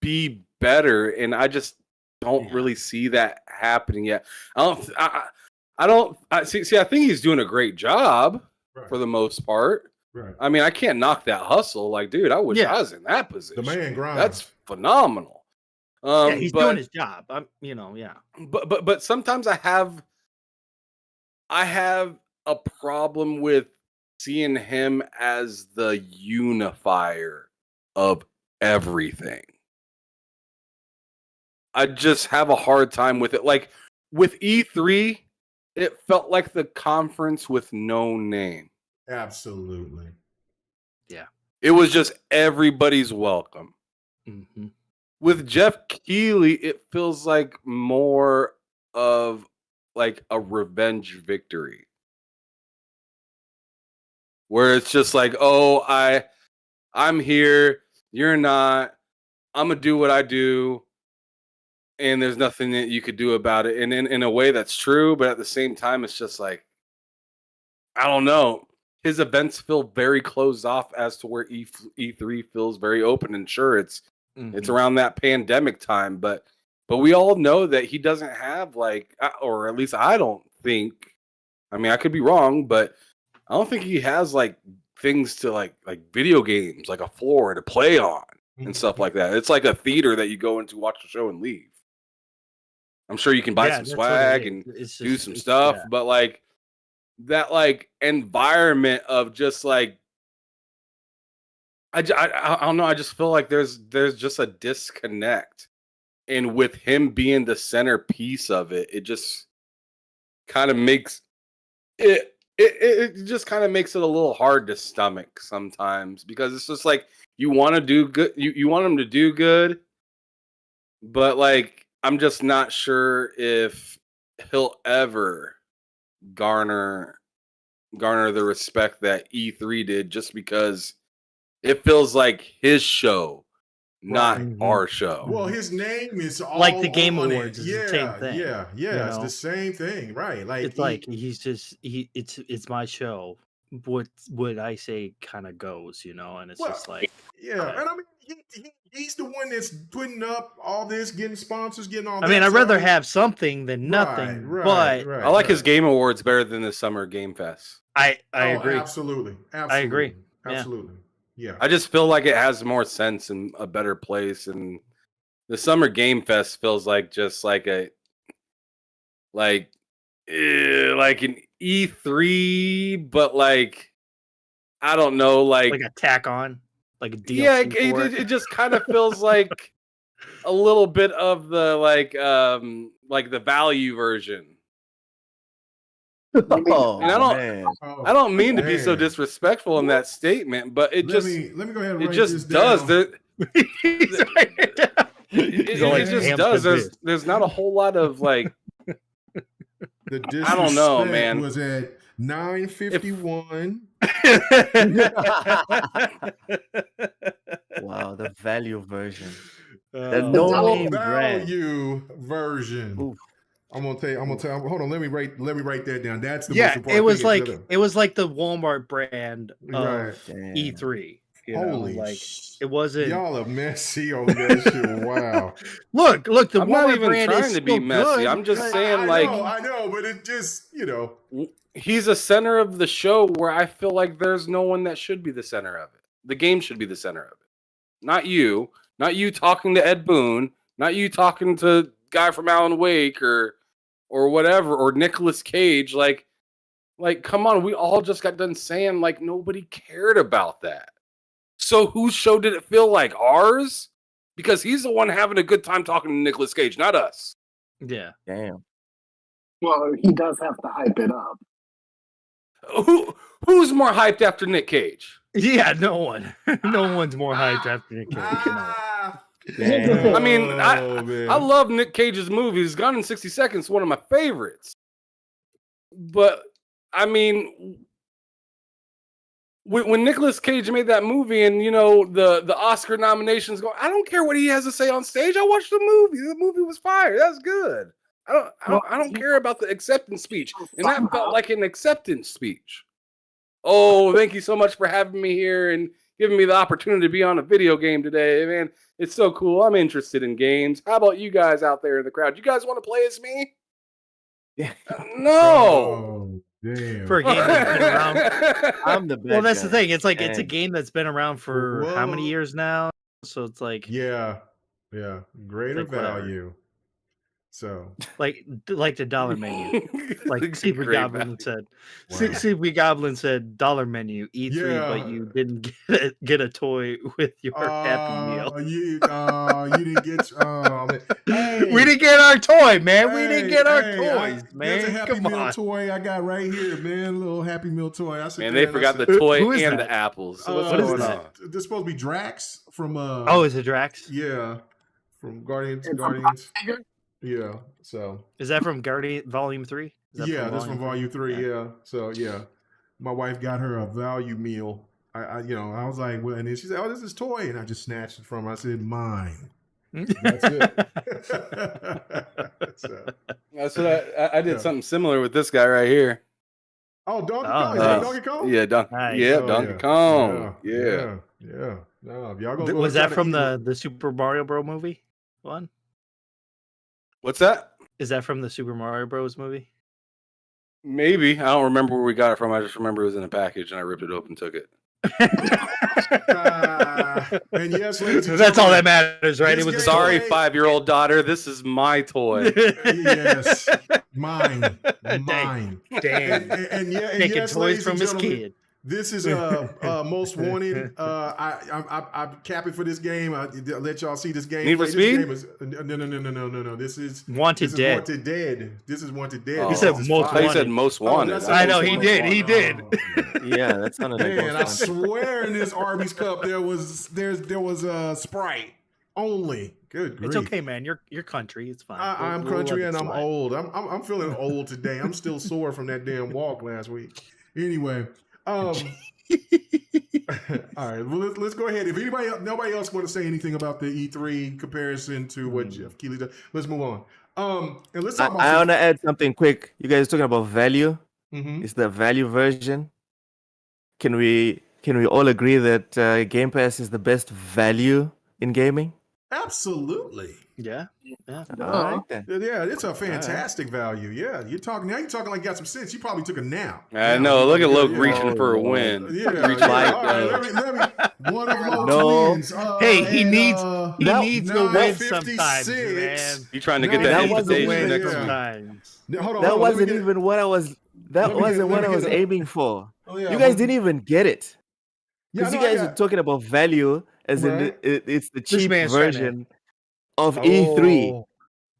S7: be better, and I just don't really see that happening yet. I don't see I think he's doing a great job for the most part.
S1: Right.
S7: I mean, I can't knock that hustle. Like, dude, I wish I was in that position.
S1: The man grinds.
S7: That's phenomenal.
S5: Yeah, he's doing his job. Yeah.
S7: But sometimes I have a problem with seeing him as the unifier of everything. I just have a hard time with it. Like with E3, it felt like the conference with no name.
S1: Absolutely.
S5: Yeah.
S7: It was just everybody's welcome.
S5: Mm-hmm.
S7: With Geoff Keighly, it feels like more of like a revenge victory. Where it's just like, oh, I'm here, you're not, I'm gonna do what I do, and there's nothing that you could do about it. And in a way that's true, but at the same time, it's just like, I don't know. His events feel very closed off as to where E3 feels very open. And sure, it's around that pandemic time, but we all know that he doesn't have like, or at least I don't think. I mean, I could be wrong, but I don't think he has like things to like video games, like a floor to play on and stuff like that. It's like a theater that you go into, watch the show, and leave. I'm sure you can buy some swag and do some stuff, but like that like environment of just like I don't know. I just feel like there's just a disconnect, and with him being the centerpiece of it, it just kind of makes it. It just kind of makes it a little hard to stomach sometimes, because it's just like you want to do good, you want him to do good, but like I'm just not sure if he'll ever garner the respect that E3 did, just because it feels like his show, not our show.
S1: Well, his name is all
S5: like the Game
S1: on
S5: Awards
S1: it.
S5: is the same thing.
S1: Yeah, it's the same thing, right? Like
S5: it's like it's my show. What I say kind of goes, and it's just like
S1: and I mean he's the one that's putting up all this, getting sponsors, getting all.
S5: I mean, I'd rather have something than nothing. But
S7: I like his Game Awards better than the Summer Game Fest.
S5: I agree.
S1: Absolutely.
S5: I agree.
S1: Absolutely. Yeah.
S7: I just feel like it has more sense and a better place, and the Summer Game Fest feels like just like a like an E3, but like I don't know, like
S5: a tack on, like a DLC.
S7: Yeah, it just kind of feels like a little bit of the like the value version.
S4: Oh,
S7: and I don't mean to be so disrespectful in that statement, but it
S1: let me go ahead and
S7: it
S1: write
S7: just
S1: this
S7: does.
S1: down.
S7: It just does. There's not a whole lot of like.
S1: The disrespect
S7: I don't know, man.
S1: Was at 9:51.
S4: Wow, the value version.
S1: The
S4: no-name brand.
S1: Value version.
S4: Oof.
S1: I'm gonna tell you. Hold on. Let me write that down. That's the most
S5: yeah.
S1: important
S5: It was
S1: thing.
S5: it was like the Walmart brand of
S1: Right.
S5: E3.
S1: Holy,
S5: like it wasn't.
S1: Y'all are messy on that shit. Wow.
S5: Look. The
S7: I'm
S5: Walmart
S7: not even
S5: brand
S7: trying
S5: is
S7: to be
S5: still
S7: messy.
S5: good,
S7: I'm just
S5: but-
S7: saying,
S1: I know, but it just
S7: he's a center of the show where I feel like there's no one that should be the center of it. The game should be the center of it, not you. Not you talking to Ed Boon. Not you talking to guy from Alan Wake or whatever, or Nicolas Cage. Like, come on, we all just got done saying like nobody cared about that. So whose show did it feel like? Ours? Because he's the one having a good time talking to Nicolas Cage, not us.
S5: Yeah.
S4: Damn.
S6: Well, he does have to hype it up.
S7: Who's more hyped after Nick Cage?
S5: Yeah, no one. No one's more hyped after Nick Cage. No.
S4: Damn.
S7: I mean,
S1: man.
S7: I love Nick Cage's movies. Gone in 60 Seconds, one of my favorites. But I mean, when Nicolas Cage made that movie, and you know the Oscar nominations go, I don't care what he has to say on stage. I watched the movie. The movie was fire. That's good. I don't care about the acceptance speech, and that felt like an acceptance speech. Oh, thank you so much for having me here and giving me the opportunity to be on a video game today, man. It's so cool. I'm interested in games. How about you guys out there in the crowd? You guys want to play as me?
S4: Yeah.
S7: No.
S1: Oh, damn.
S5: For a game that's been around.
S4: I'm the best.
S5: Well, that's the thing. It's like it's a game that's been around for how many
S1: Whoa.
S5: years now? So it's like
S1: Yeah. Greater
S5: Like whatever.
S1: value. So
S5: like the dollar menu. Like
S7: It's a
S5: Secret
S7: great
S5: Goblin
S7: value.
S5: said.
S1: Wow.
S5: Secret Goblin said dollar menu E3,
S1: Yeah.
S5: but you didn't get a toy with your Happy Meal.
S1: You didn't get. Man. Hey,
S5: We didn't get our toy, man. We didn't get our
S1: hey,
S5: toys,
S1: There's
S5: man.
S1: a Happy
S5: Come
S1: Meal
S5: on.
S1: toy I got right here, man. Little Happy Meal toy. I sit
S7: And
S1: there
S7: they
S1: and I
S7: forgot
S1: said,
S7: the toy
S5: Who is
S7: and
S5: that?
S7: the apples. So what's
S5: What is
S7: going
S5: that?
S7: on?
S1: This supposed to be Drax from.
S5: Oh, is it Drax?
S1: Yeah, from Guardians.
S6: It's a
S1: Guardians.
S6: figure?
S1: Yeah. So.
S5: Is that from Guardian Volume 3?
S1: Yeah, that's from Volume 3. Yeah. So yeah, my wife got her a value meal. I was like, well, and then she said, "Oh, this is toy," and I just snatched it from her. I said, "Mine." That's it.
S7: So I did
S1: Yeah.
S7: something similar with this guy right here.
S1: Oh, Donkey
S5: Oh,
S1: Kong. Is
S5: nice.
S1: that Donkey Kong?
S7: Yeah,
S5: Nice.
S1: Oh,
S7: Donkey
S1: yeah.
S7: Kong. Yeah.
S1: Yeah. No, if y'all gonna go
S5: Was
S1: try
S5: that
S1: to
S5: from
S1: eat
S5: the Super Mario Bros. Movie one?
S7: What's that?
S5: Is that from the Super Mario Bros. Movie?
S7: Maybe. I don't remember where we got it from. I just remember it was in a package and I ripped it open and took it.
S1: and yes, ladies and
S5: That's all that
S1: gentlemen,
S5: matters, right?
S1: this
S5: It was a
S1: game-
S7: Sorry,
S1: Hey.
S7: 5-year-old daughter. This is my toy.
S1: Yes, mine.
S5: Dang.
S1: And
S5: Taking
S1: yes,
S5: toys
S1: ladies
S5: from
S1: and
S5: his
S1: gentlemen,
S5: kid.
S1: this is Most Wanted. I'm capping for this game. I'll let y'all see this game.
S7: Need for
S1: This
S7: Speed?
S1: game is, no. This is
S5: Wanted
S1: this
S5: Dead.
S1: Is Wanted Dead. This is Wanted Dead.
S7: Oh.
S5: He said
S1: This is
S5: Most
S7: I
S1: fire.
S7: thought you said
S5: Wanted.
S7: most
S1: Oh,
S7: wanted.
S1: that's
S5: I know,
S1: Most
S5: he
S1: Wanted.
S5: did, he did.
S4: Yeah, that sounded like
S1: Man, I
S4: most fun.
S1: swear in this Arby's cup there was a Sprite only. Good grief.
S5: It's okay, man. You're country. It's fine.
S1: I'm
S5: We'll
S1: country
S5: let
S1: and
S5: it
S1: I'm
S5: slide.
S1: old. I'm feeling old today. I'm still sore from that damn walk last week. Anyway, all right. Well, let's go ahead. If nobody else want to say anything about the E3 comparison to what Geoff Keighly does, let's move on. And let's talk about.
S4: I want to add something quick. You guys are talking about value.
S1: Mhm.
S4: It's the value version. Can we all agree that Game Pass is the best value in gaming?
S1: Absolutely.
S5: Yeah.
S4: All right then.
S1: Yeah, it's a fantastic value. Yeah, you're talking like you got some sense. You probably took a nap.
S7: I know. Look at Luke reaching for a
S4: Oh,
S7: win.
S1: Yeah,
S7: Reaching
S1: yeah.
S7: for
S1: All
S7: a
S1: right,
S7: dub.
S1: let me one of Lowe's
S4: No.
S1: wins.
S5: Hey, he
S1: and,
S5: needs
S4: That-
S5: to
S1: now
S5: win
S1: 56.
S5: sometimes, man.
S7: You trying to
S1: Now
S7: get that
S4: that wasn't
S7: invitation
S4: win
S7: next
S1: yeah.
S7: week.
S5: Sometimes.
S1: Hold on,
S4: That
S1: hold on, let me
S4: wasn't
S1: get-
S4: even what I was. That
S1: let me
S4: wasn't
S1: get-
S4: what
S1: let
S4: I
S1: me
S4: was
S1: get a-
S4: aiming for.
S1: Oh, yeah,
S4: You guys
S1: well,
S4: didn't even get it
S1: yeah,
S4: because
S1: no,
S4: you
S1: I
S4: guys
S1: got-
S4: are talking about value as in
S1: Right.
S4: it's the cheap
S5: man's trying to-
S4: version of E3.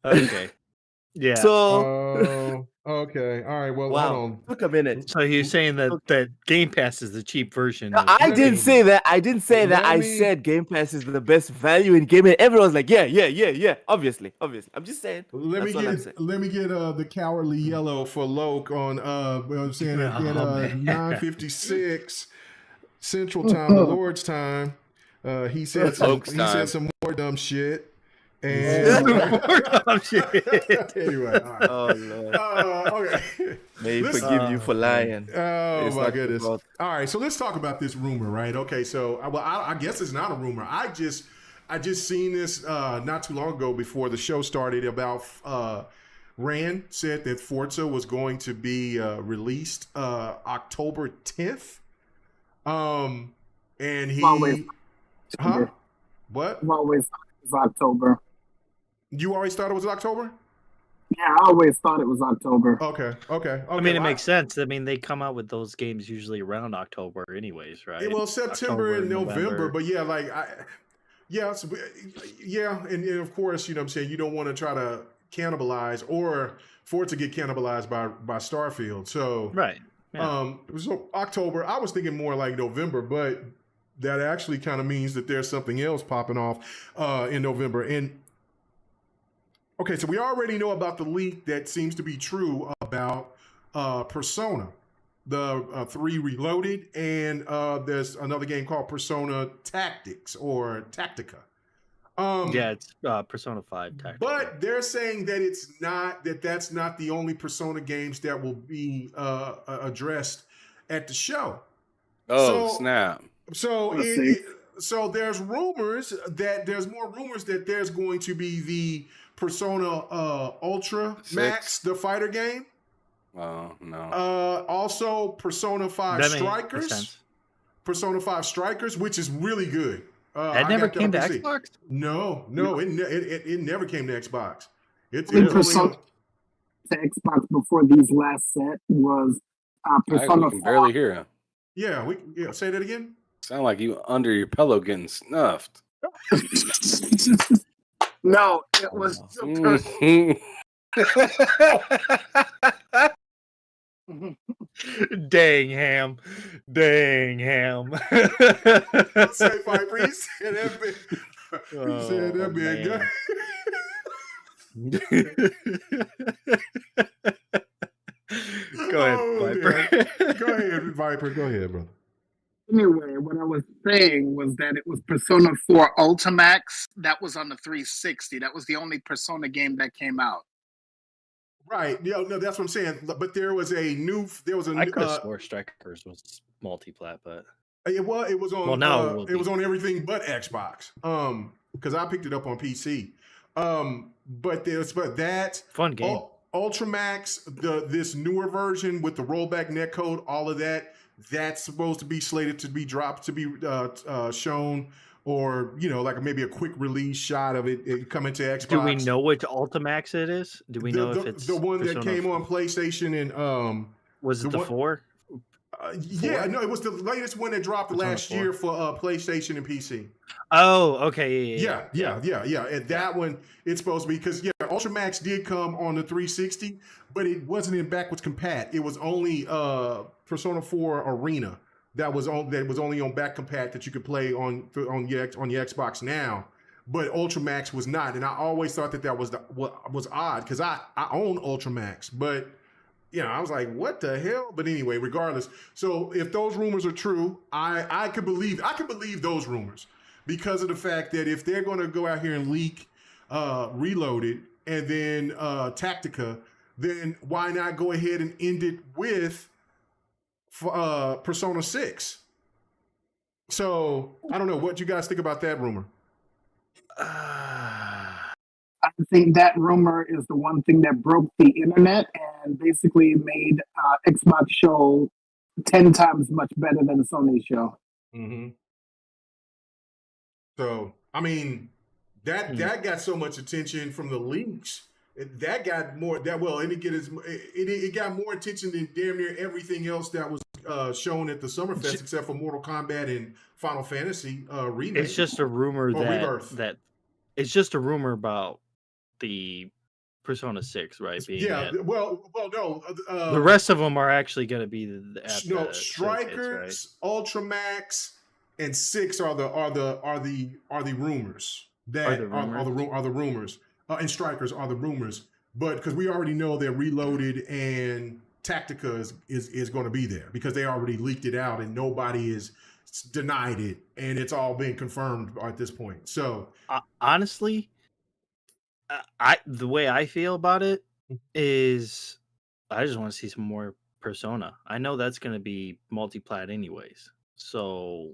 S5: Oh, okay. Yeah.
S4: So
S1: Oh, okay. All right. Well,
S4: wow,
S1: hold on.
S4: took a minute.
S5: So you're saying that Game Pass is the cheap version?
S4: No,
S5: of
S4: I
S5: the
S4: didn't
S5: game.
S4: say that. I didn't say that.
S1: Let
S4: I
S1: me-
S4: said Game Pass is the best value in gaming. Everyone's like, yeah. Obviously. I'm just saying.
S1: Let me
S4: That's all I'm saying.
S1: get the cowardly yellow for Loke on what I'm saying at
S5: Oh, man.
S1: 9:56 Central Time, the Lord's time. He said
S7: Loke's time.
S1: some more dumb shit. And
S5: Oh, shit.
S1: anyway, all right.
S4: Oh Lord.
S1: Okay.
S4: May he
S1: Let's-
S4: forgive you for lying.
S1: Oh
S4: It's
S1: my
S4: not your
S1: goodness!
S4: fault.
S1: All right, so let's talk about this rumor, right? Okay, so I guess it's not a rumor. I just seen this not too long ago before the show started about Rand said that Forza was going to be released October 10th. And he
S6: Always.
S1: huh? What?
S6: Always it's October.
S1: You always thought it was October?
S6: Yeah, I always thought it was October.
S1: Okay.
S5: I mean, it makes sense. I mean, they come out with those games usually around October, anyways, right?
S1: Well, September and November, but yeah, like and of course, you know what I'm saying, you don't want to try to cannibalize or for it to get cannibalized by Starfield. So
S5: right. Yeah.
S1: So October, I was thinking more like November, but that actually kind of means that there's something else popping off in November. And okay, so we already know about the leak that seems to be true about Persona, the 3 Reloaded, and there's another game called Persona Tactics or Tactica.
S5: Yeah, it's Persona 5 Tactics.
S1: But they're saying that that's not the only Persona games that will be addressed at the show.
S7: Oh, snap.
S1: So there's rumors that there's more rumors that there's going to be the Persona Ultra
S7: 6.
S1: Max, the fighter game.
S7: Oh, no.
S1: Also Persona 5 Strikers. Persona 5 Strikers, which is really good.
S5: That never came to Xbox?
S1: No, it never came to Xbox. It's
S6: Persona to Xbox before these last set was Persona 4.
S7: I can barely hear him.
S1: Yeah, say that again.
S7: Sound like you under your pillow getting snuffed.
S6: No, it was.
S5: Dang ham.
S1: Say Viper, he said that big. He said that big guy.
S5: Go ahead, Viper.
S1: Go ahead, Viper. Go ahead, brother.
S6: Anyway, what I was saying was that it was Persona 4 Ultimax. That was on the 360. That was the only Persona game that came out.
S1: Right. Yeah, no, that's what I'm saying. But there was a new.
S5: I could have swore Strikers was multi-plat, but
S1: it was on.
S5: Well, now
S1: it was on everything but Xbox. Because I picked it up on PC. But that
S5: fun game.
S1: Ultramax, this newer version with the rollback netcode, all of that. That's supposed to be slated to be dropped, to be shown, or like maybe a quick release shot of it coming to Xbox.
S5: Do we know which Ultimax it is? Do we know if it's
S1: the one
S5: Persona
S1: that came on PlayStation and
S5: was it the 4?
S1: Yeah, no, it was the latest one that dropped
S5: Persona
S1: last
S5: 4?
S1: year for PlayStation and PC.
S5: Oh, okay,
S1: yeah. And that one, it's supposed to be because Ultramax did come on the 360, but it wasn't in backwards compat. It was only Persona 4 Arena that was only on back compat that you could play on your Xbox now. But Ultramax was not, and I always thought that was odd because I own Ultramax, but. I was like, what the hell? But anyway, regardless. So if those rumors are true, I could believe those rumors because of the fact that if they're going to go out here and leak Reloaded and then Tactica, then why not go ahead and end it with Persona 6? So I don't know. What you guys think about that rumor?
S6: I think that rumor is the one thing that broke the internet and basically made Xbox show 10 times much better than Sony's show.
S1: Mm-hmm. So, I mean, that got so much attention from the leaks. That got more it got more attention than damn near everything else that was shown at the SummerFest except for Mortal Kombat and Final Fantasy remake.
S5: It's just a rumor
S1: Rebirth.
S5: that it's just a rumor about the Persona 6, right?
S1: No.
S5: The rest of them are actually going to be
S1: Strikers, right? Ultramax, and 6 are the rumors. That are the rumors. And Strikers are the rumors. But because we already know that Reloaded and Tactica is going to be there because they already leaked it out and nobody is denied it, and it's all been confirmed at this point. So
S5: honestly, the way I feel about it is I just want to see some more Persona. I know that's going to be multi-plat anyways, so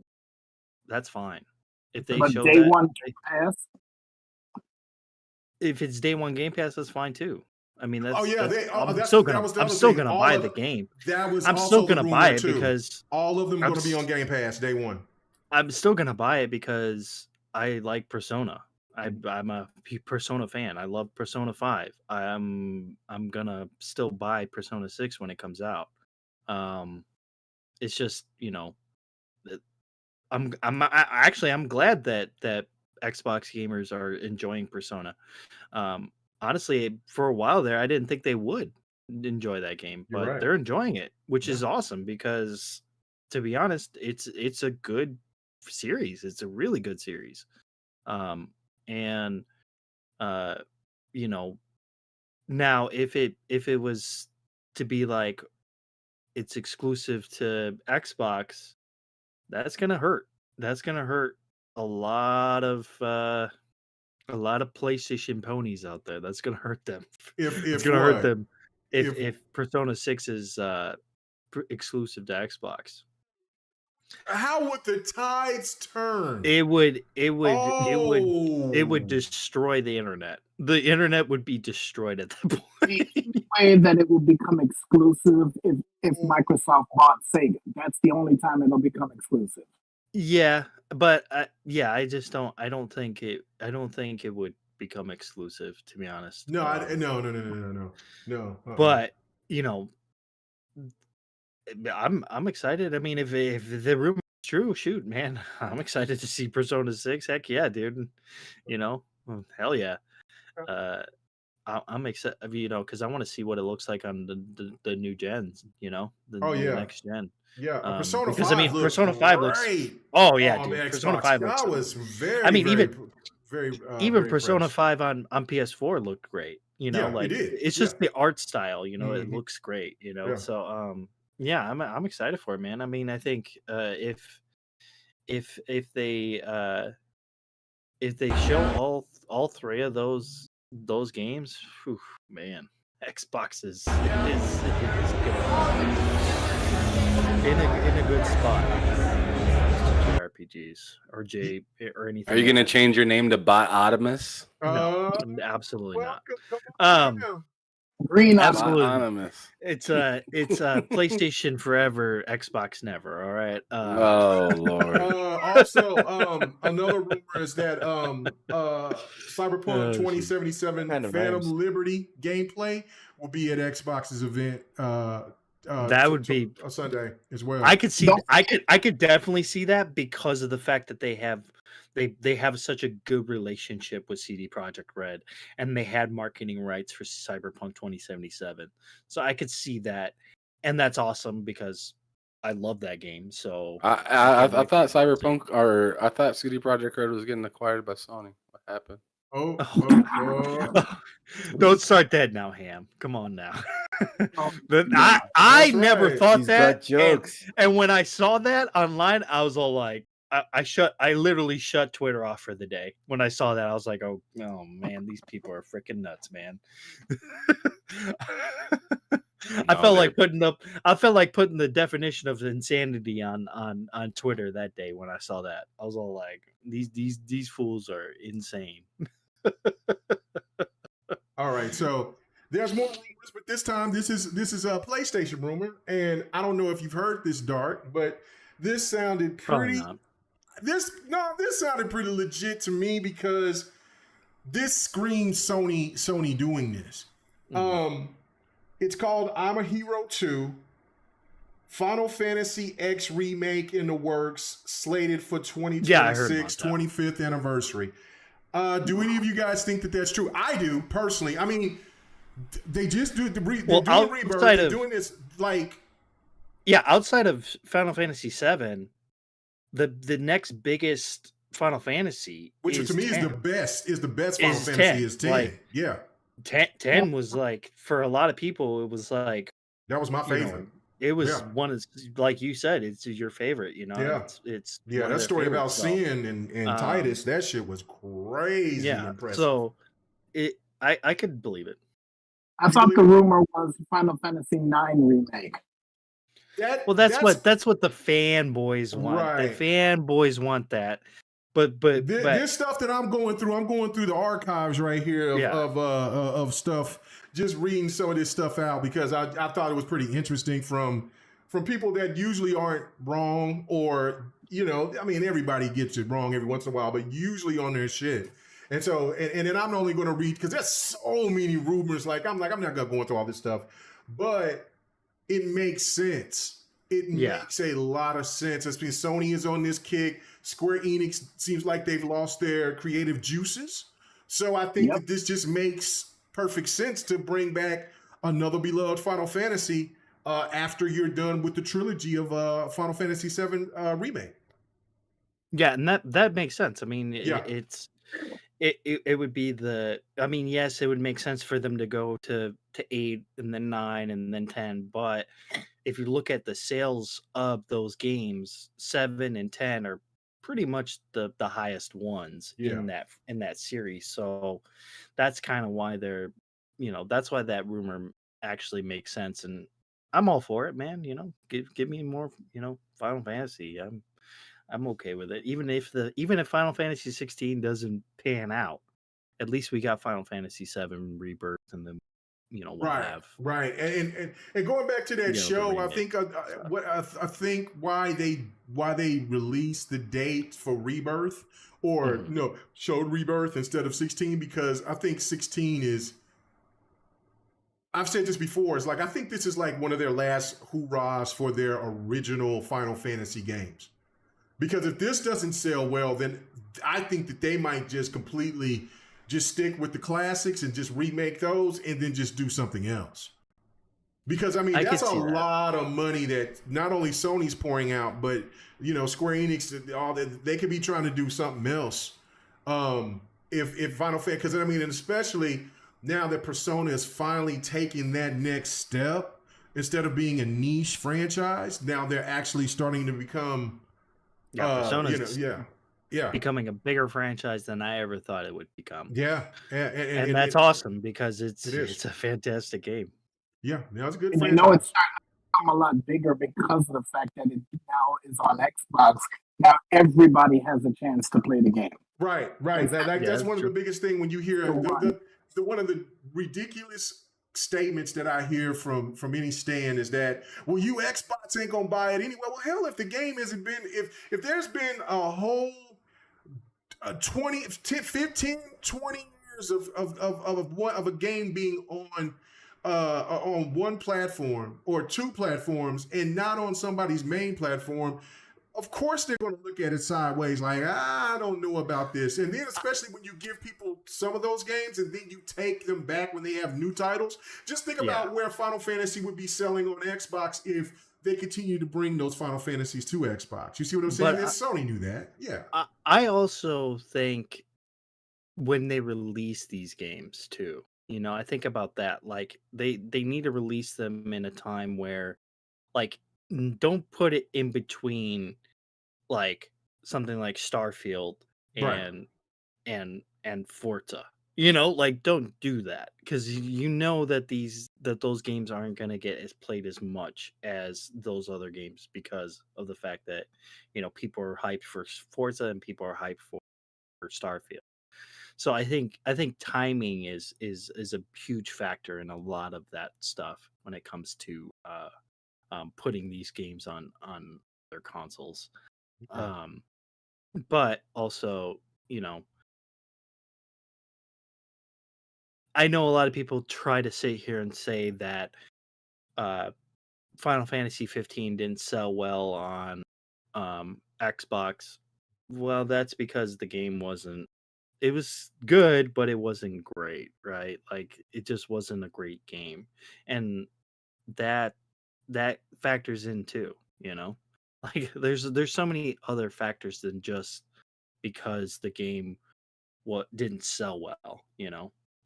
S5: that's fine. If they show
S6: day one Game Pass,
S5: if it's day one Game Pass, that's fine too. I mean, I'm
S1: still
S5: gonna buy the game. I'm still gonna buy it because
S1: all of them are going to be on Game Pass day one.
S5: I'm still gonna buy it because I like Persona. I'm a Persona fan. I love Persona 5. I'm gonna still buy Persona 6 when it comes out. It's just, I'm glad that Xbox gamers are enjoying Persona. Honestly, for a while there, I didn't think they would enjoy that game,
S1: You're
S5: but
S1: right.
S5: they're enjoying it, which
S1: Yeah.
S5: is awesome because, to be honest, it's a good series. It's a really good series. And you know, now if it was to be like it's exclusive to Xbox, that's gonna hurt. That's gonna hurt a lot of PlayStation ponies out there. That's gonna hurt them.
S1: If
S5: It's
S1: if
S5: gonna hurt
S1: what?
S5: them
S1: If
S5: if Persona 6 is exclusive to Xbox.
S1: how would the tides turn?
S5: It would
S1: Oh,
S5: destroy the internet. The internet would be destroyed at that
S6: The
S5: point.
S6: way that it will become exclusive if Microsoft bought Sega. That's the only time it'll become exclusive.
S5: Yeah, but I just don't. I don't think it would become exclusive, to be honest.
S1: no, no.
S5: But you know, I'm excited. I mean, if the rumor is true, shoot, man, I'm excited to see Persona 6. Heck yeah, dude. Hell yeah. I'm excited, because I want to see what it looks like on the new gens. The next gen.
S1: Yeah, Persona
S5: Because
S1: 5
S5: Persona
S1: looks
S5: 5 looks.
S1: great
S5: Oh yeah,
S1: on
S5: dude.
S1: the
S5: Persona
S1: Xbox.
S5: 5 looks.
S1: I was very,
S5: I mean,
S1: very,
S5: even
S1: very
S5: Persona
S1: impressed.
S5: 5 on PS4 looked great.
S1: Yeah,
S5: Like
S1: it did.
S5: it's just the art style. It
S1: Mhm.
S5: looks great.
S1: Yeah.
S5: So yeah, I'm excited for it, man. I mean, I think if they show all three of those games, whew, man, Xbox is in a good spot. RPGs or anything.
S7: Are you
S5: like
S7: gonna
S5: that.
S7: change your name to Bot-Otimus?
S5: No, absolutely
S1: well,
S5: not.
S6: Green
S5: Absolutely.
S7: Bot-Otimus.
S5: It's PlayStation forever, Xbox never. All right.
S7: Oh Lord.
S1: Also, another rumor is that Cyberpunk
S5: geez.
S1: 2077
S4: Kind of
S1: Phantom
S4: rhymes.
S1: Liberty gameplay will be at Xbox's event.
S5: That would be
S1: a Sunday as well.
S5: I could see. I could definitely see that because of the fact that they have such a good relationship with CD Projekt Red, and they had marketing rights for Cyberpunk 2077. So I could see that, and that's awesome because I love that game. So
S7: I thought Cyberpunk I thought CD Projekt Red was getting acquired by Sony. What happened?
S5: Don't start that now, Ham. Come on now. But
S6: Yeah,
S5: I
S1: that's
S5: never
S1: right.
S5: thought
S4: He's
S5: that.
S4: got jokes.
S5: And when I saw that online, I was all like, I literally shut Twitter off for the day. When I saw that, I was like, oh man, these people are freaking nuts, man. I felt like putting the definition of insanity on Twitter that day when I saw that. I was all like, these fools are insane.
S1: All right, so there's more rumors, but this time this is a PlayStation rumor, and I don't know if you've heard this, Dark, but this sounded
S5: Probably
S1: pretty.
S5: not.
S1: This sounded pretty legit to me because this screams Sony doing this. It's called I'm a Hero 2. Final Fantasy X remake in the works, slated for 2026,
S5: Yeah, I heard about that.
S1: 25th anniversary. Do any of you guys think that that's true? I do, personally. I mean, they just do they're doing Rebirth. They're doing this like...
S5: Yeah, outside of Final Fantasy VII, the next biggest Final Fantasy,
S1: which
S5: is
S1: to me
S5: 10.
S1: is the best Final
S5: Is
S1: Fantasy
S5: 10.
S1: is 10.
S5: Like,
S1: yeah.
S5: 10 was like, for a lot of people, it was like,
S1: that was my favorite.
S5: It was one of, like you said, it's your favorite,
S1: Yeah.
S5: It's
S1: that story about Sin and Titus, that shit was crazy impressive.
S5: So I could believe it.
S6: I thought the rumor was Final Fantasy IX remake.
S5: That's what the fanboys want.
S1: Right.
S5: The fanboys want that. But
S1: this stuff that I'm going through the archives right here of stuff, just reading some of this stuff out because I thought it was pretty interesting from people that usually aren't wrong, or I mean, everybody gets it wrong every once in a while, but usually on their shit. And so, and then I'm only going to read because there's so many rumors. I'm not going to go through all this stuff, but it makes sense. It makes a lot of sense. It's because Sony is on this kick. Square Enix seems like they've lost their creative juices. So I think that this just makes perfect sense to bring back another beloved Final Fantasy after you're done with the trilogy of Final Fantasy VII Remake.
S5: Yeah, and that makes sense. I mean,
S1: Yeah.
S5: it would be I mean, yes, it would make sense for them to go to 8 and then 9 and then 10, but if you look at the sales of those games, 7 and 10 are pretty much the highest ones in that series. So that's kind of why that's why that rumor actually makes sense, and I'm all for it, man. Give me more, Final Fantasy. I'm okay with it. Even if Final Fantasy 16 doesn't pan out, at least we got Final Fantasy 7 Rebirth, and then we'll have
S1: right. And going back to that show, I think I think why they released the date for Rebirth or showed Rebirth instead of 16, because I think 16 is, I've said this before, it's like I think this is like one of their last hurrahs for their original Final Fantasy games. Because if this doesn't sell well, then I think that they might just completely just stick with the classics and just remake those and then just do something else. Because I mean, that's a lot of money that not only Sony's pouring out, but Square Enix, all that, they could be trying to do something else. If Final Fantasy, because I mean, and especially now that Persona is finally taking that next step, instead of being a niche franchise, now they're actually starting to become
S5: Persona's becoming a bigger franchise than I ever thought it would become.
S1: Yeah,
S5: and that's awesome because it's a fantastic game.
S1: Yeah, it's a good
S6: franchise. It's starting to become a lot bigger because of the fact that it now is on Xbox. Now everybody has a chance to play the game.
S1: Right. That's one of the biggest things when you hear one of the ridiculous statements that I hear from any stand is that, well, you Xbox ain't gonna buy it anyway. Well, hell, if the game hasn't been, if there's been a whole 15, 20 years of a game being on one platform or two platforms and not on somebody's main platform, of course they're going to look at it sideways like, I don't know about this. And then especially when you give people some of those games and then you take them back when they have new titles, just think about where Final Fantasy would be selling on Xbox if they continue to bring those Final Fantasies to Xbox. You see what I'm saying? Sony knew that. Yeah.
S5: I also think when they release these games too, I think about that. Like they need to release them in a time where, like, don't put it in between like something like Starfield and Forza. Like don't do that, because that those games aren't going to get as played as much as those other games because of the fact that people are hyped for Forza and people are hyped for Starfield. So I think timing is a huge factor in a lot of that stuff when it comes to putting these games on their consoles. But also, I know a lot of people try to sit here and say that Final Fantasy 15 didn't sell well on Xbox. Well, that's because the game it was good, but it wasn't great, right? Like it just wasn't a great game. And that factors in too, like there's so many other factors than just because the game didn't sell well,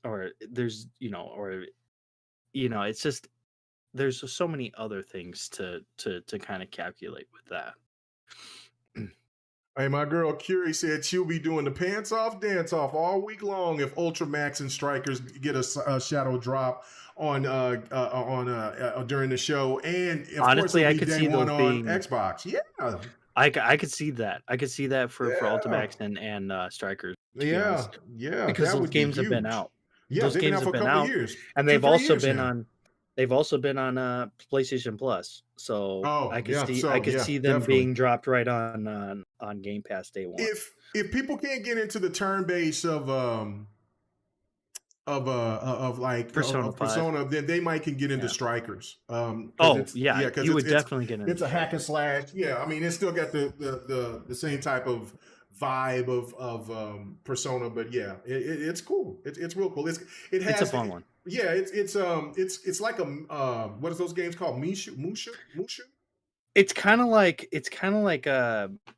S5: or there's it's just there's so many other things to kind of calculate with that.
S1: Hey, my girl Curie said she'll be doing the pants off dance off all week long if Ultramax and Strikers get a shadow drop on during the show, and
S5: honestly,
S1: course,
S5: I could see those being
S1: Xbox. Yeah,
S5: I could see that. I could see that for Ultimax and Strikers.
S1: Yeah,
S5: because those games have been out.
S1: Yeah,
S5: those
S1: games
S5: have been
S1: out for a couple years,
S5: and they've also been on. They've also been on PlayStation Plus, so
S1: Oh,
S5: I could
S1: yeah.
S5: see
S1: So,
S5: I could
S1: yeah,
S5: see them
S1: definitely.
S5: being dropped right on Game Pass day one.
S1: If people can't get into the turn base of like
S5: Persona
S1: of
S5: 5.
S1: Persona, then they might can get into
S5: Yeah.
S1: Strikers. Because
S5: Oh
S1: it's
S5: yeah,
S1: because
S5: you would
S1: it's
S5: definitely get into
S1: it's a hack and
S5: Strikers.
S1: slash. Yeah, I mean it's still got the same type of vibe of Persona, but yeah, it's cool. It's real cool. It
S5: It's a
S1: has
S5: fun one.
S1: yeah. It's like a what is those games called? Musha.
S5: It's kind of like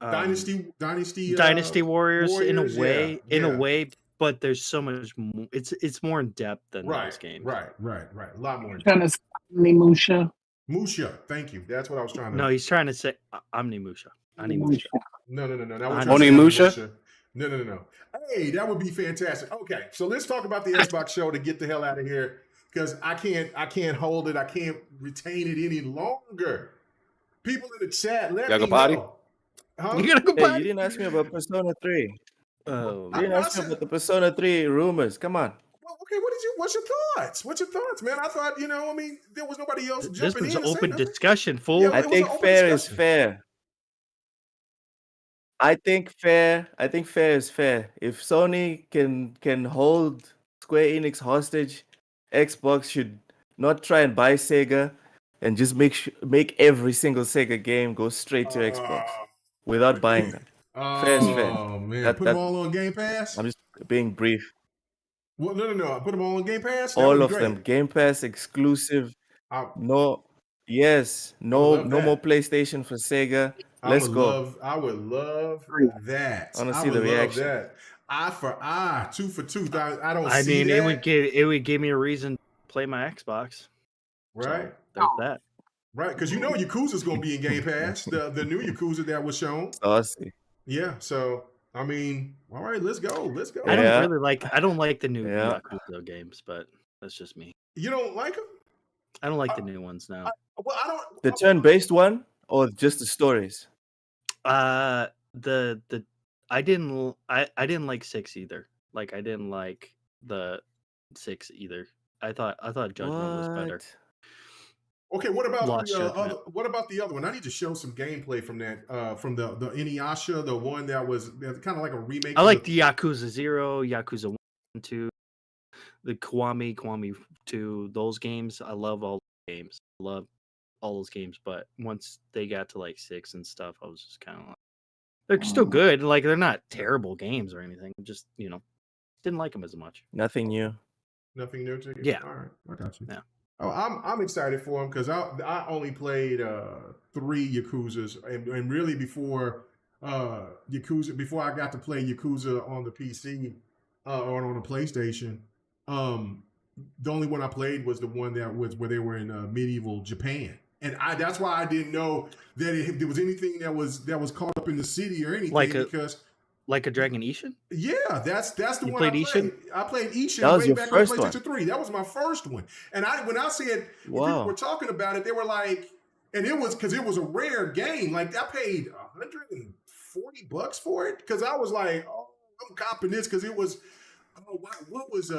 S1: Dynasty
S5: Dynasty Warriors in a
S1: Warriors.
S5: way,
S1: Yeah.
S5: but there's so much more. It's more in depth than those games.
S1: Right. A lot more.
S6: Trying to say Musha.
S1: Musha. Thank you. That's what I was trying to.
S5: No, he's trying to say Omnimusha. Onimusha.
S1: No. That
S5: Oni-
S1: was
S7: Onimusha?
S1: No. Hey, that would be fantastic. Okay, so let's talk about the Xbox show to get the hell out of here because I can't hold it. I can't retain it any longer. People in the chat, let
S7: Y'all
S1: me
S7: go potty?
S1: know. Huh?
S5: You gotta go
S4: Hey,
S5: back.
S4: you didn't ask me about Persona 3.
S5: Oh,
S4: You didn't ask me about the Persona 3 rumors. Come on.
S1: Well, okay, what's your thoughts? What's your thoughts, man? I thought, I mean, there was nobody else
S5: this
S1: jumping
S5: was
S1: in
S5: an
S1: to say
S5: open
S1: nothing.
S5: discussion, fool.
S1: Yeah,
S4: I
S1: it was
S4: think
S1: an open
S4: fair is
S1: discussion.
S4: fair. I think fair is fair. If Sony can hold Square Enix hostage, Xbox should not try and buy Sega and just make every single Sega game go straight to Xbox without buying them. Fair is fair.
S1: Oh man,
S4: That-
S1: put
S4: that-
S1: them all on Game Pass.
S4: I'm just being brief.
S1: Well, no, put them all on Game Pass. That
S4: All
S1: would
S4: of
S1: be great.
S4: them Game Pass exclusive.
S1: I
S4: No, yes,
S1: would
S4: no
S1: love
S4: more
S1: that.
S4: PlayStation for Sega. Let's go.
S1: I would love that.
S4: I wanna
S1: I
S4: see the
S1: would love
S4: reaction.
S1: that. Eye for eye, tooth for tooth. I don't
S5: I
S1: see
S5: mean,
S1: that.
S5: it would give me a reason to play my Xbox.
S1: Right,
S5: So, there's that.
S1: right. Because Yakuza's gonna be in Game Pass. The new Yakuza that was shown.
S4: Saucy.
S1: Yeah. So I mean, all right, let's go.
S5: I
S4: Yeah.
S5: don't like the new
S4: Yeah.
S5: Yakuza games, but that's just me.
S1: You don't like them?
S5: I don't like the new ones now.
S1: Well, I don't.
S4: The turn-based one or just the stories?
S5: The I didn't like 6 either. Like I didn't like the 6 either. I thought Judgment was better.
S4: What?
S1: Okay, what about
S5: Lost
S1: the
S5: Judgment.
S1: what about the other one? I need to show some gameplay from that. From the Inuyasha, the one that was kind of like a remake.
S5: I
S1: of
S5: like the Yakuza 0, Yakuza 1 and 2, the Kiwami 2, those games. I love all the games. I love all those games, but once they got to like 6 and stuff, I was just kind of like, they're still good. Like they're not terrible games or anything. Just, didn't like them as much.
S4: Nothing new.
S1: Nothing new to you?
S5: Yeah.
S1: All right, I got you.
S5: Yeah.
S1: Oh, I'm excited for them because I only played 3 Yakuzas and really before before I got to play Yakuza on the PC or on the PlayStation, the only one I played was the one that was where they were in medieval Japan, and that's why I didn't know that there was anything that was caught up in the city or anything because.
S5: Like a Dragon Ishin?
S1: Yeah, that's the
S5: You
S1: one I
S5: played
S1: played.
S5: Ishin?
S1: I played Ishin
S4: That was
S1: way
S4: your
S1: back
S4: first
S1: on
S4: one?
S1: PlayStation 3. That was my first one. And when I said when people
S4: Wow.
S1: were talking about it, they were like, and it was because it was a rare game. Like I paid $140 for it because I was like, oh, I'm copping this because it was what was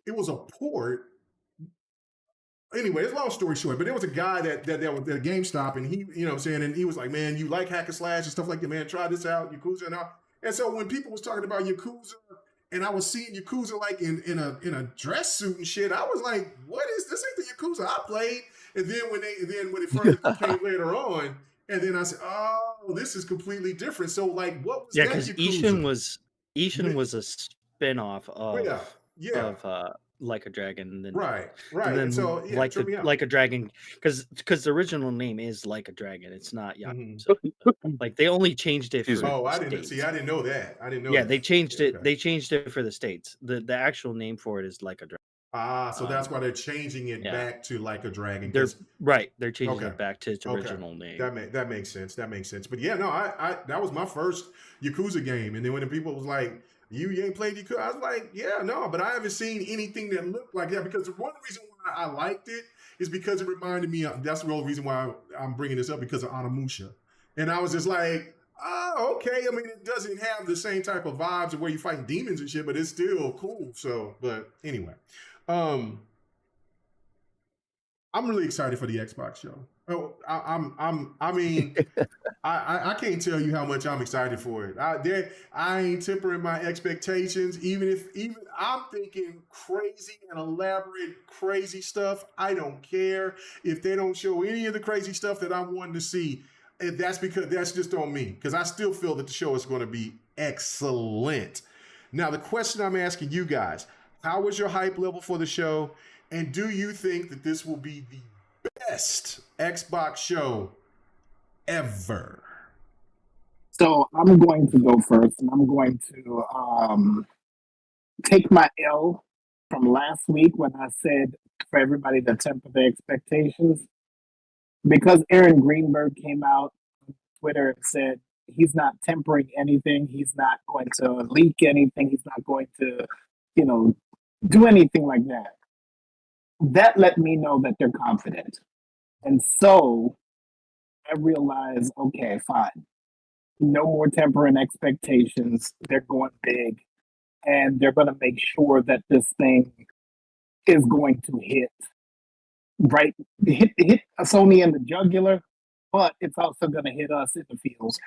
S1: it was a port. Anyway, it's a long story short, but there was a guy that was at GameStop, and he, what I'm saying, and he was like, man, you like hack and slash and stuff like that, man, try this out, Yakuza and all. And so when people was talking about Yakuza, and I was seeing Yakuza like in a dress suit and shit, I was like, what is this? Ain't the Yakuza I played. And then when it further came later on, and then I said, oh, this is completely different. So like, what was
S5: Yeah,
S1: that
S5: because
S1: Yakuza?
S5: Ishin was a spin-off of Like a Dragon, and then
S1: right.
S5: and then
S1: And so
S5: like a Dragon, because the original name is Like a Dragon. It's not Yakuza.
S1: Mhm.
S5: So, like they only changed it for
S7: Excuse me.
S1: Oh,
S5: the
S1: I didn't
S5: States.
S1: I didn't know that. I didn't know.
S5: Yeah,
S1: that.
S5: they changed it.
S1: Okay.
S5: They changed it for the States. The actual name for it is Like a Dragon.
S1: So that's why they're changing it
S5: yeah.
S1: back to Like a Dragon.
S5: They're
S1: 'cause-
S5: right. They're changing
S1: Okay.
S5: it back to its
S1: Okay.
S5: original name.
S1: That makes sense. That makes sense. But yeah, no, I that was my first Yakuza game, and then when the people was like, "You ain't played Yakuza," I was like, "Yeah, no," but I haven't seen anything that looked like that because one reason why I liked it is because it reminded me. That's the real reason why I'm bringing this up because of Onimusha, and I was just like, "Oh, okay." I mean, it doesn't have the same type of vibes of where you fighting demons and shit, but it's still cool. So, but anyway, I'm really excited for the Xbox show. Oh, I mean, I can't tell you how much I'm excited for it. I ain't tempering my expectations. Even I'm thinking crazy and elaborate crazy stuff, I don't care if they don't show any of the crazy stuff that I'm wanting to see. And that's because that's just on me. Because I still feel that the show is going to be excellent. Now, the question I'm asking you guys: how was your hype level for the show? And do you think that this will be the best Xbox show ever?
S6: So I'm going to go first, and I'm going to take my L from last week when I said for everybody to temper their expectations. Because Aaron Greenberg came out on Twitter and said he's not tempering anything, he's not going to leak anything, he's not going to, do anything like that. That let me know that they're confident. And so I realized, okay, fine. No more tempering expectations. They're going big. And they're going to make sure that this thing is going to hit Sony in the jugular, but it's also going to hit us in the feels.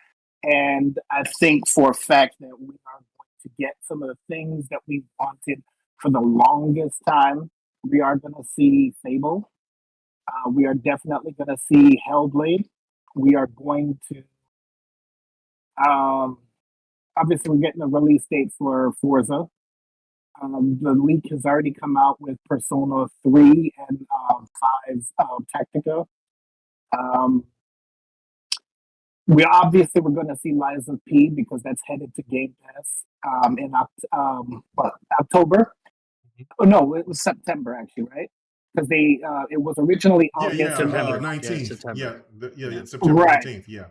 S6: And I think for a fact that we are going to get some of the things that we wanted for the longest time. We are going to see Fable. We are definitely going to see Hellblade. We are going to, obviously, we're getting a release date for Forza. The leak has already come out with Persona 3 and 5 Tactica. We're going to see Lies of P because that's headed to Game Pass in October. Oh, no, it was September actually, right? Because it was originally August.
S5: September
S1: 19th.
S5: September.
S1: September
S6: Right.
S1: 19th. Yeah.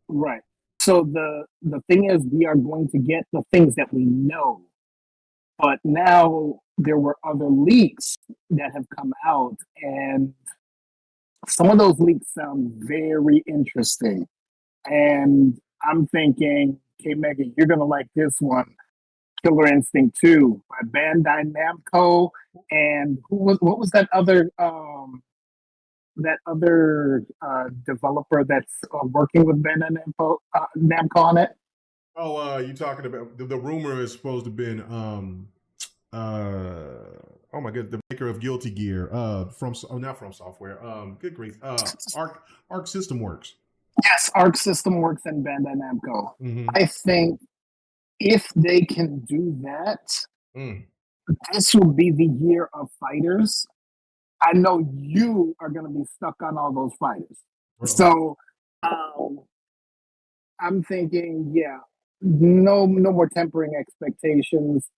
S6: Right. So the thing is, we are going to get the things that we know, but now there were other leaks that have come out, and some of those leaks sound very interesting. And I'm thinking, K Mega, you're gonna like this one. Killer Instinct 2 by Bandai Namco, and what was that other developer that's working with Bandai Namco on it?
S1: Oh, you talking about the rumor is supposed to have been oh my god, the maker of Guilty Gear not From Software, good grief, Arc System Works.
S6: Yes, Arc System Works and Bandai Namco.
S1: Mm-hmm.
S6: I think if they can do that, this will be the year of fighters. I know you are going to be stuck on all those fighters.
S1: Really?
S6: So I'm thinking, no more tempering expectations.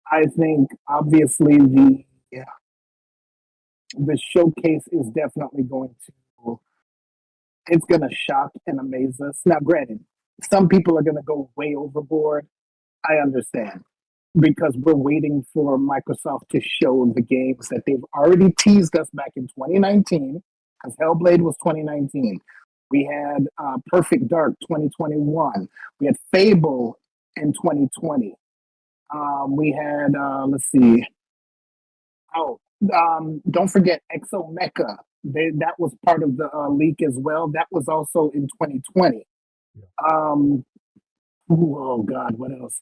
S6: I think obviously the showcase is definitely going to shock and amaze us. Now, granted, some people are going to go way overboard. I understand, because we're waiting for Microsoft to show the games that they've already teased us back in 2019, because Hellblade was 2019. We had Perfect Dark 2021. We had Fable in 2020. We had, let's see. Oh, don't forget Exo Mecha. That was part of the leak as well. That was also in 2020. Oh God, what else?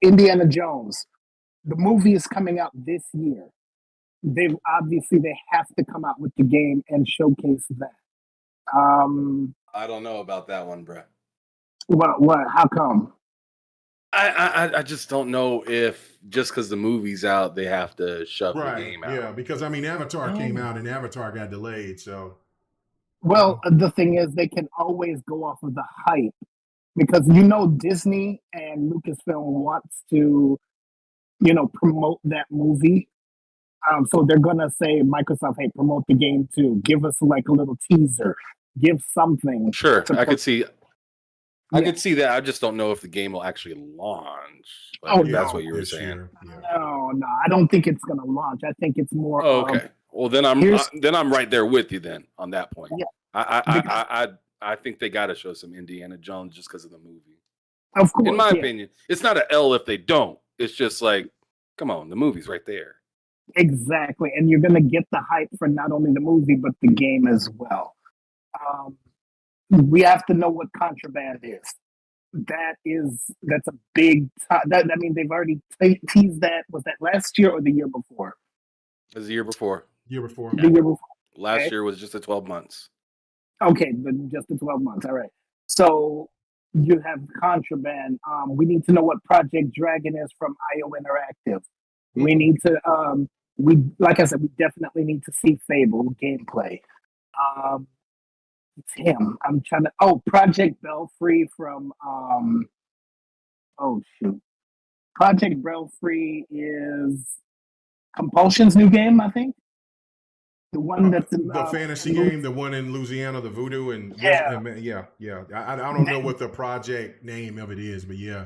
S6: Indiana Jones. The movie is coming out this year. They have to come out with the game and showcase that.
S7: I don't know about that one, bro.
S6: What? How come?
S7: I just don't know if just because the movie's out, they have to shove the game out.
S1: Yeah, because I mean, Avatar came out and Avatar got delayed. So,
S6: well, the thing is, they can always go off of the hype, because Disney and Lucasfilm wants to, promote that movie. So they're gonna say, Microsoft, hey, promote the game too. Give us like a little teaser. Give something.
S7: Sure, I could see. I could see that. I just don't know if the game will actually launch. That's what you were saying.
S6: No, I don't think it's gonna launch. I think it's more.
S7: Okay. Well, then I'm right there with you then on that point.
S6: Yeah.
S7: I think they got to show some Indiana Jones just because of the movie.
S6: Of course,
S7: in my opinion, it's not an L if they don't. It's just like, come on, the movie's right there.
S6: Exactly, and you're gonna get the hype for not only the movie but the game as well. We have to know what Contraband is. That's a big. That I mean, they've already teased that. Was that last year or the year before?
S7: It was the year before.
S1: Year before.
S6: The year before.
S7: Last
S6: Okay.
S7: year was just the 12 months.
S6: Okay, just the 12 months. All right. So you have Contraband. We need to know what Project Dragon is from IO Interactive. We need to. Like I said, we definitely need to see Fable gameplay. Damn, I'm trying to. Oh, Project Belfry from. Oh shoot, Project Belfry is Compulsion's new game, I think. The one that's in,
S1: the fantasy game, the one in Louisiana, the Voodoo, and
S6: Yeah.
S1: yeah. I don't know what the project name of it is, but yeah,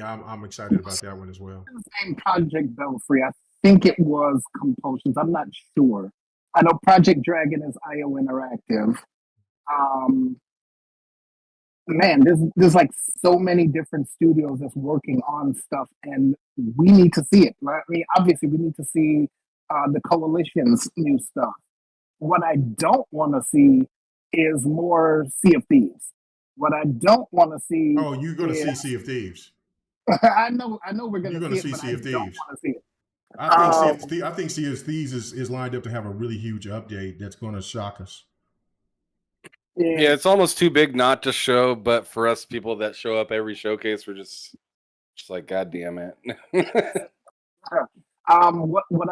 S1: I'm excited about that one as well.
S6: Same Project Belfry. I think it was Compulsions. I'm not sure. I know Project Dragon is IO Interactive. Man, there's like so many different studios that's working on stuff, and we need to see it. Right? I mean, obviously, we need to see the Coalition's new stuff. What I don't want to see is more Sea of Thieves. What I don't want to see.
S1: Oh, you're going to see Sea of Thieves.
S6: I know we're going to see it,
S1: Sea of
S6: but I don't
S1: Thieves.
S6: want to see it.
S1: I think Sea of Thieves is lined up to have a really huge update that's going to shock us.
S7: Yeah, it's almost too big not to show, but for us people that show up every showcase, we're just like, God damn it.
S6: What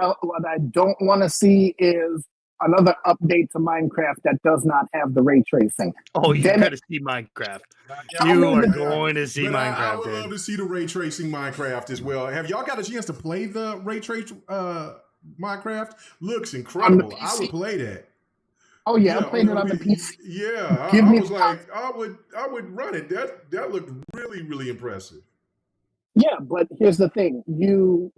S6: I don't want to see is another update to Minecraft that does not have the ray tracing.
S5: Oh, you're going to see Minecraft. You are going to see Minecraft.
S1: I would love to see the ray tracing Minecraft as well. Have y'all got a chance to play the ray trace Minecraft? Looks incredible. I would play that.
S6: Oh yeah, I played it on the PC.
S1: Yeah, I was like, I would run it. That looked really, really impressive.
S6: Yeah, but here's the thing: you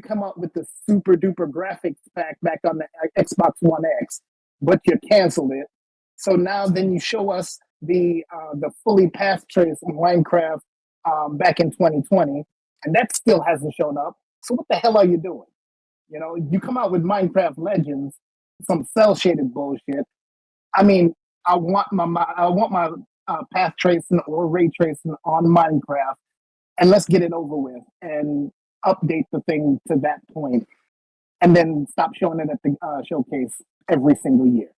S6: come out with the super duper graphics pack back on the Xbox One X, but you canceled it. So now then you show us the fully path trace Minecraft back in 2020, and that still hasn't shown up. So what the hell are you doing? You know, you come out with Minecraft Legends, some cell shaded bullshit. I mean, I want my path tracing or ray tracing on Minecraft, and let's get it over with and update the thing to that point, and then stop showing it at the showcase every single year.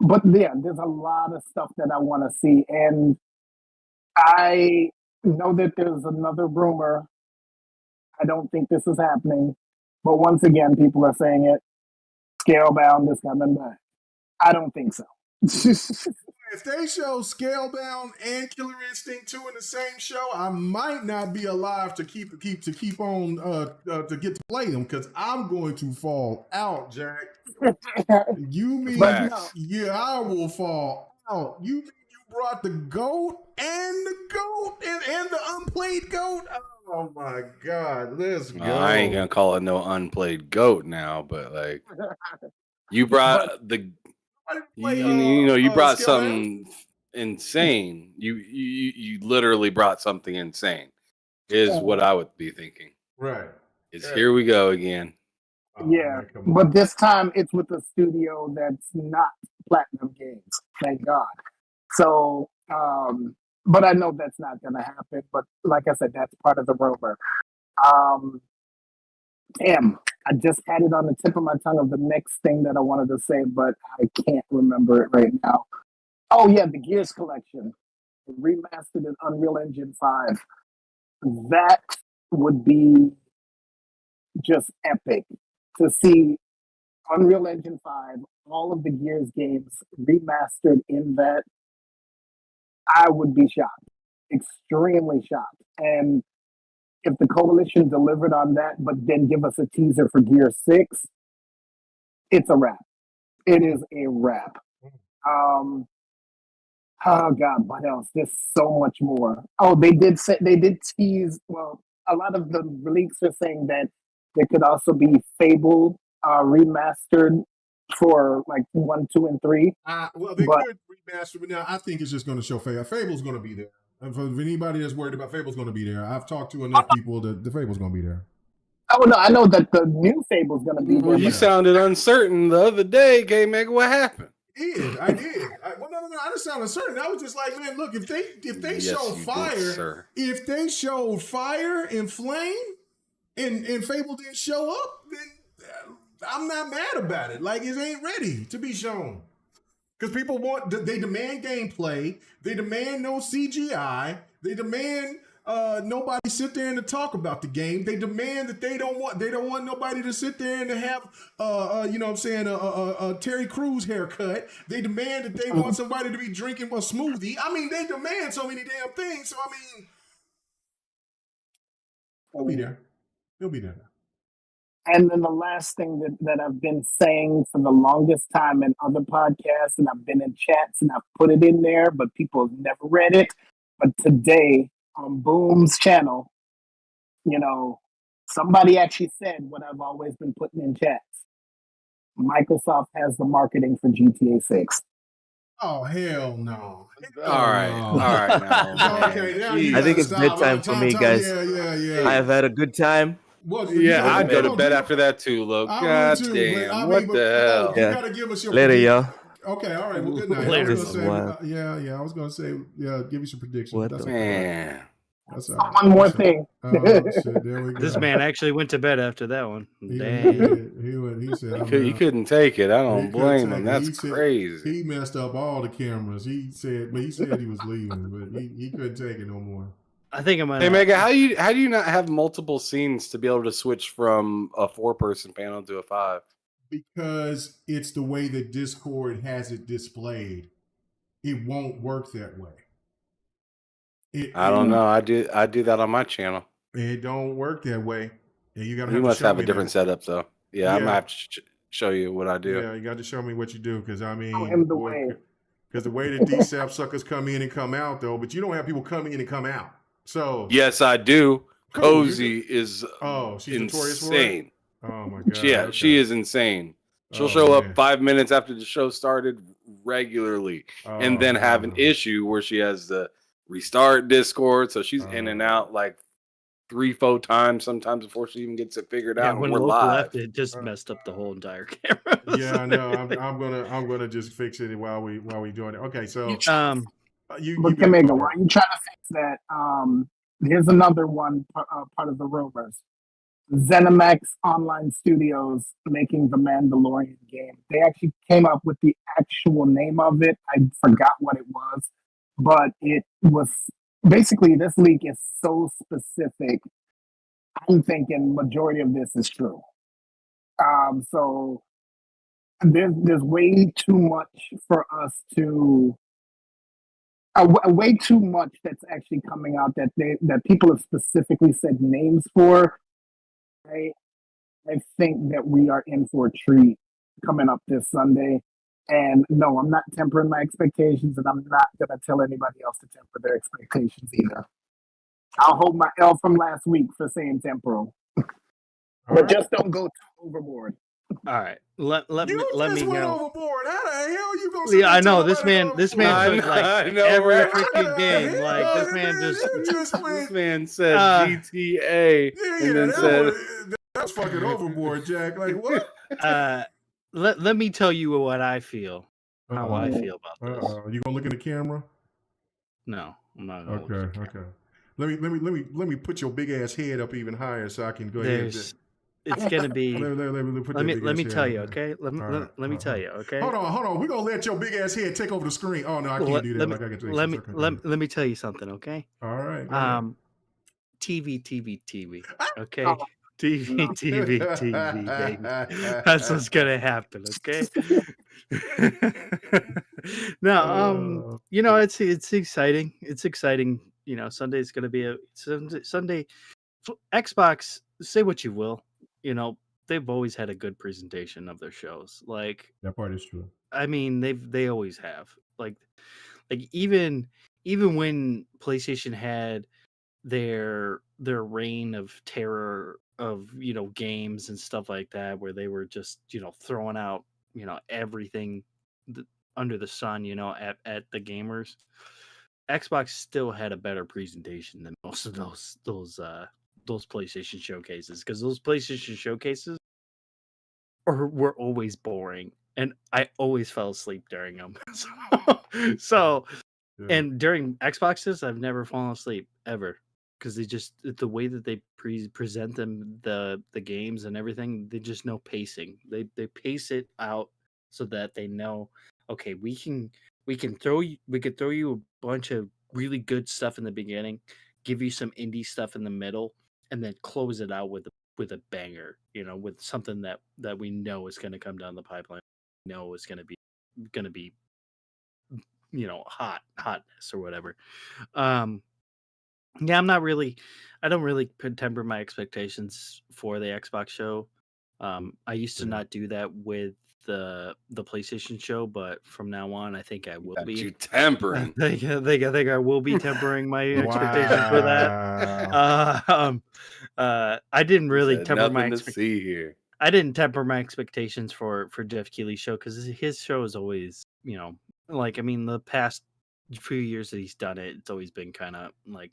S6: But yeah, there's a lot of stuff that I want to see, and I know that there's another rumor. I don't think this is happening, but once again, people are saying it. Scalebound is coming back. I don't think so.
S1: If they show Scalebound and Killer Instinct 2 in the same show, I might not be alive to keep on to get to play them, because I'm going to fall out, Jack. You mean I will fall out. You brought the GOAT and the unplayed GOAT. Oh my God, let's go.
S7: I ain't gonna call it no unplayed GOAT now, but like you brought you brought something insane. You literally brought something insane. Is what I would be thinking.
S1: Right.
S7: Here we go again.
S6: Yeah, but this time it's with a studio that's not Platinum Games. Thank God. So, but I know that's not going to happen. But like I said, that's part of the rumor. Damn, I just had it on the tip of my tongue of the next thing that I wanted to say, but I can't remember it right now. Oh yeah, the Gears collection, remastered in Unreal Engine 5. That would be just epic to see Unreal Engine 5, all of the Gears games remastered in that. I would be shocked, extremely shocked. And if the Coalition delivered on that, but then give us a teaser for Gear 6, it's a wrap. It is a wrap. Oh God, what else? There's so much more. Oh, they did tease. Well, a lot of the leaks are saying that there could also be Fable remastered for like 1, 2, and 3.
S1: Well, they could remaster, but now I think it's just going to show Fable. Fable's going to be there. And for anybody that's worried about Fable's going to be there, I've talked to enough people that the Fable's going to be there.
S6: Oh no, I know that the new Fable's going to be there.
S7: Well, you
S6: but
S7: sounded uncertain the other day, K-Mega. What happened?
S1: I did. Well, no. I just sounded certain. I was just like, man, look, if they
S7: Yes,
S1: show
S7: you
S1: fire,
S7: did, sir.
S1: if they showed fire and flame, and Fable didn't show up, then I'm not mad about it. Like, it ain't ready to be shown. Because people they demand gameplay, they demand no CGI, they demand nobody sit there and to talk about the game. They demand that they don't want nobody to sit there and to have you know what I'm saying, a Terry Crews haircut. They demand that they want somebody to be drinking a smoothie. I mean, they demand so many damn things. So I mean, he'll be there. He'll be there.
S6: And then the last thing that I've been saying for the longest time in other podcasts, and I've been in chats and I've put it in there, but people have never read it. But today on Boom's channel, you know, somebody actually said what I've always been putting in chats. Microsoft has the marketing for GTA 6.
S1: Oh, hell no.
S7: All right. Now,
S1: Okay, now
S7: man.
S1: you
S4: I think
S1: gotta
S4: it's
S1: stop.
S4: bedtime for me, guys.
S1: Yeah.
S4: I have had a good time.
S1: What,
S7: Yeah, I'd go
S1: you
S7: to bed after that too, Look.
S1: I
S7: God
S1: would too,
S7: damn.
S1: but I mean,
S7: What the hell?
S1: You
S4: Yeah.
S1: gotta give us your
S4: Later,
S1: prediction.
S4: y'all.
S1: Okay, all right. Well, good night.
S5: Later.
S1: I was
S4: This is
S1: gonna
S4: wild.
S1: say, yeah. I was gonna say, give you some predictions.
S4: What
S1: That's
S4: the-
S1: okay.
S7: Man.
S1: That's all right.
S6: One more
S1: That's all right.
S6: thing.
S1: Shit, there we go.
S5: This man actually went to bed after that one.
S1: He
S5: Damn.
S1: he said,
S7: He couldn't take it. I don't
S1: He couldn't
S7: blame
S1: take
S7: him.
S1: it.
S7: That's
S1: He said-
S7: crazy.
S1: He messed up all the cameras. He said he was leaving, but he couldn't take it no more.
S5: I think I'm gonna.
S7: Hey Mega, how do you not have multiple scenes to be able to switch from a 4-person panel to a 5?
S1: Because it's the way that Discord has it displayed. It won't work that way.
S7: I don't know. I do that on my channel.
S1: It don't work that way. And you gotta
S7: You
S1: have to
S7: must
S1: show
S7: have
S1: me
S7: a different
S1: that.
S7: setup though. Yeah, I'm
S1: Yeah.
S7: gonna have to show you what I do.
S1: Yeah, you got to show me what you do, because I mean,
S6: Show him the way.
S1: because the way that these sap suckers come in and come out, though, but you don't have people come in and come out. So
S7: Yes, I do.
S1: Cool,
S7: Cozy is
S1: she's notorious for it?
S7: insane.
S1: Oh my god.
S7: Yeah,
S1: okay.
S7: she is insane. She'll
S1: Oh,
S7: show
S1: man.
S7: up 5 minutes after the show started regularly, and
S1: Oh,
S7: then have an
S1: no.
S7: issue where she has to restart Discord. So she's in and out like 3-4 times sometimes before she even gets it figured
S5: Yeah,
S7: out.
S5: when
S7: And we're
S5: Loke
S7: live.
S5: left, it just messed up the whole entire camera.
S1: Yeah, I know. I'm gonna just fix it while we doing it. Okay, so you
S6: But
S1: got-
S6: Kamega, why are you trying to fix that? Here's another one part of the rumors. ZeniMax Online Studios making the Mandalorian game. They actually came up with the actual name of it. I forgot what it was, but it was basically, this leak is so specific. I'm thinking majority of this is true. So there's way too much for us to. Way too much that's actually coming out that people have specifically said names for. I think that we are in for a treat coming up this Sunday. And no, I'm not tempering my expectations, and I'm not going to tell anybody else to temper their expectations either. I'll hold my L from last week for saying temporal. But just don't go too overboard.
S5: All right, let me
S1: went
S5: go.
S1: overboard. How the hell you gonna?
S5: Yeah, I know this
S1: somebody
S5: man.
S1: go
S5: This
S1: overboard?
S5: man took
S7: I
S5: like
S7: know,
S5: every
S7: right?
S5: freaking game. Like this man just.
S1: just
S7: This
S1: went.
S7: man said GTA
S1: Yeah,
S7: and then
S1: that
S7: said,
S1: was fucking overboard, Jack. Like what?
S5: Let me tell you what I feel. How I
S1: Uh-oh.
S5: feel about this.
S1: You gonna look in the camera?
S5: No, I'm not gonna. look
S1: Okay,
S5: at the camera.
S1: okay. Let me put your big ass head up even higher so I can go ahead.
S5: It's gonna be.
S1: Let
S5: Let me tell you, okay? Let me tell you, okay?
S1: Hold on. We're gonna let your big ass head take over the screen. Oh no, I can't do that.
S5: Let
S1: Like I can take
S5: me
S1: this.
S5: let me tell you something, okay?
S1: All right. go ahead.
S5: TV, okay? TV, baby. That's what's gonna happen, okay? No, you know, it's exciting. It's exciting. You know, Sunday's gonna be a Sunday. Xbox, say what you will, you know, they've always had a good presentation of their shows. Like,
S1: That part is true.
S5: I mean, they always have. Like even when PlayStation had their reign of terror of, you know, games and stuff like that, where they were just, you know, throwing out, you know, everything under the sun, you know, at the gamers. Xbox still had a better presentation than most of those those PlayStation showcases, because those PlayStation showcases were always boring, and I always fell asleep during them. So
S1: Yeah.
S5: and during Xboxes, I've never fallen asleep ever, because they just the way that they present them, the games and everything, they just know pacing. They pace it out so that they know, okay, we could throw you a bunch of really good stuff in the beginning, give you some indie stuff in the middle, and then close it out with a banger, with something that we know is going to come down the pipeline, know is going to be hotness or whatever. Yeah, I don't really temper my expectations for the Xbox show. I used to
S1: Yeah.
S5: not do that with the PlayStation show, but from now on, I think I will
S7: Got
S5: be.
S7: you tempering.
S5: I think I will be tempering my expectations for that.
S1: Wow.
S5: I didn't really
S7: Said
S5: temper my
S7: nothing to see here.
S5: I didn't temper my expectations for Geoff Keighley's show, because his show is always, the past few years that he's done it, it's always been kind of like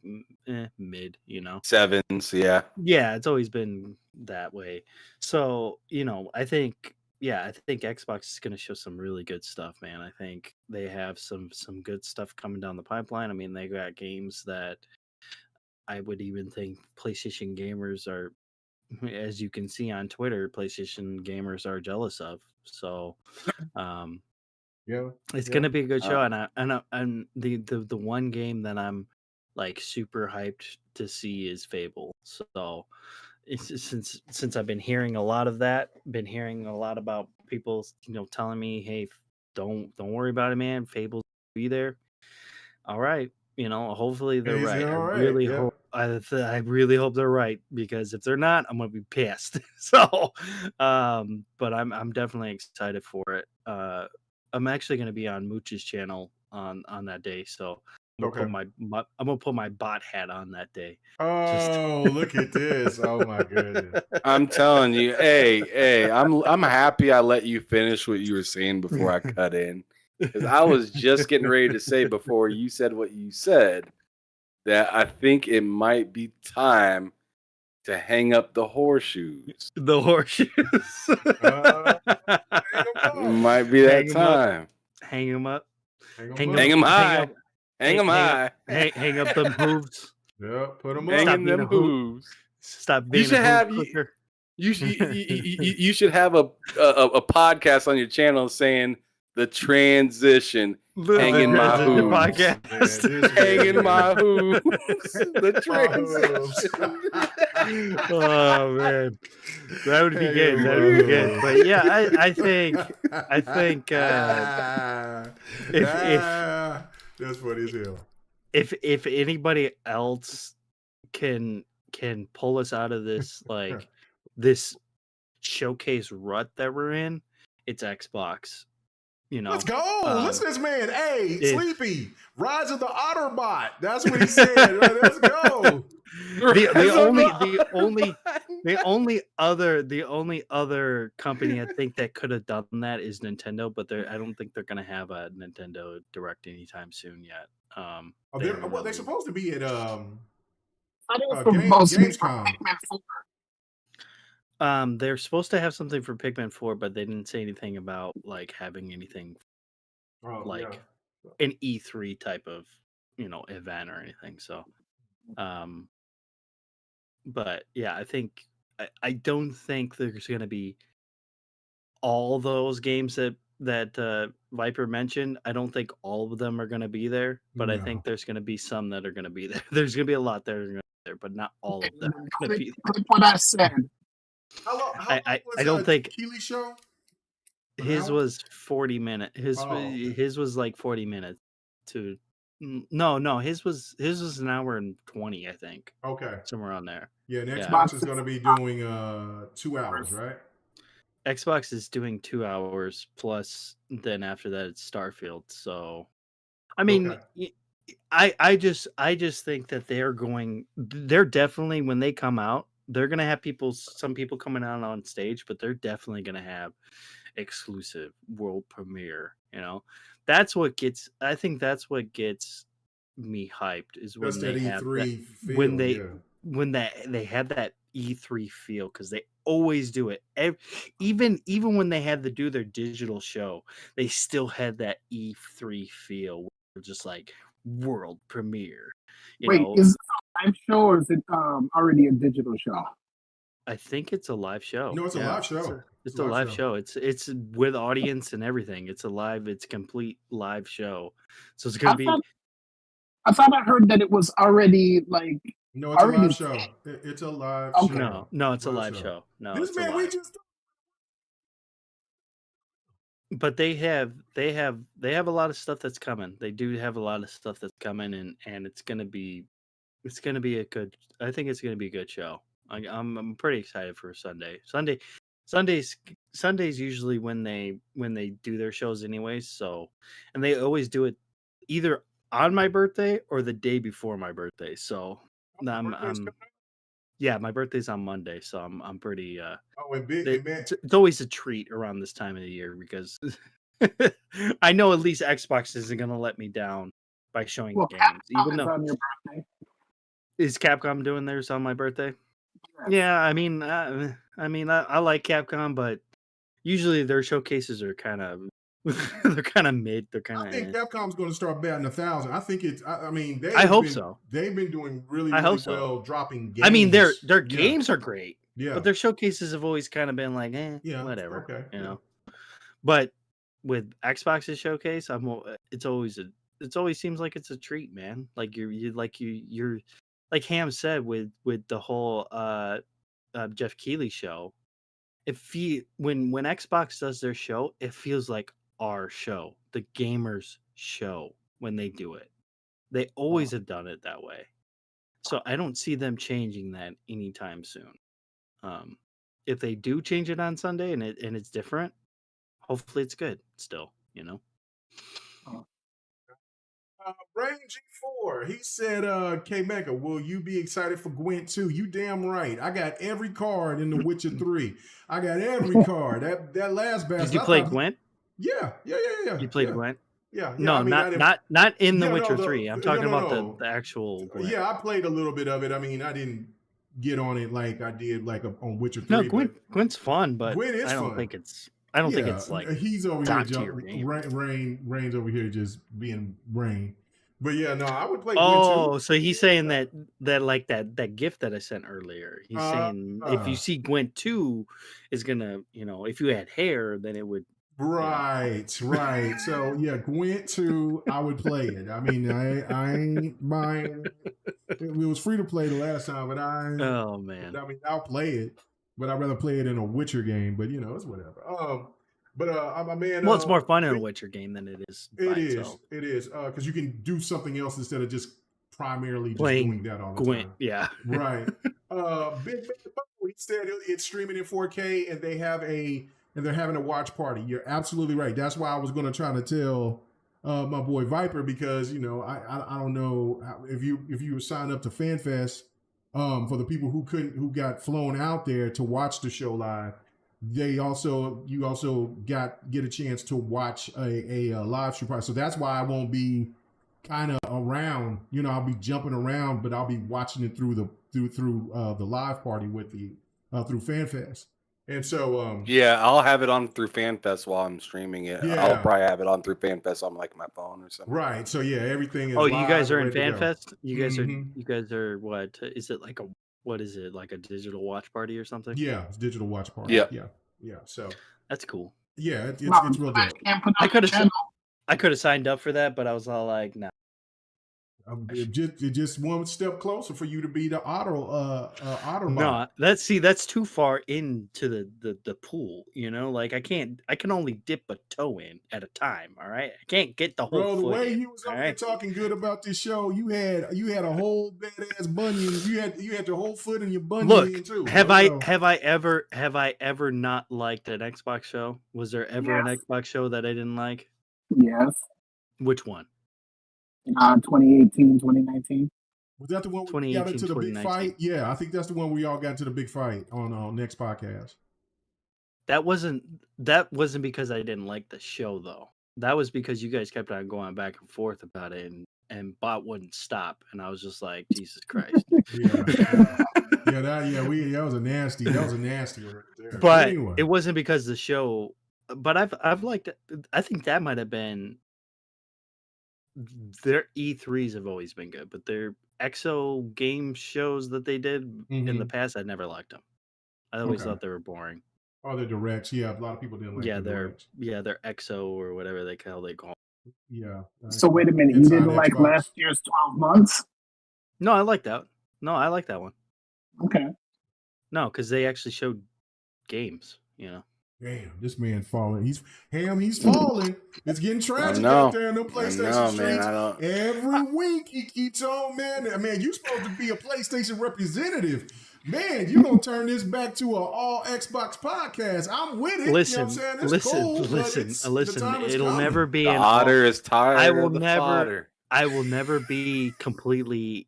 S5: mid,
S7: Sevens, yeah.
S5: Yeah, it's always been that way. So, I think Xbox is going to show some really good stuff, man. I think they have some good stuff coming down the pipeline. I mean, they got games that I would even think PlayStation gamers are, as you can see on Twitter, PlayStation gamers are jealous of. So,
S1: Yeah.
S5: it's
S1: Yeah.
S5: gonna be a good show, and the one game that I'm like super hyped to see is Fable. So, since I've been hearing a lot of that, been hearing a lot about people, telling me, hey, don't worry about it, man. Fable's gonna be there. All right, hopefully they're
S1: He's
S5: right. I
S1: all right.
S5: really
S1: Yeah.
S5: hope. I really hope they're right, because if they're not, I'm gonna be pissed. So, but I'm definitely excited for it. I'm actually gonna be on Mooch's channel on that day, so I'm gonna
S1: Okay.
S5: I'm gonna put my bot hat on that day.
S1: Oh, look at this. Oh my goodness.
S7: I'm telling you, hey, I'm happy I let you finish what you were saying before I cut in. Because I was just getting ready to say, before you said what you said, that I think it might be time to hang up the horseshoes.
S5: The horseshoes.
S7: Might be that
S5: Hang 'em up.
S7: time.
S5: Hang them up.
S7: Hang 'em high. Hang 'em high.
S5: Hang up them hooves.
S1: Yeah, put them
S7: Hang
S1: up.
S7: in them hooves.
S5: Stop being
S7: should
S5: a
S7: have-
S5: hoove clicker.
S7: You should have a podcast on your channel saying the transition. Hanging my hooves.
S5: Podcast.
S7: Hanging my hooves. The transition.
S5: Oh man, that would be good. That would be good. But yeah, I think
S1: that's funny as hell.
S5: if anybody else can pull us out of this this showcase rut that we're in, it's Xbox.
S1: Let's go. Listen to this man. Hey,
S5: if-
S1: Sleepy. Rise of the Otterbot. That's what he said. Right, let's go.
S5: The only other company I think that could have done that is Nintendo, but I don't think they're gonna have a Nintendo Direct anytime soon yet.
S1: They're supposed to be at
S6: Gamescom.
S5: They're supposed to have something for Pikmin 4, but they didn't say anything about like having anything an E3 type of event or anything. So, but yeah, I don't think there's going to be all those games that Viper mentioned. I don't think all of them are going to be there, but I think there's going to be some that are going to be there. There's going to be a lot that are going to be there, but not all of them are going to be there.
S6: What I said.
S1: How long
S5: I
S1: was
S5: don't think
S1: Keighly show?
S5: his was 40 minutes. His was like 40 minutes to no, his was an hour and 20, I think.
S1: Okay.
S5: Somewhere on there.
S1: Yeah, and Xbox is going to be doing 2 hours, right?
S5: Xbox is doing 2 hours plus, then after that it's Starfield. So I mean, I just think that they're definitely, when they come out, they're gonna have some people coming out on stage, but they're definitely gonna have exclusive world premiere. That's what gets me hyped, is when
S1: That's
S5: they
S1: that
S5: have
S1: E3
S5: that,
S1: feel,
S5: when they had that E3 feel, because they always do it. Even when they had to do their digital show, they still had that E3 feel. Where just like world premiere.
S6: Wait, is it a live show or is it already a digital show?
S5: I think it's a live show.
S1: No, it's a live show.
S5: It's a live show. It's with audience and everything. It's a complete live show. So it's gonna be.
S6: I thought I heard that it was already like.
S1: No, it's a live show. It's a live show.
S5: No, it's a live show. No,
S1: this man, we just.
S5: But they have a lot of stuff that's coming. They do have a lot of stuff that's coming, and it's gonna be a good. I think it's gonna be a good show. I'm pretty excited for Sunday. Sundays usually when they do their shows anyways. So, and they always do it either on my birthday or the day before my birthday. So yeah, my birthday's on Monday, so I'm pretty. It's always a treat around this time of the year because I know at least Xbox isn't gonna let me down by showing games. Even though
S6: on your birthday.
S5: Is Capcom doing theirs on my birthday? Yeah, I mean, I like Capcom, but usually their showcases are kind of they're kind of mid. They're kind of.
S1: I think Capcom's going to start batting 1,000. I think it's. I mean,
S5: I hope so.
S1: They've been doing really well dropping games.
S5: I mean, their games are great.
S1: Yeah,
S5: but their showcases have always kind of been like, whatever. Okay, you know. But with Xbox's showcase, it always seems like it's a treat, man. Like you're like Ham said with the whole Geoff Keighly show. When Xbox does their show, it feels like our show, the gamers' show. When they do it, they always have done it that way. So I don't see them changing that anytime soon. If they do change it on Sunday and it's different, hopefully it's good still, you know.
S1: Rain G4, he said, K Mega, will you be excited for Gwent 2? You damn right. I got every card in The Witcher 3. I got every card. That last bastard.
S5: Did you play Gwent?
S1: Yeah.
S5: You played Gwent?
S1: Yeah.
S5: No, I mean, not in The Witcher 3. I'm talking about the actual Gwent.
S1: Yeah, I played a little bit of it. I mean, I didn't get on it like I did like on Witcher 3.
S5: No, Gwent's fun, but
S1: Gwent is
S5: I don't
S1: fun.
S5: think it's like
S1: he's over here. Rain's over here just being Rain. But yeah, no, I would play.
S5: Oh,
S1: Gwent 2.
S5: So he's saying that like that gift that I sent earlier. He's saying if you see Gwent 2 is gonna, if you had hair, then it would.
S1: Right. So yeah, Gwent 2, I would play it. I mean, I ain't buying. It was free to play the last time, but
S5: Oh man.
S1: I mean, I'll play it, but I'd rather play it in a Witcher game. But it's whatever. I'm a man.
S5: Well, it's more fun in a Witcher game than it is.
S1: It is because you can do something else instead of just primarily just doing that all the time.
S5: Yeah.
S1: Right. Big Man, he said it's streaming in 4K and they're having a watch party. You're absolutely right. That's why I was going to try to tell my boy Viper because I don't know if you signed up to FanFest for the people who got flown out there to watch the show live. You also get a chance to watch a live stream party. So that's why I won't be kind of around. I'll be jumping around, but I'll be watching it through the live party with through FanFest. And so
S7: yeah, I'll have it on through FanFest while I'm streaming it.
S1: Yeah.
S7: I'll probably have it on through FanFest on like my phone or something.
S1: Right. So yeah, everything is.
S5: Oh, you guys are in
S1: ready to go.
S5: FanFest? You guys are what? Is it like a digital watch party or something?
S1: Yeah, it's digital watch party. Yeah. So
S5: that's cool.
S1: Yeah, it's real dope.
S5: I could have signed up for that, but I was all like, nah.
S1: Just one step closer for you to be the auto.
S5: No, that's too far into the pool. Like I can only dip a toe in at a time. All right, I can't get the whole.
S1: Bro, the
S5: foot
S1: way
S5: in,
S1: you was up there talking good about this show, you had a whole badass bunion. You had your whole foot in your bunion.
S5: Look,
S1: too.
S5: have I ever not liked an Xbox show? Was there ever an Xbox show that I didn't like?
S6: Yes.
S5: Which one?
S6: 2018, 2019.
S1: Was that the one we got into the big fight? Yeah, I think that's the one we all got into the big fight on next podcast.
S5: That wasn't because I didn't like the show though. That was because you guys kept on going back and forth about it, and and bot wouldn't stop, and I was just like, Jesus Christ.
S1: That was a nasty one right there.
S5: But
S1: anyway,
S5: it wasn't because the show. But I've liked it. I think that might have been their E3s have always been good, but their EXO game shows that they did in the past, I never liked them. I always thought they were boring.
S1: Oh, the directs. Yeah, a lot of people didn't like the directs.
S5: They're EXO or whatever they call it.
S1: Yeah.
S6: So wait a minute, you didn't like last year's 12 months?
S5: No, I like that. No, I like that one.
S6: Okay.
S5: No, because they actually showed games, you know.
S1: Damn, this man falling. He's falling. It's getting tragic out there in the PlayStation streets.
S7: Man,
S1: Every week he keeps on, man. Man, you're supposed to be a PlayStation representative. Man, you're going to turn this back to an all Xbox podcast. I'm with it.
S5: Listen,
S1: you know what I'm saying? It's cool,
S5: listen. It'll never be
S7: an otter is tired.
S5: I will never be completely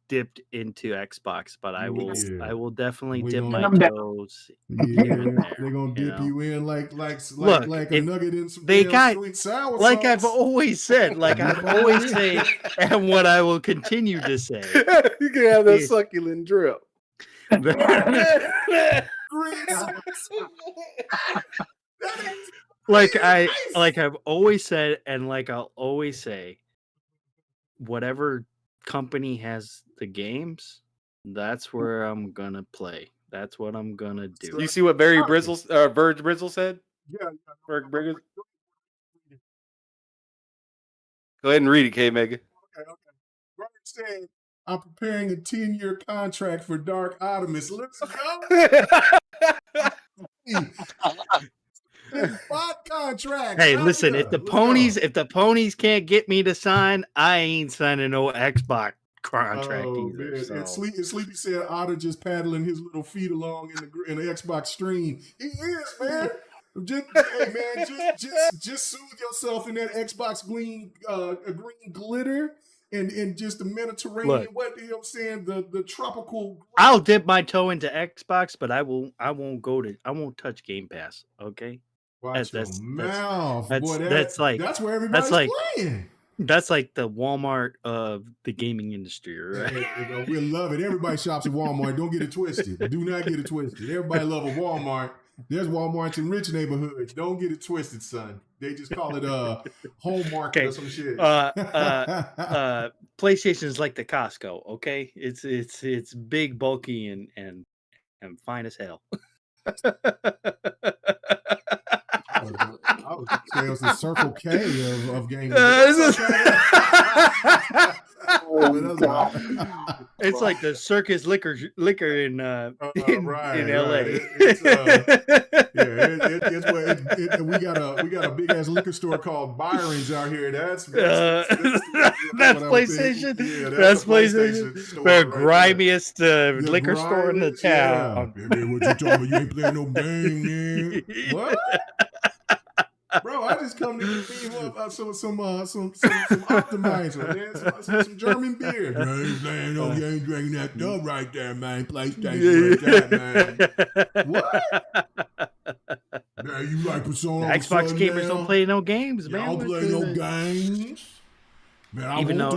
S5: dipped into Xbox, but I will definitely dip my toes.
S1: They're gonna dip you in like a nugget in some sweet sour
S5: like
S1: sauce.
S5: I've always said, and what I will continue to say.
S7: You can have that succulent drip.
S5: I've always said, and like I'll always say, whatever company has the games, that's where I'm gonna play. That's what I'm gonna do.
S7: You see what Verge Brizzle said?
S1: Yeah.
S7: Go ahead and read it, K Mega.
S1: Okay. Verge said, I'm preparing a 10-year contract for Dark Optimus. Let's go. 5 contracts.
S5: Hey, listen, if the ponies can't get me to sign, I ain't signing no Xbox contract either.
S1: Man.
S5: So.
S1: And Sleepy said Otter just paddling his little feet along in the Xbox stream. He is, man. Just soothe yourself in that Xbox green glitter and just the Mediterranean.
S5: Look,
S1: what you know what I'm saying? The tropical.
S5: I'll dip my toe into Xbox, but I won't touch Game Pass. Okay.
S1: Watch your mouth.
S5: That's
S1: where everybody's playing.
S5: That's like the Walmart of the gaming industry, right?
S1: We love it. Everybody shops at Walmart. Don't get it twisted. Do not get it twisted. Everybody love a Walmart. There's Walmarts in rich neighborhoods. Don't get it twisted, son. They just call it home market or some shit.
S5: PlayStation is like the Costco. Okay, it's big, bulky, and fine as hell.
S1: I was say it was the Circle K of gaming.
S5: It's like the Circus liquor in LA.
S1: We got a big ass liquor store called Byron's out here. That's
S5: PlayStation.
S1: Yeah,
S5: that's PlayStation. The grimiest liquor store in the town.
S1: Yeah. What you talking about? You ain't playing no game, man. What? Bro, I just come to give up some optimizer, man. Some German beer. You ain't playing no, you ain't drinking that dub right there, man. PlayStation like that, man. What? Man, you like Persona?
S5: Xbox gamers don't play no games, man.
S1: Don't play no games. Man,
S5: even though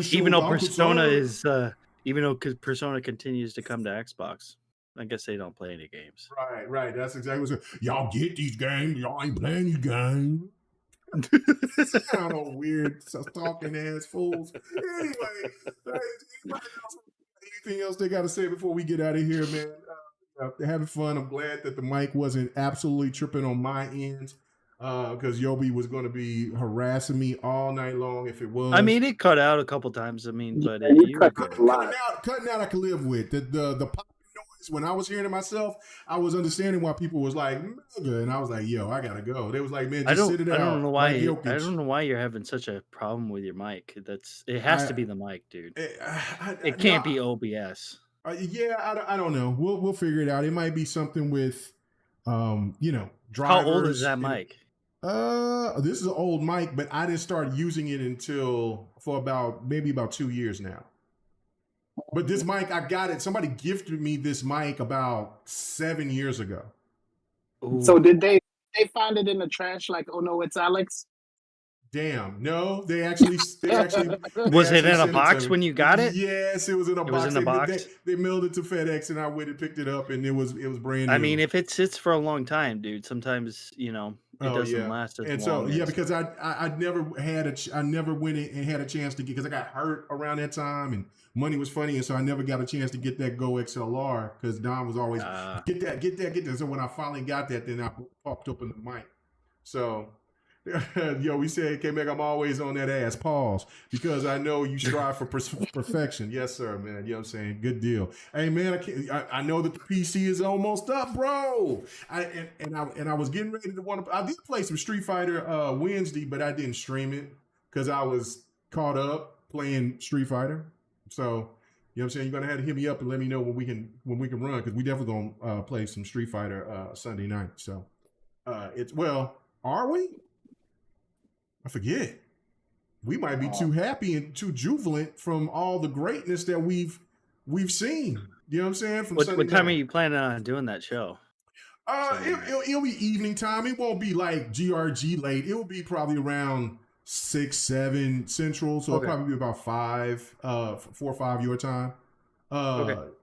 S5: Persona continues to come to Xbox. I guess they don't play any games.
S1: Right. That's exactly what y'all get these games. Y'all ain't playing these games. Sound all weird, talking ass fools. Anyway, anything else they got to say before we get out of here, man? Having fun. I'm glad that the mic wasn't absolutely tripping on my end. Because Yobi was going to be harassing me all night long if it was.
S5: I mean, it cut out a couple times. I mean, but
S1: cutting out I could live with. The pop noise, when I was hearing it myself, I was understanding why people was like, mega, and I was like, yo, I gotta go. They was like, man, just sit it out.
S5: I don't know why you're having such a problem with your mic. It has to be the mic, dude. It can't be OBS.
S1: I don't know. We'll figure it out. It might be something with drivers.
S5: How old is that mic?
S1: This is an old mic, but I didn't start using it for about 2 years now. But this mic, I got it. Somebody gifted me this mic about 7 years ago.
S6: Ooh. So did they find it in the trash? Like, oh no, it's Alex.
S1: Damn, no, they actually
S5: Was it in a
S1: sent
S5: box
S1: to me.
S5: when you got it?
S1: Yes, it was in a
S5: It
S1: box.
S5: was in a box?
S1: They mailed it to FedEx, and I went and picked it up, and it was brand new.
S5: I mean, if it sits for a long time, dude, sometimes it doesn't last as
S1: and
S5: long.
S1: So because I never had I never went and had a chance to get, because I got hurt around that time and money was funny, and so I never got a chance to get that Go XLR because Don was always get that. So when I finally got that, then I popped open the mic. So. Yo, we said, K-Meg, I'm always on that ass. Pause. Because I know you strive for perfection. Yes, sir, man. You know what I'm saying? Good deal. Hey, man, I know that the PC is almost up, bro. I was getting ready to I did play some Street Fighter Wednesday, but I didn't stream it because I was caught up playing Street Fighter. So, you know what I'm saying? You're going to have to hit me up and let me know when we can run, because we definitely going to play some Street Fighter Sunday night. So, are we? I forget. We might be too happy and too jubilant from all the greatness that we've seen. You know what I'm saying? From
S5: what time are you planning on doing that show?
S1: It'll be evening time. It won't be like GRG late. It will be probably around 6, 7 Central. So it'll probably be about 4 or 5 your time.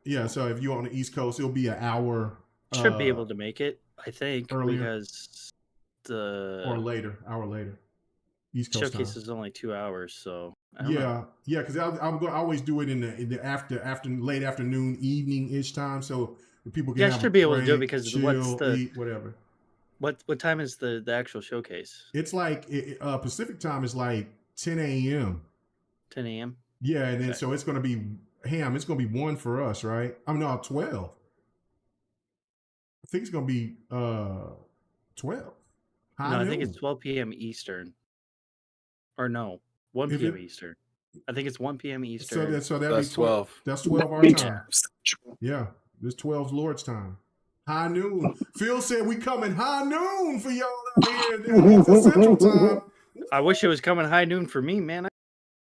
S1: Yeah. So if you're on the East Coast, it'll be an hour.
S5: Should be able to make it, I think,
S1: earlier.
S5: Because
S1: hour later. East Coast
S5: showcase
S1: time.
S5: is only 2 hours, so
S1: because I'm going to always do it in the after late afternoon, evening ish time, so people can.
S5: I should be able to do it because
S1: chill, eat, whatever.
S5: What time is the actual showcase?
S1: It's like Pacific time is like 10 a.m.
S5: 10 a.m.
S1: Yeah, and then so it's going to be It's going to be 1 for us, right? I'm not 12. I think it's going to be 12.
S5: I think it's 12 p.m. Eastern. Or no, 1 p.m. Eastern. I think it's 1 p.m. Eastern.
S1: So that'd be
S7: 12.
S1: That's 12 our time. Yeah, it's 12 Lord's time. High noon. Phil said we coming high noon for y'all out here. It's Central time.
S5: I wish it was coming high noon for me, man.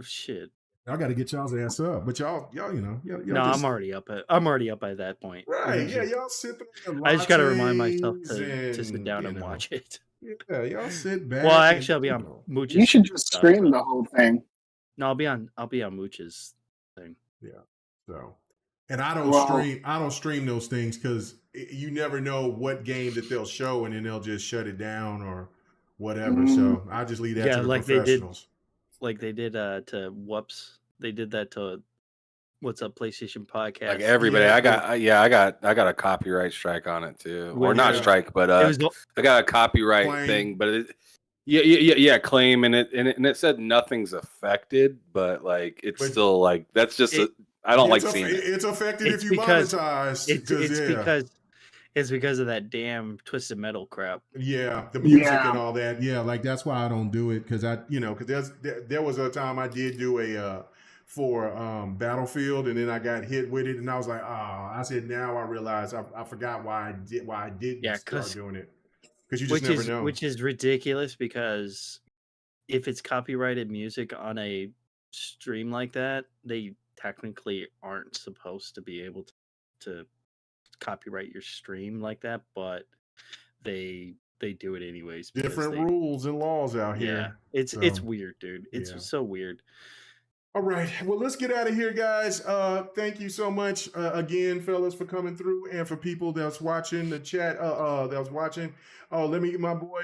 S5: Shit.
S1: I got to get y'all's ass up, but y'all,
S5: no, I'm already up at that point.
S1: Right? Yeah, y'all sit there.
S5: I just got to remind myself to sit down and watch it.
S1: Yeah, y'all sit back.
S5: Well, actually, I'll be on Mooch's.
S6: You should just stream the whole thing.
S5: No, I'll be on Mooch's thing.
S1: Yeah. So, and I don't stream those things because you never know what game that they'll show, and then they'll just shut it down or whatever. So I just leave that to the professionals.
S5: Like they did to Whoops. They did that to What's Up PlayStation Podcast.
S7: Like everybody, I got a copyright strike on it too, or not strike, but I got a copyright claim thing. But claim, and it said nothing's affected, but like it's still like that's just I don't like seeing it.
S1: It's affected if you monetize.
S5: It's because of that damn Twisted Metal crap.
S1: Yeah, the music and all that. Yeah, like that's why I don't do it, because there was a time I did do a for Battlefield, and then I got hit with it, and I was like, I said, now I realize I forgot why I didn't start doing it, because you just never know.
S5: Which is ridiculous, because if it's copyrighted music on a stream like that, they technically aren't supposed to be able to copyright your stream like that, but they do it anyways.
S1: Different rules and laws out here.
S5: Yeah, it's weird, dude. It's so weird.
S1: All right, well, let's get out of here, guys. Thank you so much again, fellas, for coming through, and for people that's watching the chat. That was watching. Oh, let me get my boy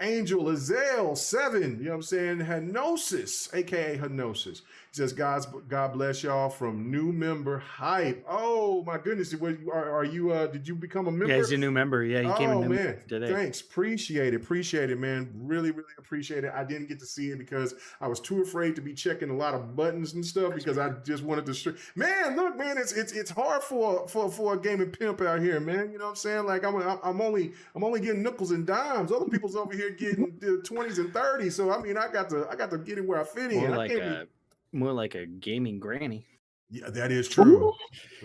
S1: Angel Azale 7. You know what I'm saying? Henosis, aka Henosis. He says, God bless y'all from new member Hype. Oh my goodness, are you? Did you become a member?
S5: Yeah, he's a new member. Yeah, he came in
S1: man.
S5: today.
S1: Thanks, appreciate it, man. Really, really appreciate it. I didn't get to see it because I was too afraid to be checking a lot of buttons and stuff, because I just wanted to. Man, look, man, it's hard for a gaming pimp out here, man. You know what I'm saying? Like I'm only getting nickels and dimes. Other people's over here getting the 20s and 30s. So I mean, I got to get it where I fit in.
S5: More like a gaming granny.
S1: Yeah, that is true.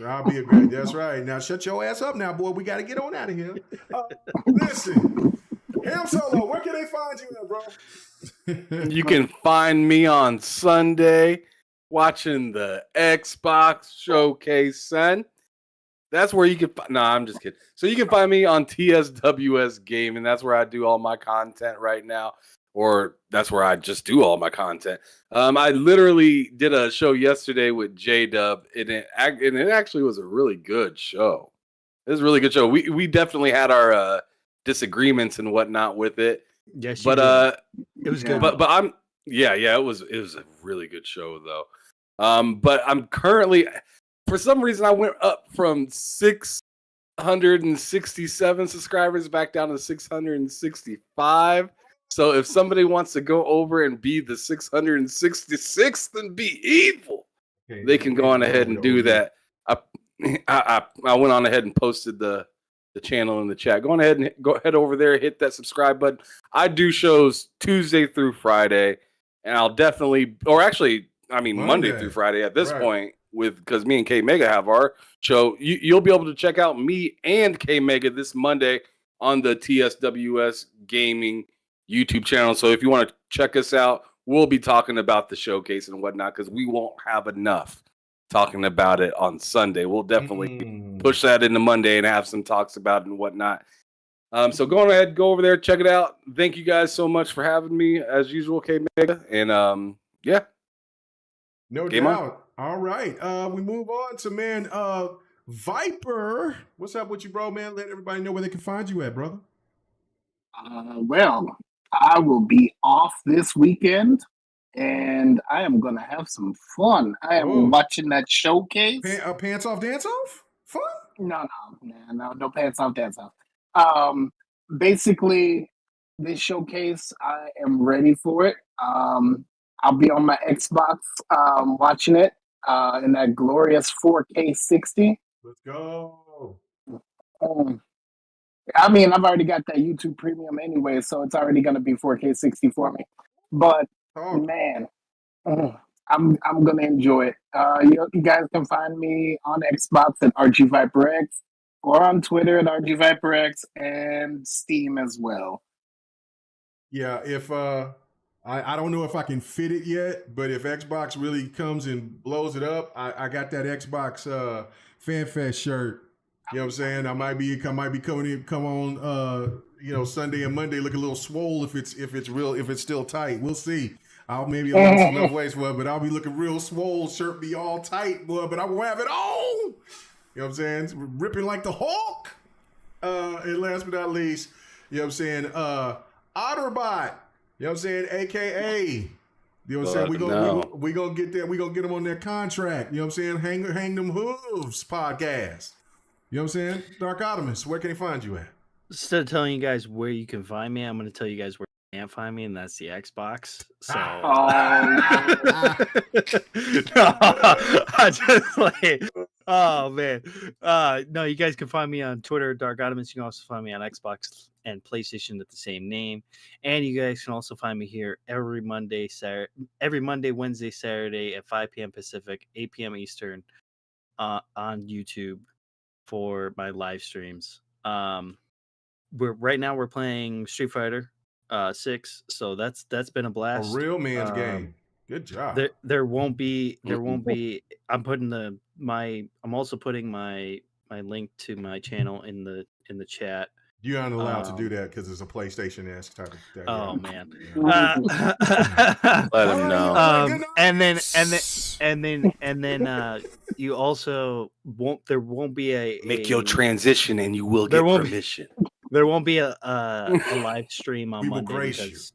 S1: I'll be a great. That's right. Now shut your ass up, now, boy. We got to get on out of here. Listen, Ham Solo, where can they find you at, bro?
S7: You can find me on Sunday watching the Xbox showcase, son. That's where you can. No, I'm just kidding. So you can find me on TSWS Gaming. That's where I do all my content right now. or that's where I just do all my content. I literally did a show yesterday with J-Dub, and it actually was a really good show. It was a really good show. We definitely had our disagreements and whatnot with it.
S5: Yes,
S7: but
S5: it was good.
S7: But I'm it was a really good show though. But I'm currently, for some reason, I went up from 667 subscribers back down to 665. So if somebody wants to go over and be the 666th and be evil, they can go on ahead and do that. I went on ahead and posted the channel in the chat. Go on ahead and head over there, hit that subscribe button. I do shows Tuesday through Friday, and I'll definitely, or actually, I mean Monday through Friday at this point, because me and K Mega have our show. You'll be able to check out me and K Mega this Monday on the TSWS Gaming YouTube channel. So if you want to check us out, we'll be talking about the showcase and whatnot, because we won't have enough talking about it on Sunday. We'll definitely push that into Monday and have some talks about it and whatnot. So go on ahead, go over there, check it out. Thank you guys so much for having me, as usual, K Mega. And yeah.
S1: No doubt. All right. We move on to Viper. What's up with you, bro, man? Let everybody know where they can find you at, brother.
S6: Well, I will be off this weekend, and I am going to have some fun. I am watching that showcase.
S1: Pants off, dance off? Fun?
S6: No pants off, dance off. Basically, this showcase, I am ready for it. I'll be on my Xbox watching it in that glorious 4K 60.
S1: Let's go.
S6: I mean, I've already got that YouTube Premium anyway, so it's already going to be 4K 60 for me. But, man, I'm going to enjoy it. You guys can find me on Xbox at RGViperX, or on Twitter at RGViperX, and Steam as well.
S1: Yeah, if I don't know if I can fit it yet, but if Xbox really comes and blows it up, I got that Xbox FanFest shirt. You know what I'm saying? I might be come on Sunday and Monday, look a little swole if it's still tight. We'll see. I'll lost enough ways for it, but I'll be looking real swole, shirt be all tight, boy, but I will have it on. You know what I'm saying? Ripping like the Hulk. And last but not least, you know what I'm saying? Otterbot. You know what I'm saying? AKA. You know what I'm saying? We gonna get that. We gonna get them on their contract. You know what I'm saying? Hang them hooves podcast. You know what I'm saying? Dark Optimus, where can they find you at?
S5: Instead of telling you guys where you can find me, I'm going to tell you guys where you can't find me, and that's the Xbox. So, no, I just like, oh man, no, you guys can find me on Twitter, Dark Optimus. You can also find me on Xbox and PlayStation at the same name, and you guys can also find me here every Monday, Wednesday, Saturday at 5 p.m. Pacific, 8 p.m. Eastern, on YouTube for my live streams. Right now we're playing Street Fighter 6, so that's been a blast.
S1: A real man's game. Good job.
S5: There won't be I'm also putting my link to my channel in the chat.
S1: You aren't allowed to do that because it's a PlayStation-esque type of thing.
S5: Oh man.
S7: Let him know.
S5: And then you also won't be a
S7: make your transition and you will get permission.
S5: There won't be a live stream on Monday because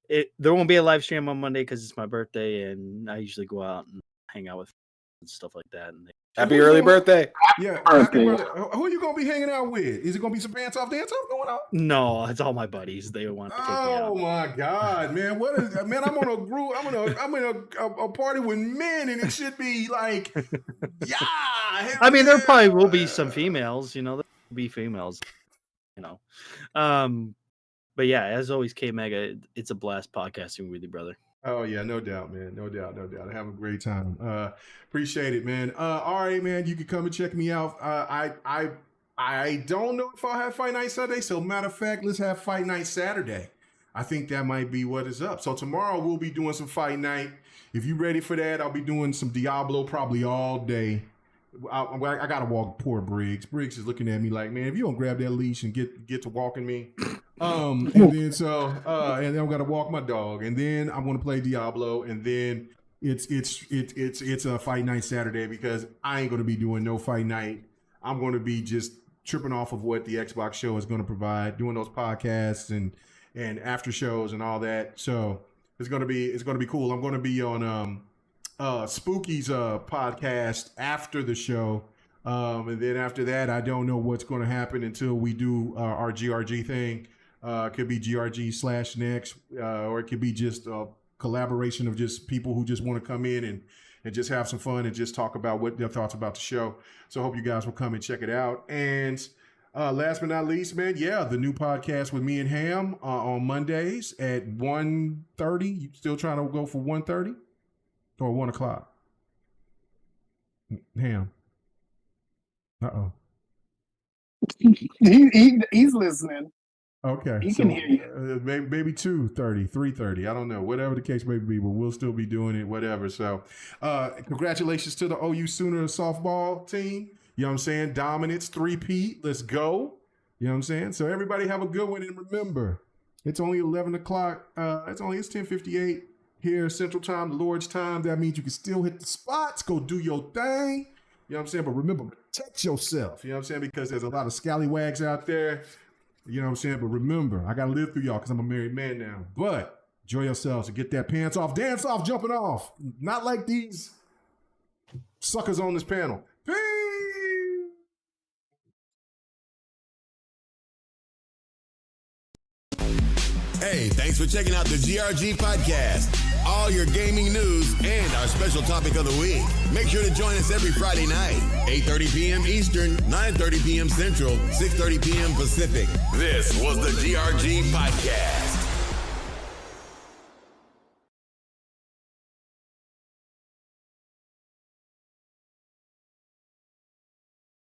S5: there won't be a live stream on Monday because it's my birthday and I usually go out and hang out with and stuff like that. And
S7: happy early birthday!
S1: Yeah, happy birthday. Who are you gonna be hanging out with? Is it gonna be some pants off, dance off going on?
S5: No, it's all my buddies. They want to take me out.
S1: Oh my god, man! What is man? I'm on a group. I'm in a party with men, and it should be like, yeah.
S5: I mean, there probably will be some females. There will be females. But yeah, as always, K Mega, it's a blast podcasting with you, brother.
S1: Oh yeah, no doubt, man. No doubt. I have a great time. Appreciate it, man. All right, man. You can come and check me out. I don't know if I'll have Fight Night Sunday. So matter of fact, let's have Fight Night Saturday. I think that might be what is up. So tomorrow we'll be doing some Fight Night. If you're ready for that, I'll be doing some Diablo probably all day. I gotta walk poor Briggs. Briggs is looking at me like, man, if you don't grab that leash and get to walking me, and then and then I gotta walk my dog, and then I want to play Diablo, and then it's a fight night Saturday because I ain't gonna be doing no fight night. I'm gonna be just tripping off of what the Xbox show is gonna provide, doing those podcasts and after shows and all that. So it's gonna be cool. I'm gonna be on Spooky's podcast after the show, and then after that, I don't know what's going to happen until we do our GRG thing. It could be GRG /next, or it could be just a collaboration of just people who just want to come in and just have some fun and just talk about what their thoughts about the show. So I hope you guys will come and check it out. And last but not least, man, the new podcast with me and Ham on Mondays at 1:30. You still trying to go for 1:30? Or 1 o'clock? Ham. Uh-oh.
S6: He's listening.
S1: Okay.
S6: He can hear you.
S1: Maybe 2:30, 3:30. I don't know. Whatever the case may be, but we'll still be doing it, whatever. So congratulations to the OU Sooner softball team. You know what I'm saying? Dominance, 3-peat. Let's go. You know what I'm saying? So everybody have a good one. And remember, it's only 11 o'clock. It's 10:58. Here, Central Time, the Lord's Time. That means you can still hit the spots. Go do your thing. You know what I'm saying? But remember, protect yourself. You know what I'm saying? Because there's a lot of scallywags out there. You know what I'm saying? But remember, I got to live through y'all because I'm a married man now. But enjoy yourselves and get that pants off, dance off, jumping off. Not like these suckers on this panel. Peace!
S8: Hey, thanks for checking out the GRG podcast. All your gaming news and our special topic of the week. Make sure to join us every Friday night, 8:30 p.m. Eastern, 9:30 p.m. Central, 6:30 p.m. Pacific. This was the GRG podcast.